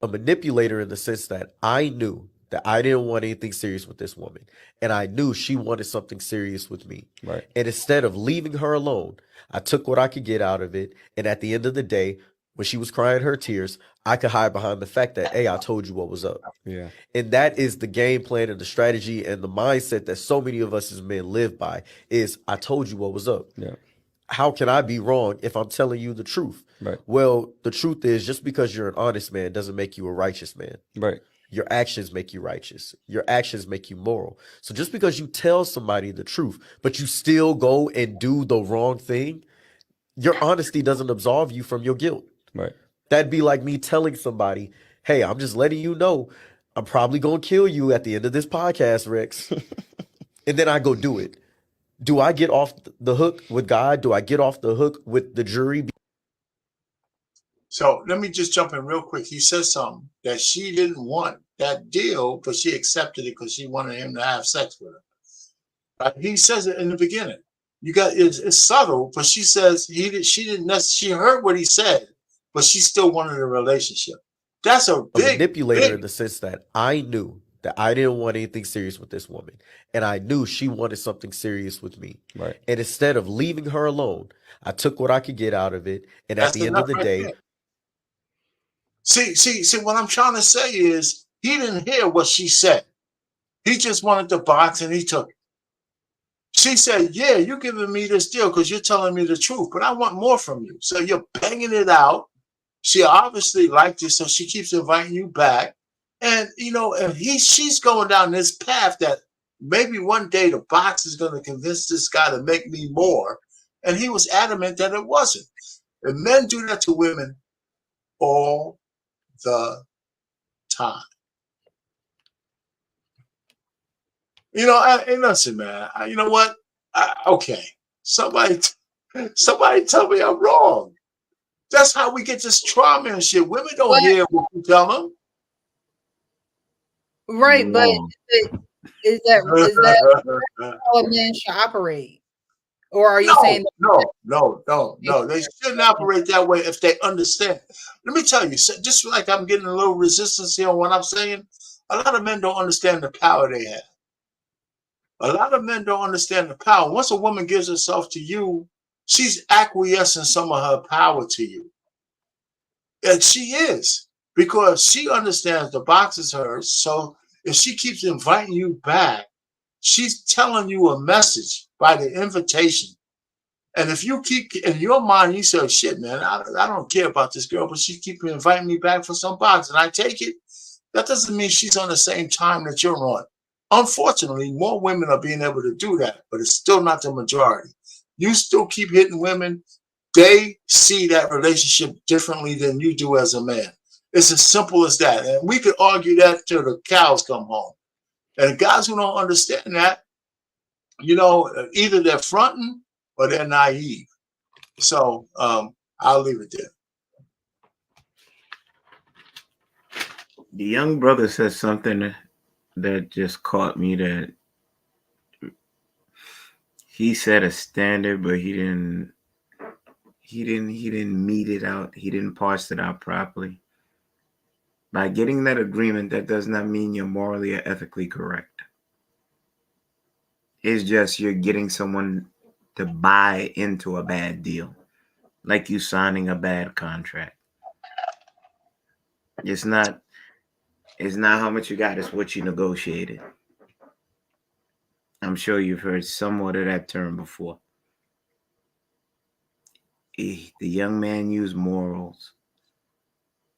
A manipulator in the sense that I knew that I didn't want anything serious with this woman. And I knew she wanted something serious with me. Right. And instead of leaving her alone, I took what I could get out of it. And at the end of the day, when she was crying her tears, I could hide behind the fact that, hey, I told you what was up. Yeah. And that is the game plan and the strategy and the mindset that so many of us as men live by is, I told you what was up. Yeah. How can I be wrong if I'm telling you the truth? Right. Well, the truth is, just because you're an honest man doesn't make you a righteous man. Right. Your actions make you righteous. Your actions make you moral. So just because you tell somebody the truth, but you still go and do the wrong thing, your honesty doesn't absolve you from your guilt. Right. That'd be like me telling somebody, hey, I'm just letting you know I'm probably going to kill you at the end of this podcast, Rex. And then I go do it. Do I get off the hook with God? Do I get off the hook with the jury? So let me just jump in real quick. He says something that she didn't want that deal, but she accepted it because she wanted him to have sex with her. Right? He says it in the beginning. You got it's subtle, but she says she didn't necessarily, she heard what he said, but she still wanted a relationship. That's a manipulator in the sense that I knew that I didn't want anything serious with this woman, and I knew she wanted something serious with me. Right. And instead of leaving her alone, I took what I could get out of it. And at the end of the day, see, what I'm trying to say is he didn't hear what she said. He just wanted the box and he took it. She said, yeah, you're giving me this deal because you're telling me the truth, but I want more from you. So you're banging it out. She obviously liked you, so she keeps inviting you back. And, you know, and she's going down this path that maybe one day the box is going to convince this guy to make me more. And he was adamant that it wasn't. And men do that to women all the time. You know, and listen, man, you know what? Okay, somebody tell me I'm wrong. That's how we get this trauma and shit. Women don't hear what you tell them. Right, but is that how a man should operate? Or are you saying no? They shouldn't operate that way if they understand. Let me tell you, just like I'm getting a little resistance here on what I'm saying, a lot of men don't understand the power they have. A lot of men don't understand the power. Once a woman gives herself to you, she's acquiescing some of her power to you. And she is, because she understands the box is hers. So if she keeps inviting you back, she's telling you a message by the invitation. And if you keep in your mind, you say, shit, man, I don't care about this girl, but she keeps inviting me back for some box and I take it. That doesn't mean she's on the same time that you're on. Unfortunately, more women are being able to do that, but it's still not the majority. You still keep hitting women. They see that relationship differently than you do as a man. It's as simple as that. And we could argue that till the cows come home. And guys who don't understand that, you know, either they're fronting or they're naive. So I'll leave it there. The young brother said something that just caught me, that he set a standard, but he didn't meet it out. He didn't parse it out properly. By getting that agreement, that does not mean you're morally or ethically correct. It's just you're getting someone to buy into a bad deal, like you signing a bad contract. It's not how much you got, it's what you negotiated. I'm sure you've heard somewhat of that term before. The young man used morals.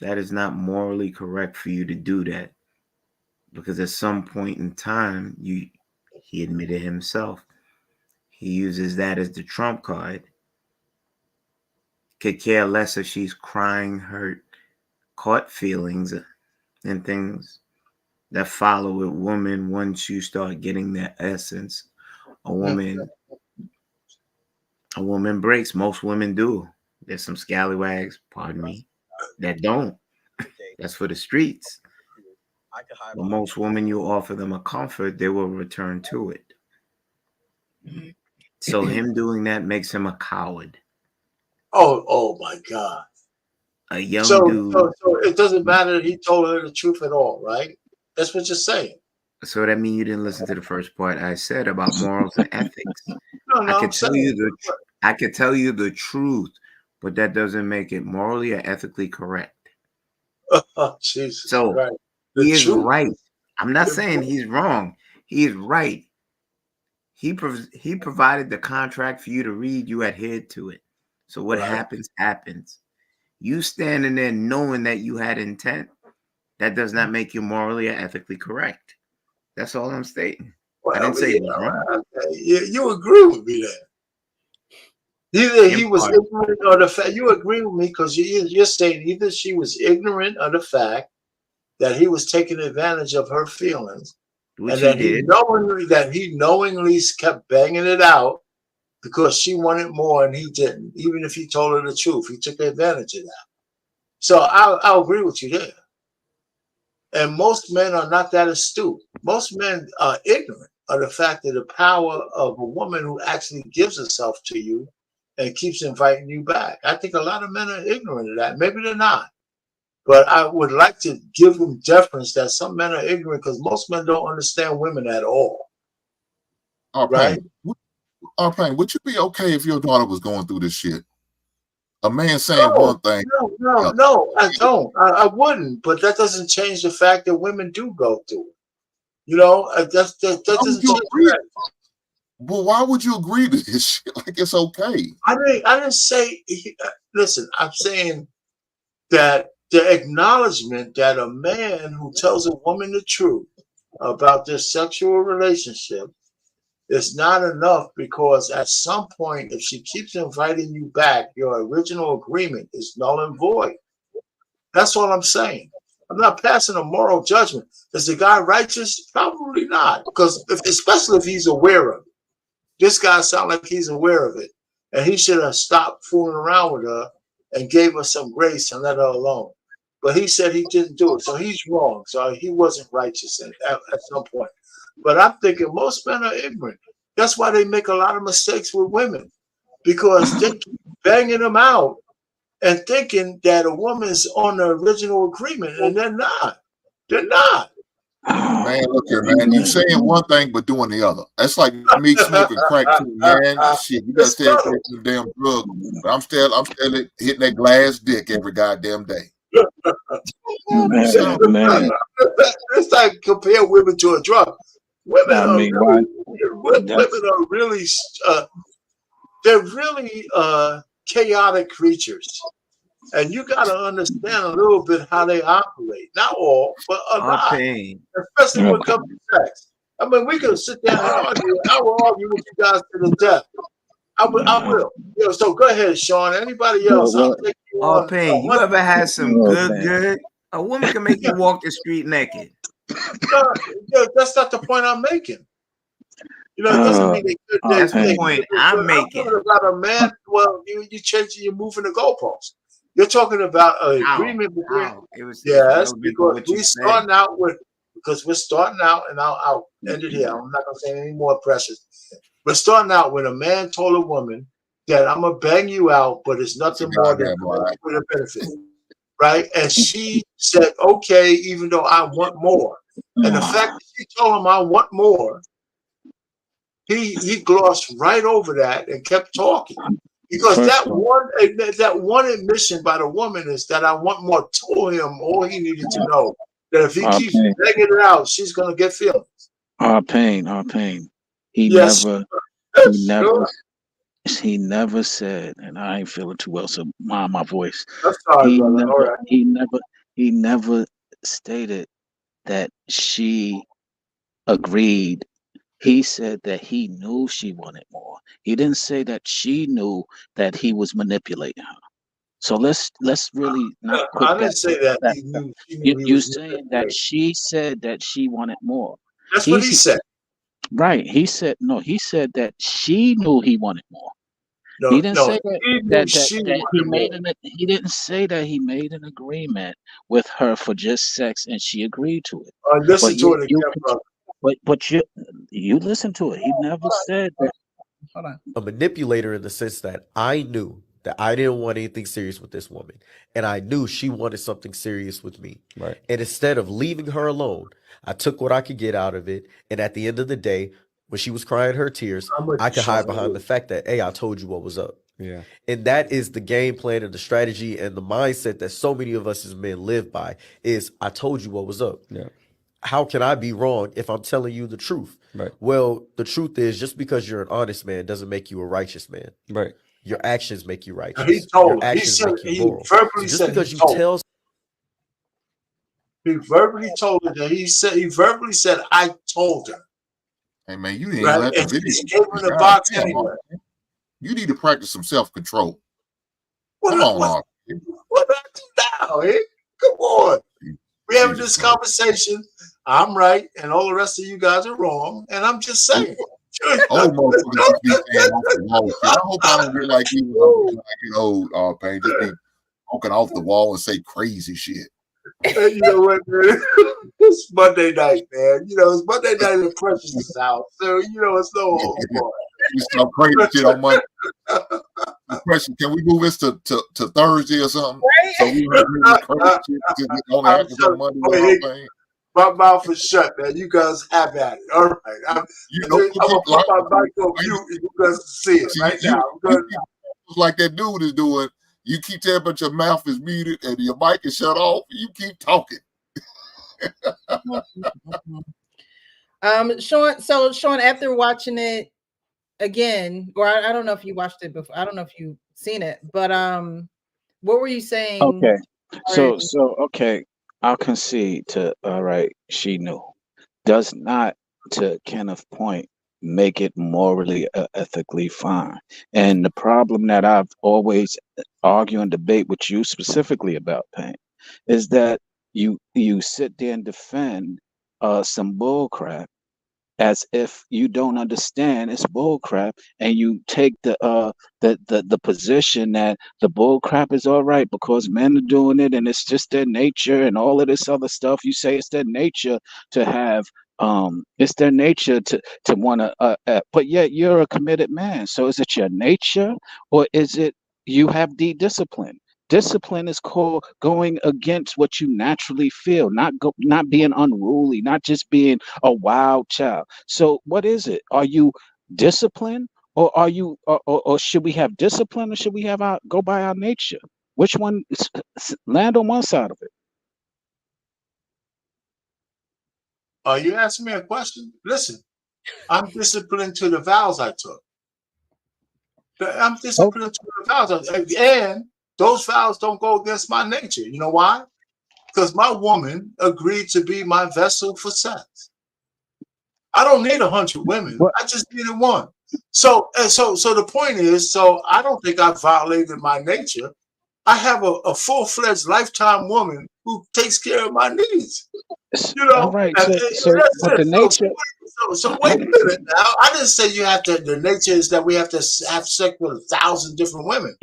That is not morally correct for you to do that, because at some point in time, he admitted himself, he uses that as the trump card. Could care less if she's crying, hurt, caught feelings, and things that follow with women once you start getting their essence. A woman breaks. Most women do. There's some scallywags, pardon me, that don't. That's for the streets. But most women, you offer them a comfort, they will return to it. So him doing that makes him a coward. Oh my God. A young dude. So it doesn't matter that he told her the truth at all, right? That's what you're saying. So that means you didn't listen to the first part I said about morals and ethics. No, I could tell you the truth. but that doesn't make it morally or ethically correct. Oh, Jesus So Christ. he is truth. right. I'm not The saying he's wrong. He is right. He provided the contract for you to read. You adhered to it. So what Right. happens, happens. You standing there knowing that you had intent, that does not make you morally or ethically correct. That's all I'm stating. I didn't say it was wrong. You agree with me there. Either he was part. ignorant of the fact. You agree with me because you're stating either she was ignorant of the fact that he was taking advantage of her feelings, Which and that he did. he knowingly kept banging it out because she wanted more and he didn't. Even if he told her the truth, he took advantage of that. So I'll agree with you there. And most men are not that astute. Most men are ignorant of the fact that the power of a woman who actually gives herself to you and keeps inviting you back. I think a lot of men are ignorant of that. Maybe they're not. But I would like to give them deference that some men are ignorant because most men don't understand women at all. Right? Payne, would you be okay if your daughter was going through this shit? A man saying one thing. No, I don't. I wouldn't. But that doesn't change the fact that women do go through it. You know, that doesn't change that. Well, why would you agree to this shit? Like it's okay. I didn't say. Listen, I'm saying that the acknowledgement that a man who tells a woman the truth about their sexual relationship is not enough, because at some point, if she keeps inviting you back, your original agreement is null and void. That's all I'm saying. I'm not passing a moral judgment. Is the guy righteous? Probably not, because especially if he's aware of it. This guy sounds like he's aware of it, and he should have stopped fooling around with her and gave her some grace and let her alone. But he said he didn't do it, so he's wrong. So he wasn't righteous at some point. But I'm thinking most men are ignorant. That's why they make a lot of mistakes with women, because they keep banging them out and thinking that a woman's on the original agreement, and they're not. They're not. Man, look here, man. You saying one thing but doing the other. That's like me smoking crack too, man. Shit, you gotta stay away from the damn drug. But I'm still hitting that glass dick every goddamn day. Man. It's like compare women to a drug. Women are really they're really chaotic creatures. And you got to understand a little bit how they operate. Not all, but a lot. Especially when it comes to sex. I mean, we can sit down and argue. I will argue with you guys to the death. I will. You know, so go ahead, Sean. Anybody else? I'll take you on. Payne, you ever had some good? A woman can make you walk the street naked. No, that's not the point I'm making. You know, it doesn't mean that's the point I'm making. I'm talking about a man. Well, you're changing, you're moving the goalposts. You're talking about an agreement between. Yes, because we're starting out, and I'll end it here. I'm not gonna say any more precious. We're starting out when a man told a woman that I'm gonna bang you out, but it's nothing more than for the benefit, right? And she said, okay, even though I want more. And the fact that she told him I want more, he glossed right over that and kept talking. Because that one admission by the woman is that I want more, told him all he needed to know. That if he keeps begging it out, she's gonna get feelings. Pain. He never said, and I ain't feeling too well, so mind my voice. I'm sorry, brother. He never stated that she agreed. He said that he knew she wanted more. He didn't say that she knew that he was manipulating her. So let's really not put I didn't say that. You're saying that she said that she wanted more. That's what he said. Right. He said that she knew he wanted more. He didn't say that he didn't say that he made an agreement with her for just sex and she agreed to it. Listen to it again, brother. But you listen to it. He never said that. Hold on. A manipulator in the sense that I knew that I didn't want anything serious with this woman, and I knew she wanted something serious with me. Right. And instead of leaving her alone, I took what I could get out of it. And at the end of the day, when she was crying her tears, I could hide behind the fact that, hey, I told you what was up. Yeah. And that is the game plan and the strategy and the mindset that so many of us as men live by is I told you what was up. Yeah. How can I be wrong if I'm telling you the truth? Right. Well, the truth is just because you're an honest man doesn't make you a righteous man. Right. Your actions make you righteous. He told Your him. actions He said, make you he moral. verbally So just said because he you told. tell He verbally told her that he verbally said, I told her. Hey man, you didn't Right? let the And video. she gave him the God box damn, anyway. you need to practice some self-control. What Come I- on, what- Austin. What do I do now, eh? Come on. We're having Jesus this Christ. conversation. I'm right, and all the rest of you guys are wrong. And I'm just saying. Old motherfuckers just be saying off the wall shit. I hope I don't get like you when I get old, Payne. Just be walking off the wall and say crazy shit. You know what, man? It's Monday night, man. You know, it's Monday night in Precious' house. So, you know, it's no hold on. You some crazy shit on Monday. Question: can we move this to Thursday or something? Right? So we crazy shit because it only I'm happens sure- on Monday. Wait, You know what I'm saying? My mouth is shut, man. You guys have at it. All right. I'm know, gonna put my mic on mute and you guys can see it right now. Like that dude is doing. You keep telling but your mouth is muted and your mic is shut off. You keep talking. Sean, after watching it again, or I don't know if you watched it before. I don't know if you've seen it, but what were you saying? Okay. So okay, I'll concede to all right, she knew. Does not, to Kenneth's point, make it morally ethically fine. And the problem that I've always argue and debate with you specifically about, Payne, is that you sit there and defend some bull crap as if you don't understand it's bull crap, and you take the position that the bull crap is all right because men are doing it and it's just their nature and all of this other stuff. You say it's their nature to have it's their nature to want to but yet you're a committed man. So is it your nature, or is it you have discipline? Discipline is called going against what you naturally feel, not being unruly, not just being a wild child. So what is it? Are you disciplined, or are you, or should we have discipline, or should we have go by our nature? Which one? Land on one side of it. Are you asking me a question? Listen, I'm disciplined to the vows I took. I'm disciplined to the vows, and those vows don't go against my nature. You know why? Because my woman agreed to be my vessel for sex. I don't need 100 women. I just needed one. So the point is, so I don't think I violated my nature. I have a full-fledged lifetime woman who takes care of my needs. You know, all right. But the nature. So wait a minute now. I didn't say you have to. The nature is that we have to have sex with 1,000 different women.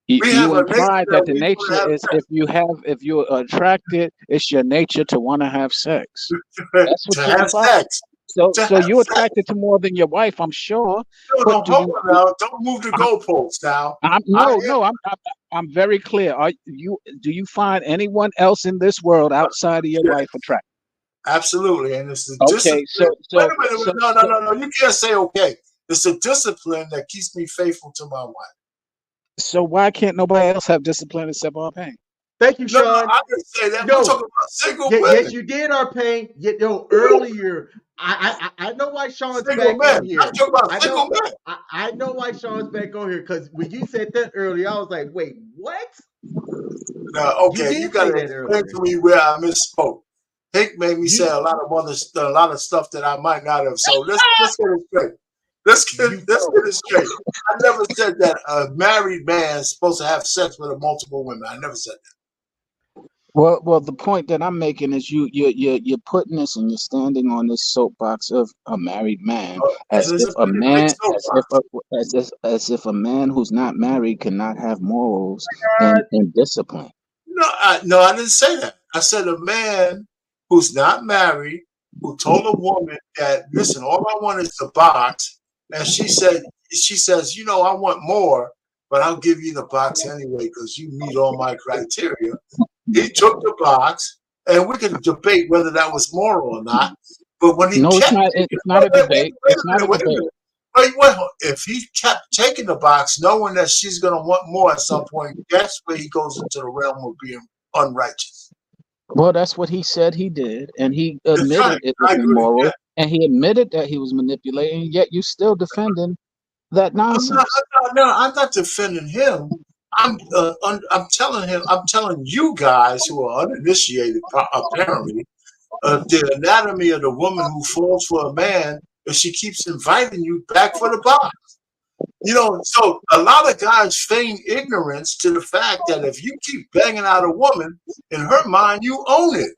You implied that the nature is if you're attracted, it's your nature to want to have sex. That's what you implied. So you're attracted to more than your wife, I'm sure. No, hold on now. Don't move the goalposts now. I'm very clear. Do you find anyone else in this world outside of your wife attractive? Absolutely, and it's the okay. discipline. Wait a minute. No. You can't say okay. It's the discipline that keeps me faithful to my wife. So why can't nobody else have discipline except our Payne? Thank you, Sean. No, I didn't say that. No. We're talking about single women. Yes, you did, our Payne. Earlier, I know why Sean's single back men. on here. I'm talking about single men. I know why Sean's back on here, because when you said that earlier, I was like, wait, what? No, okay, you got to explain to me where I misspoke. Hank made me say a lot of stuff that I might not have. So let's get it straight. Let's get it straight. I never said that a married man is supposed to have sex with multiple women. I never said that. Well, the point that I'm making is you're putting this and you're standing on this soapbox of a married man as if a man as if a man who's not married cannot have morals and discipline. No, I didn't say that. I said a man who's not married who told a woman that, listen, all I want is the box, and she says, you know, I want more, but I'll give you the box anyway because you meet all my criteria. He took the box, and we can debate whether that was moral or not. But when he it's not a debate. It's not a debate. Well, if he kept taking the box, knowing that she's going to want more at some point, that's where he goes into the realm of being unrighteous. Well, that's what he said he did, and he That's admitted right. it was I agree. immoral, Yeah. and he admitted that he was manipulating. Yet you still defending that nonsense. I'm not defending him. I'm telling you guys who are uninitiated, apparently, the anatomy of the woman who falls for a man if she keeps inviting you back for the box. You know, so a lot of guys feign ignorance to the fact that if you keep banging out a woman, in her mind, you own it.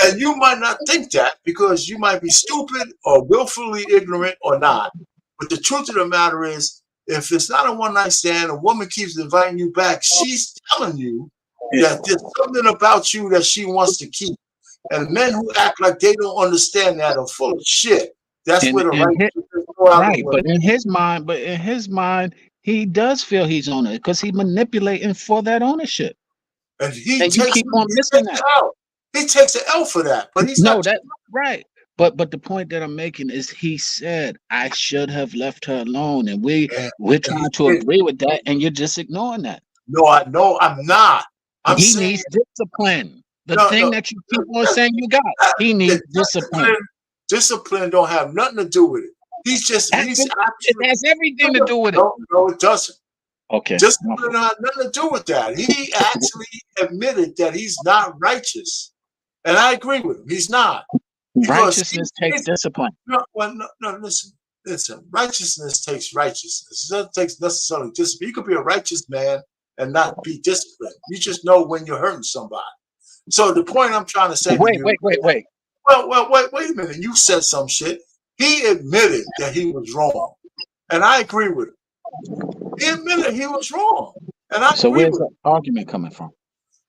And you might not think that because you might be stupid or willfully ignorant or not. But the truth of the matter is, if it's not a one-night stand, a woman keeps inviting you back, she's telling you that there's something about you that she wants to keep. And men who act like they don't understand that are full of shit. That's where the right. But in his mind, he does feel he's on it because he's manipulating for that ownership. And you keep on missing that. He takes an L for that, but he's not. That right. But the point that I'm making is he said I should have left her alone, and we're trying to agree with that, and you're just ignoring that. No, I'm not. He needs discipline. The thing that you keep on saying you got, he needs discipline. Discipline don't have nothing to do with it. It has everything to do with it. No, it doesn't. Okay. Discipline has nothing to do with that. He actually admitted that he's not righteous. And I agree with him. He's not. Righteousness takes discipline. No, listen. Righteousness takes righteousness. It doesn't take necessarily discipline. You could be a righteous man and not be disciplined. You just know when you're hurting somebody. So the point I'm trying to say. Wait. Well, wait a minute. You said some shit. He admitted that he was wrong. And I agree with him. He admitted he was wrong. And I so agree where's with the argument coming from?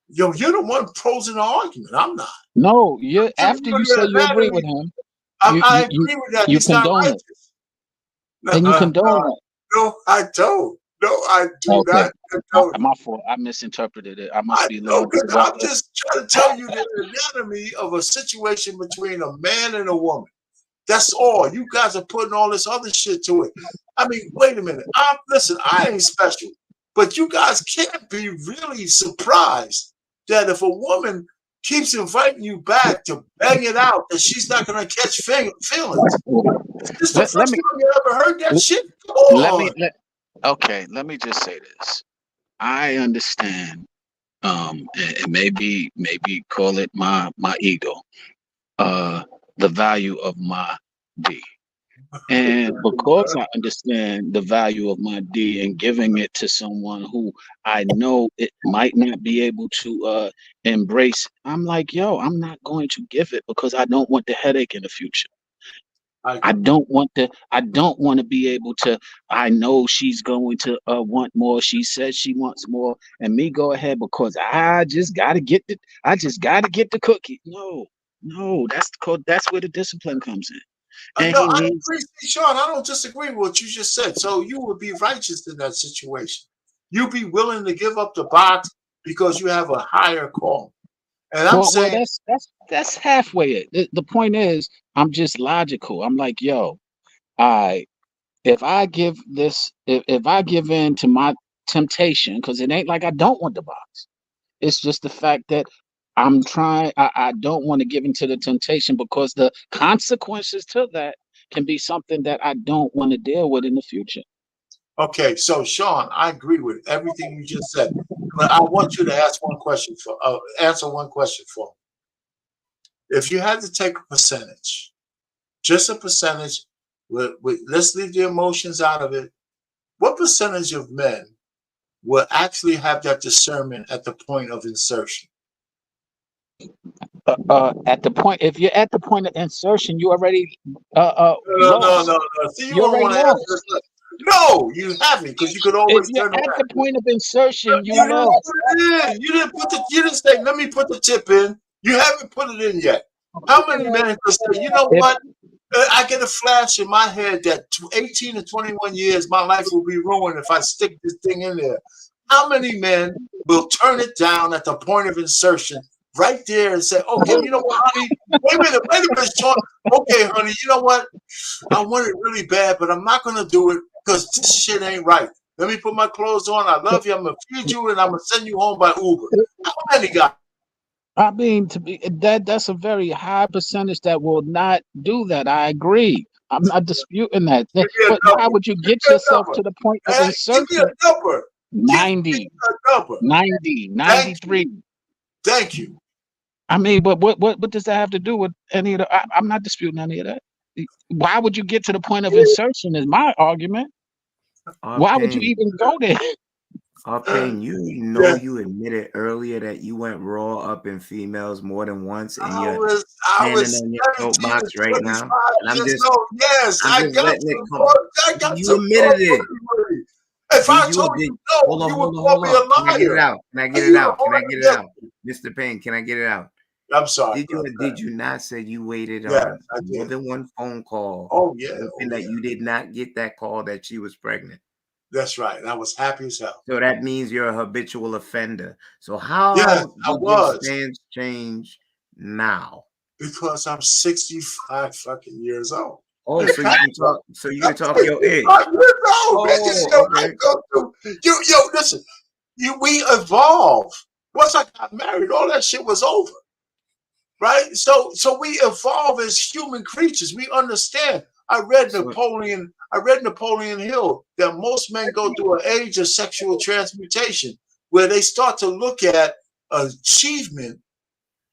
You're the one posing the argument. I'm not. No, after you say you agree with him. I agree with that. You condone it. And you condone it. No, I don't. No, I do not condone it. My fault. I misinterpreted it. I must be I'm just trying to tell you the anatomy of a situation between a man and a woman. That's all. You guys are putting all this other shit to it. I mean, wait a minute. Listen, I ain't special, but you guys can't be really surprised that if a woman keeps inviting you back to bang it out, that she's not going to catch feelings. It's the first time you ever heard that shit. Come on. Let me just say this. I understand, and maybe call it my ego, the value of my D. And because I understand the value of my D and giving it to someone who I know it might not be able to embrace, I'm like, yo, I'm not going to give it because I don't want the headache in the future. I don't want to be able to. I know she's going to want more. She says she wants more, and me go ahead because I just gotta get the cookie. No, that's where the discipline comes in. I agree, Sean. I don't disagree with what you just said. So you would be righteous in that situation. You'd be willing to give up the box because you have a higher call. And I'm saying that's halfway it. The point is, I'm just logical. I'm like, yo, if I give in to my temptation, because it ain't like I don't want the box. It's just the fact that I'm trying. I don't want to give into the temptation because the consequences to that can be something that I don't want to deal with in the future. Okay, so Sean, I agree with everything you just said, but I want you to answer one question for me. If you had to take a percentage, just a percentage, let's leave the emotions out of it. What percentage of men will actually have that discernment at the point of insertion? At the point, if you're at the point of insertion, you already No. See, you don't want to answer this. No, you haven't, because you could always turn around. At the point of insertion, you didn't say, let me put the tip in. You haven't put it in yet. How many men could say, you know what? I get a flash in my head that 18 to 21 years, my life will be ruined if I stick this thing in there. How many men will turn it down at the point of insertion right there and say, okay, you know what, honey? Wait a minute, Sean. Okay, honey, you know what? I want it really bad, but I'm not going to do it because this shit ain't right. Let me put my clothes on. I love you. I'm going to feed you, and I'm going to send you home by Uber. How many guys? I mean, to be that's a very high percentage that will not do that. I agree. I'm not disputing that. Give me a But number. how would you Give me get a yourself number. to the point of Hey, give me insertion? a number. Give me 90, a number. 90, Thank 93. you. Thank you. I mean, but what does that have to do with any of the? I'm not disputing any of that. Why would you get to the point of insertion? Is my argument. Why would you Pain, even go there? Pain, you know Yeah. you admitted earlier that you went raw up in females more than once, and I you're was standing on your 17 soapbox to right 25 now. And I'm years just old. Yes, I'm I just got letting it some come. more. I got You some admitted it. more. If I Did told you you did no, hold on, you hold would on, call hold me on. a Can I get it liar. out? Can I get And it you out? would Can I hold get it it out? against Mr. Payne, can I get it out? me. I'm sorry. Did you not say you waited Yes, on I more did. than one phone call, Oh, yeah. hoping Oh, that yeah. you did not get that call that she was pregnant? That's right. And I was happy as hell. So that means you're a habitual offender. So Yes, how I did your was. stance change now? Because I'm 65 fucking years old. Oh, It's so you fact. can talk. So you I'm can talk your age. 65 years old, man. This Oh, shit I okay. go through. Yo, listen. We evolve. Once I got married, all that shit was over. Right? So we evolve as human creatures. We understand. I read So Napoleon Hill that most men go through an age of sexual transmutation where they start to look at achievement,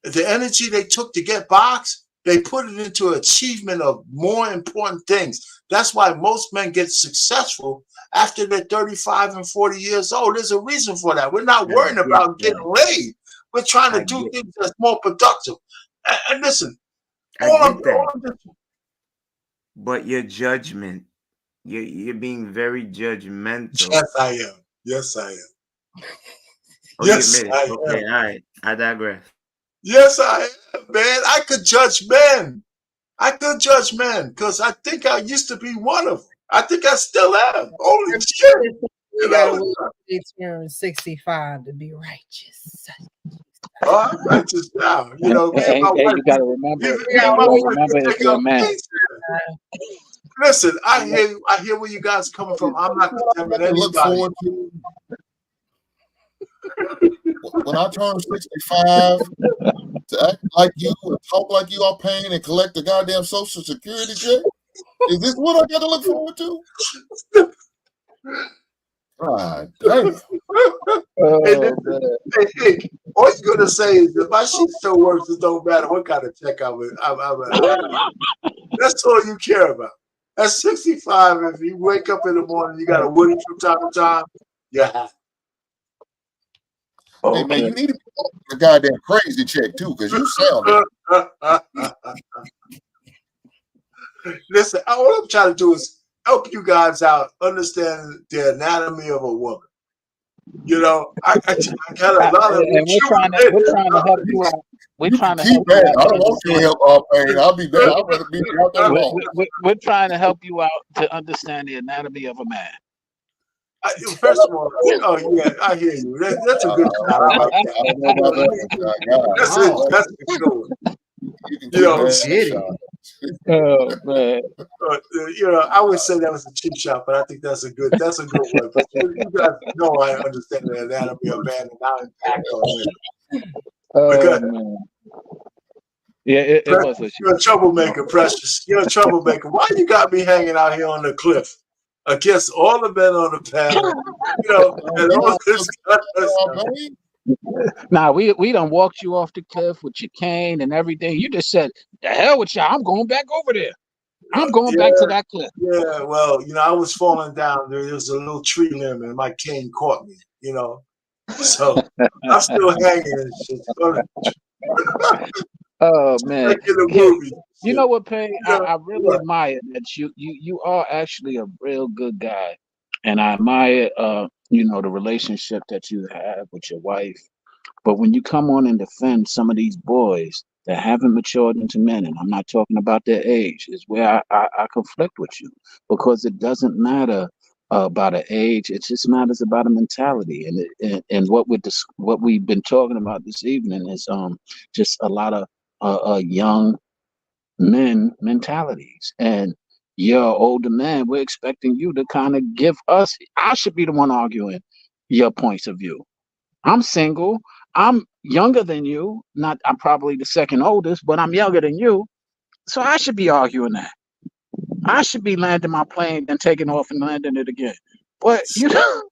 the energy they took to get boxed, they put it into achievement of more important things. That's why most men get successful after they're 35 and 40 years old. There's a reason for that. We're not I worrying get about getting that. laid. We're trying I to do get things that's more productive. And listen, I all I'm get that. just But your judgment, you're being very judgmental. yes, I am. Yes, I am. Oh, you Yes, admit it. I Okay, am. all right. I digress. Yes, I am, man. I could judge men. I could judge men because I think I used to be one of them. I think I still am. Holy shit. You gotta wait till they turn 65 to be righteous. Oh, I'm righteous now. You know, me and my wife, You gotta remember. me and my wife, we Remember, if take you're a up man. things. Listen, I hear you. I hear where you guys are coming from. I'm not condemning I look anybody. forward to when I turn 65 to act like you and talk like you are paying and collect the goddamn Social Security check. Is this what I got to look forward to? God damn. Hey, all you're gonna say is if my shit still works, it don't matter what kind of check I'm that's all you care about. At 65, if you wake up in the morning, you got a Woody from time to time, you're happy. Hey man, you need to be a goddamn crazy check too, because you sound it. Listen, all I'm trying to do is help you guys out understand the anatomy of a woman. You know, I got a lot of And we're trying to help you out. We're trying to help Keep you that. I out. don't want your help, all pain. I'll be there. I'd rather be out there alone. We're trying to help you out to understand the anatomy of a man. First of all, oh yeah, I hear you. That's a good shot. I like that. I don't know about that one. That's a good one. You can You know, keep that. Oh man. You know, I would say that was a cheap shot, but I think that's a good one. But you guys know I understand the anatomy of man and how impact on women. Oh man. Yeah, it was a You're a troublemaker, Precious. You're a troublemaker. Why you got me hanging out here on the cliff against all the men on the panel? You know, and all this stuff. Nah, we done walked you off the cliff with your cane and everything. You just said, "The hell with y'all! I'm going back over there. I'm going back to that cliff." Yeah, well, you know, I was falling down. There was a little tree limb, and my cane caught me. You know, so I'm still hanging and shit. Oh man, like in the movie. You know what, Pay? Yeah, I really admire that you are actually a real good guy, and I admire you know, the relationship that you have with your wife. But when you come on and defend some of these boys that haven't matured into men, and I'm not talking about their age, is where I conflict with you, because it doesn't matter about an age. It just matters about a mentality, and what we've been talking about this evening is just a lot of young men mentalities. And you're an older man. We're expecting you to kind of give us. I should be the one arguing your points of view. I'm single. I'm younger than you. Not. I'm probably the second oldest, but I'm younger than you. So I should be arguing that. I should be landing my plane and taking off and landing it again. But you know,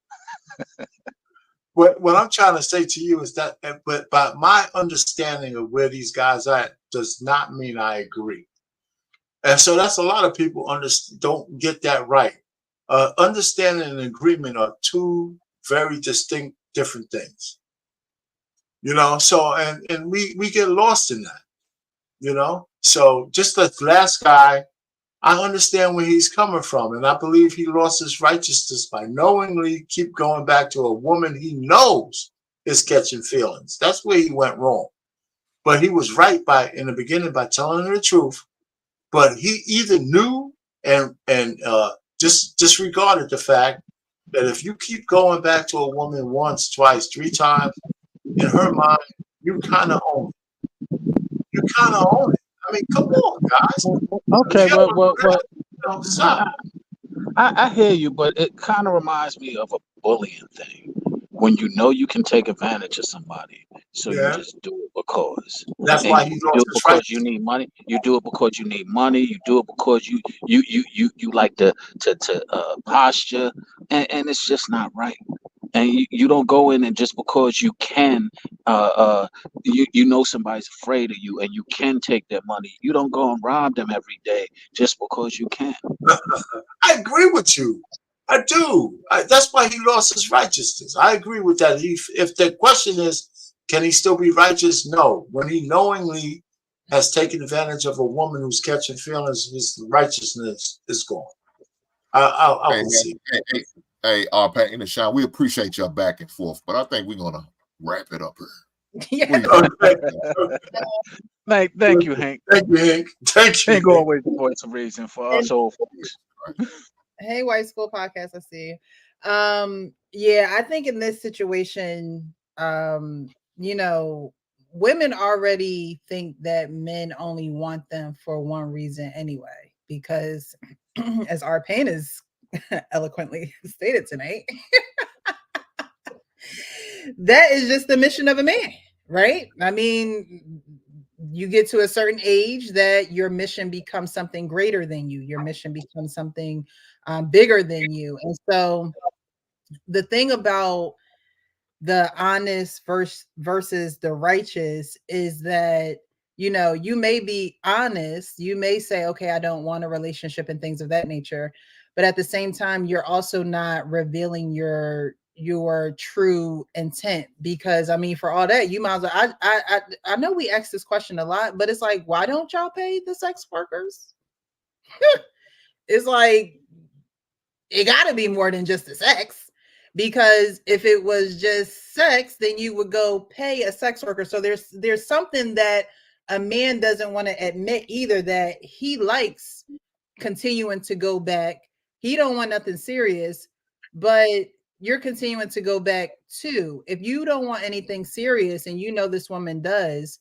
What I'm trying to say to you is that, but by my understanding of where these guys are at does not mean I agree. And so that's a lot of people don't get that right. Understanding and agreement are two very distinct, different things. You know, so and we get lost in that. You know, so just the last guy, I understand where he's coming from, and I believe he lost his righteousness by knowingly keep going back to a woman he knows is catching feelings. That's where he went wrong. But he was right in the beginning by telling her the truth. But he either knew and just disregarded the fact that if you keep going back to a woman once, twice, three times, in her mind, you kind of own it. You kind of own it. I mean, come on, guys. okay, well, I hear you, but it kind of reminds me of a bullying thing. When you know you can take advantage of somebody, so you just do it because. That's and why you he do lost it his because right. you need money. You do it because you need money. You do it because you like to posture, and it's just not right. And you don't go in and just because you can, you know somebody's afraid of you and you can take their money. You don't go and rob them every day just because you can. I agree with you. I do. That's why he lost his righteousness. I agree with that. If the question is, can he still be righteous? No. When he knowingly has taken advantage of a woman who's catching feelings, his righteousness is gone. I will see. Hey, Pat and Sean, we appreciate your back and forth, but I think we're gonna wrap it up here. Thank you, Hank. Thank you, Hank. Thank you. Ain't always the voice of reason for us old folks. Hey, White School Podcast, I see. Yeah, I think in this situation, you know, women already think that men only want them for one reason anyway, because as our pain is eloquently stated tonight, that is just the mission of a man, right? I mean, you get to a certain age that your mission becomes something greater than you. Your mission becomes something bigger than you. And so the thing about the honest versus the righteous is that, you know, you may be honest. You may say, okay, I don't want a relationship and things of that nature. But at the same time, you're also not revealing your true intent, because I mean, for all that, you might as well. I know we ask this question a lot, but it's like, why don't y'all pay the sex workers? It's like, it got to be more than just the sex, because if it was just sex, then you would go pay a sex worker. So there's something that a man doesn't want to admit either, that he likes continuing to go back. He don't want nothing serious, but you're continuing to go back too. If you don't want anything serious and you know this woman does,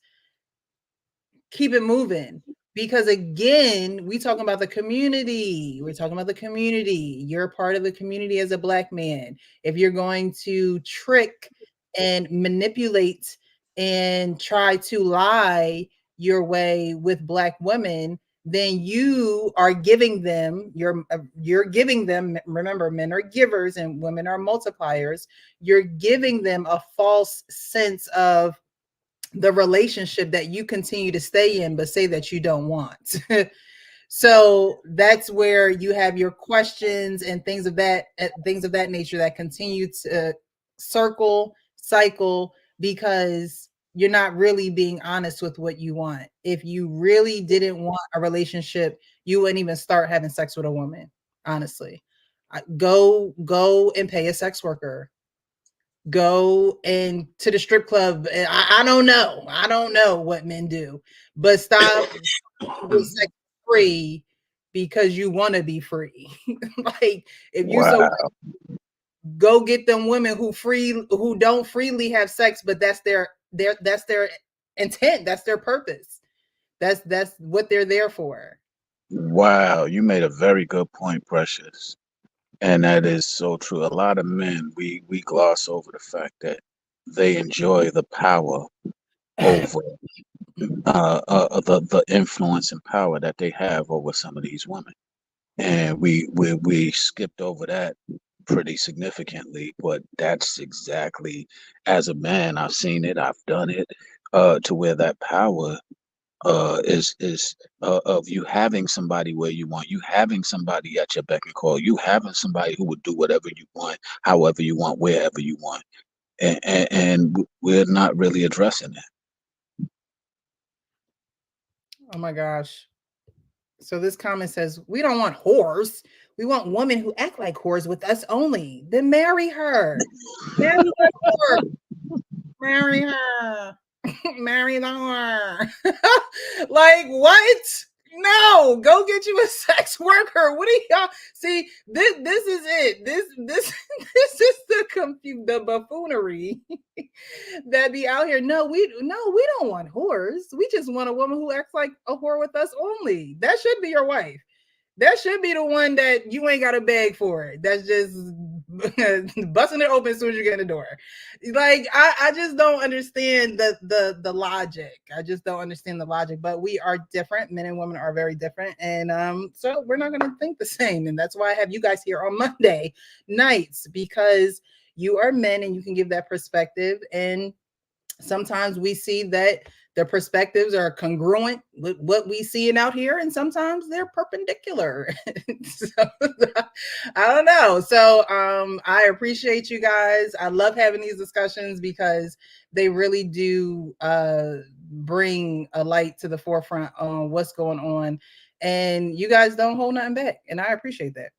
keep it moving. Because again, we talking about the community. We're talking about the community. You're part of the community as a Black man. If you're going to trick and manipulate and try to lie your way with Black women, then you are giving them, you're giving them, remember, men are givers and women are multipliers. You're giving them a false sense of the relationship that you continue to stay in, but say that you don't want. So that's where you have your questions and things of that nature that continue to cycle, because you're not really being honest with what you want. If you really didn't want a relationship, you wouldn't even start having sex with a woman. Honestly, go and pay a sex worker. Go and to the strip club. I don't know what men do, but stop sex free because you want to be free. Like if you Wow. so go get them women who don't freely have sex, but that's their intent, that's their purpose. That's what they're there for. Wow, you made a very good point, Precious. And that is so true. A lot of men, we gloss over the fact that they enjoy the power over the influence and power that they have over some of these women. And we skipped over that pretty significantly, but that's exactly, as a man, I've seen it, I've done it, to where that power is of you having somebody where you want, you having somebody at your beck and call, you having somebody who would do whatever you want, however you want, wherever you want, and we're not really addressing that. Oh my gosh. So this comment says, we don't want whores. We want women who act like whores with us only. Then marry her. Marry the whore. Marry her. Marry the whore. Like what? No, go get you a sex worker. What do y'all see? This is it. This is the buffoonery that be out here. No, we don't want whores. We just want a woman who acts like a whore with us only. That should be your wife. That should be the one that you ain't got to beg for it. That's just busting it open as soon as you get in the door. Like I just don't understand the logic. I just don't understand the logic. But we are different. Men and women are very different, and so we're not going to think the same. And that's why I have you guys here on Monday nights, because you are men and you can give that perspective. And sometimes we see that their perspectives are congruent with what we see out here, and sometimes they're perpendicular. So, I don't know. So I appreciate you guys. I love having these discussions because they really do bring a light to the forefront on what's going on, and you guys don't hold nothing back, and I appreciate that.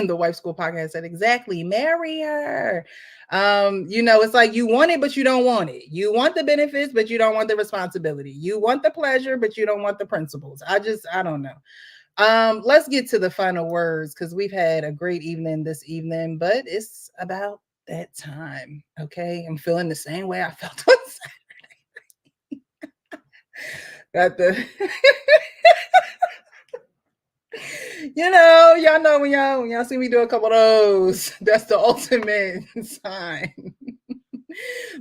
The Wife School Podcast said, exactly, marry her. It's like you want it, but you don't want it. You want the benefits, but you don't want the responsibility. You want the pleasure, but you don't want the principles. I don't know. Let's get to the final words, because we've had a great evening this evening, but it's about that time. Okay, I'm feeling the same way I felt on Saturday. Got the y'all know when y'all see me do a couple of those, that's the ultimate sign.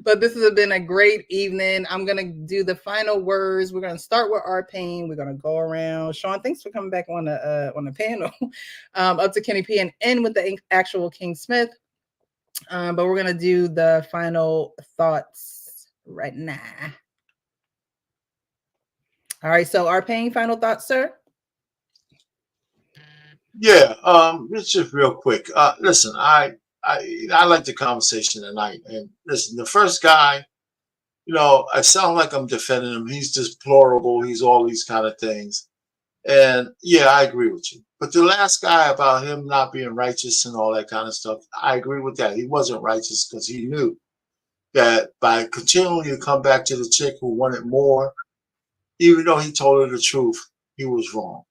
But this has been a great evening. I'm gonna do the final words. We're gonna start with our pain. We're gonna go around. Sean, thanks for coming back on the panel. Up to Kenny P and end with the actual King Smith. But we're gonna do the final thoughts right now. All right. So our pain, final thoughts, sir. Yeah, it's just real quick. Listen, I like the conversation tonight. And listen, the first guy, I sound like I'm defending him. He's deplorable. He's all these kind of things. And yeah, I agree with you. But the last guy about him not being righteous and all that kind of stuff, I agree with that. He wasn't righteous because he knew that by continuing to come back to the chick who wanted more, even though he told her the truth, he was wrong.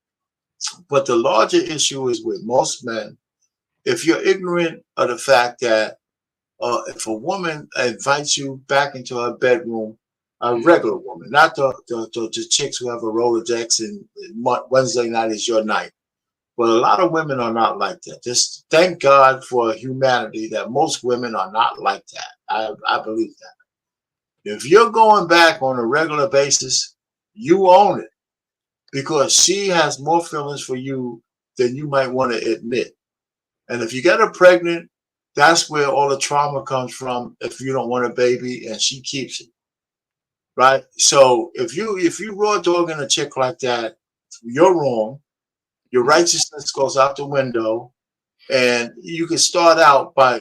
But the larger issue is with most men, if you're ignorant of the fact that if a woman invites you back into her bedroom, a regular woman, not the chicks who have a Rolodex and Wednesday night is your night. But a lot of women are not like that. Just thank God for humanity that most women are not like that. I believe that. If you're going back on a regular basis, you own it, because she has more feelings for you than you might want to admit. And if you get her pregnant, that's where all the trauma comes from. If you don't want a baby and she keeps it, right? So if you raw dogging a chick like that, you're wrong. Your righteousness goes out the window, and you can start out by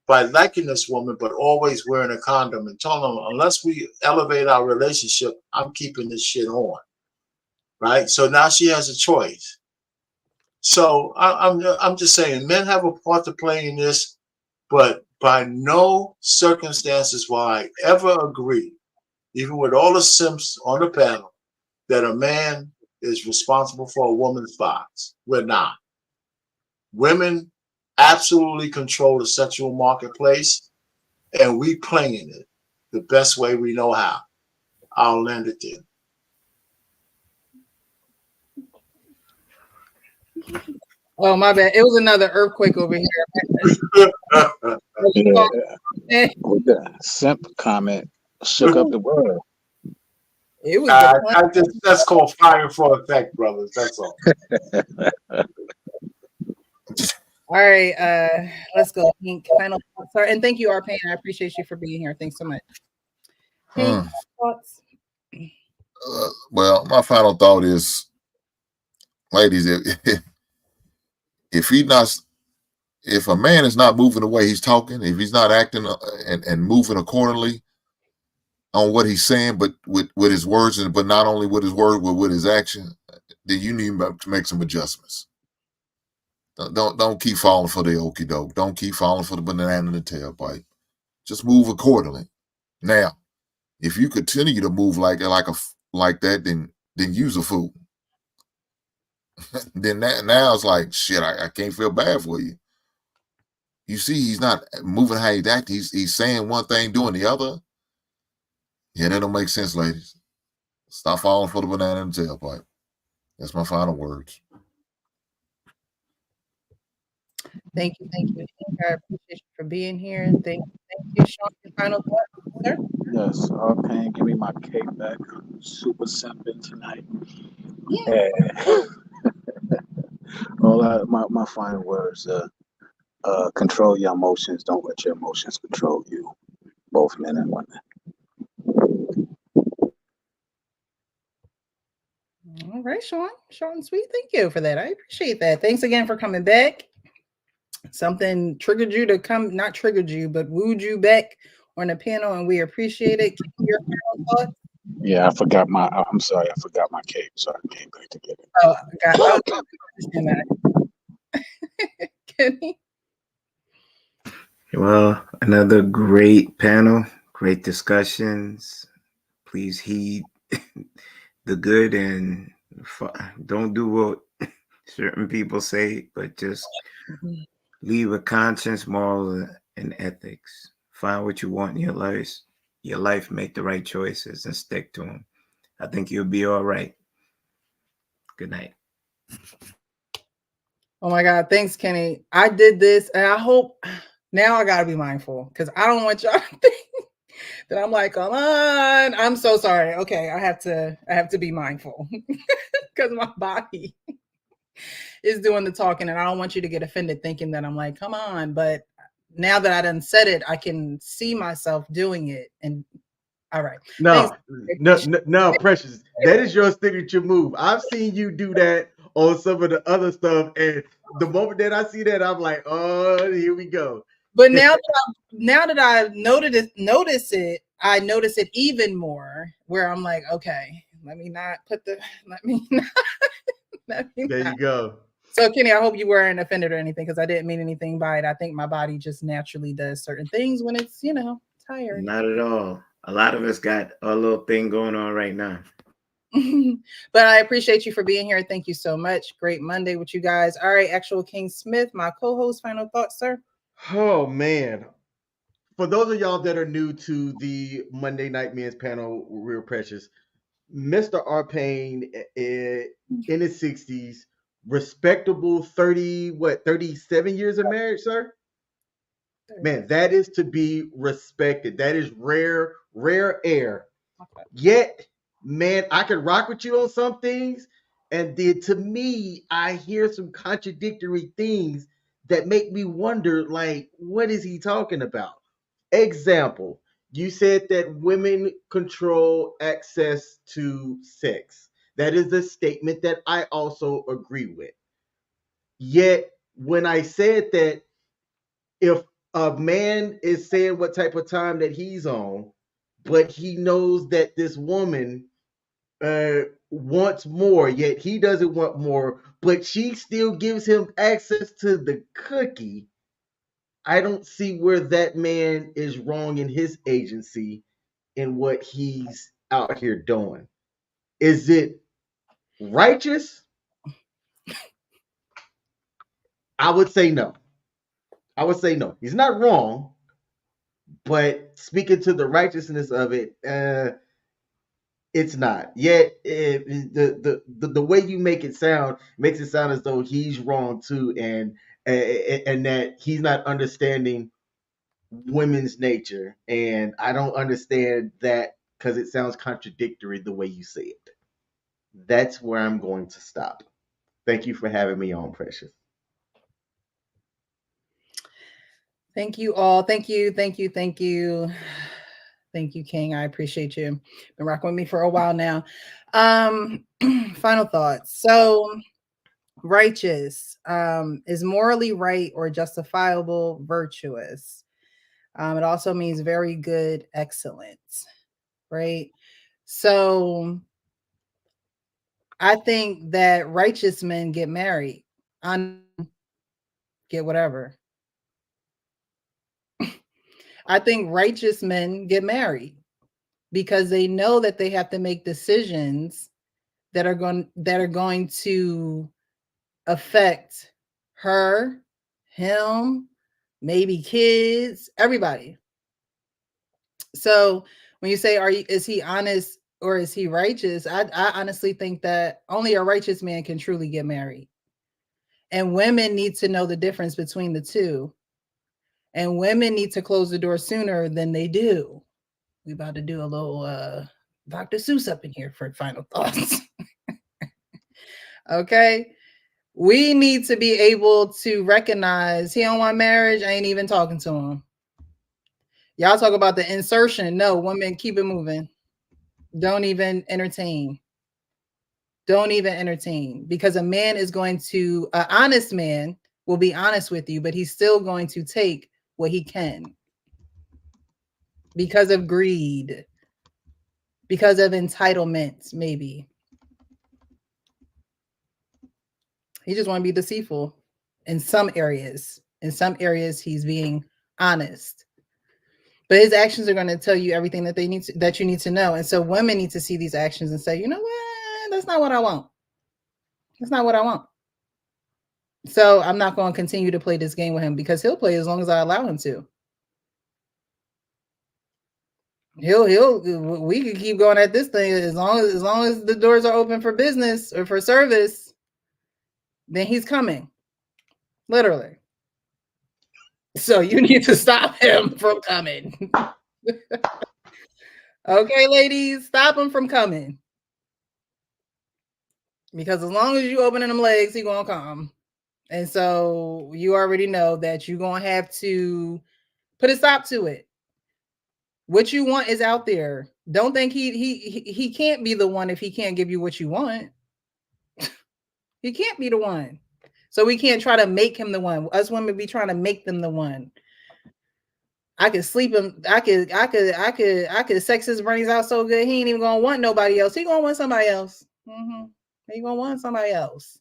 liking this woman, but always wearing a condom and telling them, unless we elevate our relationship, I'm keeping this shit on. Right? So now she has a choice. So I'm just saying, men have a part to play in this, but by no circumstances will I ever agree, even with all the simps on the panel, that a man is responsible for a woman's bodies. We're not. Women absolutely control the sexual marketplace, and we playing it the best way we know how. I'll land it there. Oh, my bad. It was another earthquake over here. Yeah, with the simp comment shook up the world. It was that's called fire for effect, brothers. That's all. All right, let's go. Pink, final thoughts. Sorry, and thank you, Arpain. I appreciate you for being here. Thanks so much. Pink, thoughts? Well, my final thought is, ladies, if a man is not moving the way he's talking, if he's not acting and moving accordingly on what he's saying, but with his words, but not only with his word, but with his action, then you need to make some adjustments. Don't keep falling for the okie doke. Don't keep falling for the banana in the tailpipe. Just move accordingly. Now, if you continue to move like that, then use a fool. Then now it's like, shit, I can't feel bad for you. You see, he's not moving how he's acting. He's saying one thing, doing the other. Yeah, that don't make sense, ladies. Stop falling for the banana in the tailpipe. That's my final words. Thank you. I appreciate you for being here. Thank you, Sean. Your final thoughts, sir? Yes, Arpain, give me my cake back. I'm super simping tonight. Yeah. My final words, control your emotions. Don't let your emotions control you, both men and women. All right, Sean. Short and sweet. Thank you for that. I appreciate that. Thanks again for coming back. Something triggered you to come, not triggered you, but wooed you back on the panel, and we appreciate it. Your final thoughts? Yeah, I'm sorry, I forgot my cape, so I came back to get it. Oh, God. Kenny? Well, another great panel, great discussions. Please heed the good and don't do what certain people say, but just leave a conscience, moral, and ethics. Find what you want in your life, make the right choices and stick to them. I think you'll be all right. Good night. Oh my God. Thanks, Kenny. I did this, and I hope now I gotta be mindful because I don't want y'all to think that I'm like, come on. I'm so sorry. Okay, I have to be mindful because my body is doing the talking, and I don't want you to get offended thinking that I'm like, come on. But now that I done said it, I can see myself doing it. And all right. No, Precious. That is your signature move. I've seen you do that on some of the other stuff, and the moment that I see that, I'm like, oh, here we go. But now that I notice it, I notice it even more. Where I'm like, okay, let me not. There you go. So, Kenny, I hope you weren't offended or anything because I didn't mean anything by it. I think my body just naturally does certain things when it's, tired. Not at all. A lot of us got a little thing going on right now. But I appreciate you for being here. Thank you so much. Great Monday with you guys. All right, Actual King Smith, my co-host, final thoughts, sir. Oh, man. For those of y'all that are new to the Monday Night Men's panel, Real Precious, Mr. Arpain in his 60s, respectable 37 years of marriage, sir? Man, that is to be respected. That is rare air. Okay. Yet, man, I can rock with you on some things. And then to me, I hear some contradictory things that make me wonder, like, what is he talking about? Example, you said that women control access to sex. That is a statement that I also agree with. Yet, when I said that, if a man is saying what type of time that he's on, but he knows that this woman wants more, yet he doesn't want more, but she still gives him access to the cookie, I don't see where that man is wrong in his agency in what he's out here doing. Is it Righteous? I would say no. I would say no. He's not wrong, but speaking to the righteousness of it, it's not. Yet the way you make it sound makes it sound as though he's wrong too, and that he's not understanding women's nature. And I don't understand that because it sounds contradictory the way you say it. That's where I'm going to stop. Thank you for having me on, Precious. Thank you all. Thank you. Thank you. Thank you. Thank you, King. I appreciate you. Been rocking with me for a while now. Final thoughts. So righteous is morally right or justifiable, virtuous. It also means very good, excellent, right? So I think that righteous men get married. Get whatever. I think righteous men get married because they know that they have to make decisions that are going to affect her, him, maybe kids, everybody. So when you say, is he honest or is he righteous? I honestly think that only a righteous man can truly get married. And women need to know the difference between the two. And women need to close the door sooner than they do. We about to do a little Dr. Seuss up in here for final thoughts. Okay. We need to be able to recognize he don't want marriage. I ain't even talking to him. Y'all talk about the insertion. No, women, keep it moving. Don't even entertain. Don't even entertain, because a man is going to, an honest man will be honest with you, but he's still going to take what he can because of greed, because of entitlement, maybe. He just want to be deceitful in some areas. In some areas, he's being honest. But his actions are going to tell you everything that you need to know. And so women need to see these actions and say, you know what? That's not what I want. That's not what I want. So I'm not going to continue to play this game with him, because he'll play as long as I allow him to. We can keep going at this thing as long as the doors are open for business or for service, then he's coming. Literally. So you need to stop him from coming. Okay, ladies, stop him from coming. Because as long as you opening them legs, he gonna come. And so you already know that you're gonna have to put a stop to it. What you want is out there. Don't think he can't be the one if he can't give you what you want. He can't be the one. So we can't try to make him the one. Us women be trying to make them the one. I could sleep him. I could sex his brains out so good he ain't even gonna want nobody else. He gonna want somebody else. He gonna want somebody else.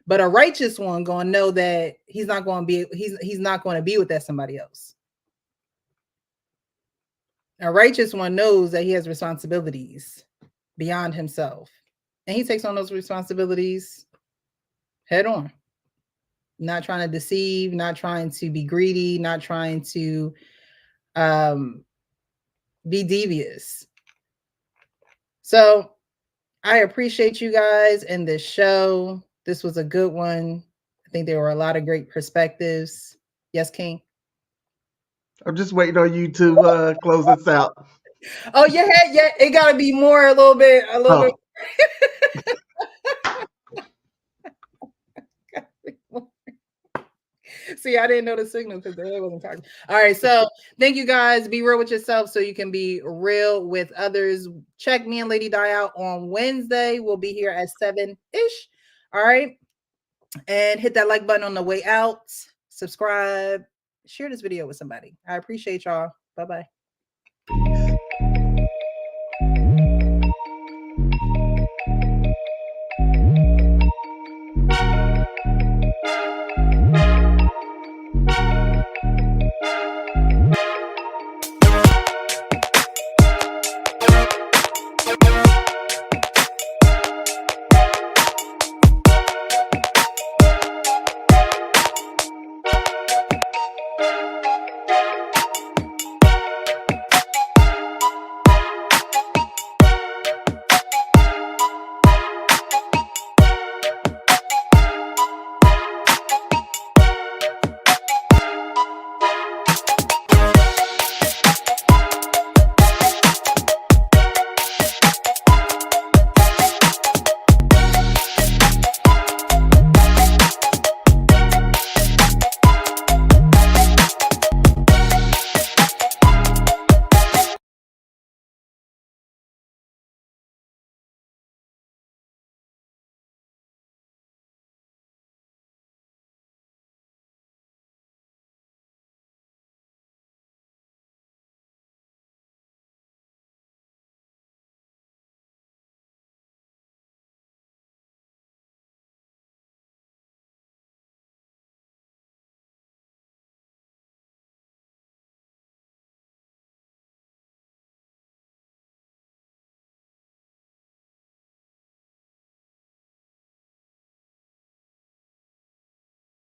But a righteous one gonna know that he's not gonna be with that somebody else. A righteous one knows that he has responsibilities beyond himself, and he takes on those responsibilities head on. Not trying to deceive, not trying to be greedy, not trying to be devious. So I appreciate you guys in this show. This was a good one. I think there were a lot of great perspectives. Yes, King? I'm just waiting on you to close us out. Oh, yeah, it got to be more, a little bit. See, I didn't know the signal because the head wasn't talking. All right, so thank you guys. Be real with yourself so you can be real with others. Check me and Lady Di out on Wednesday. We'll be here at 7-ish. All right, and hit that like button on the way out. Subscribe. Share this video with somebody. I appreciate y'all. Bye-bye.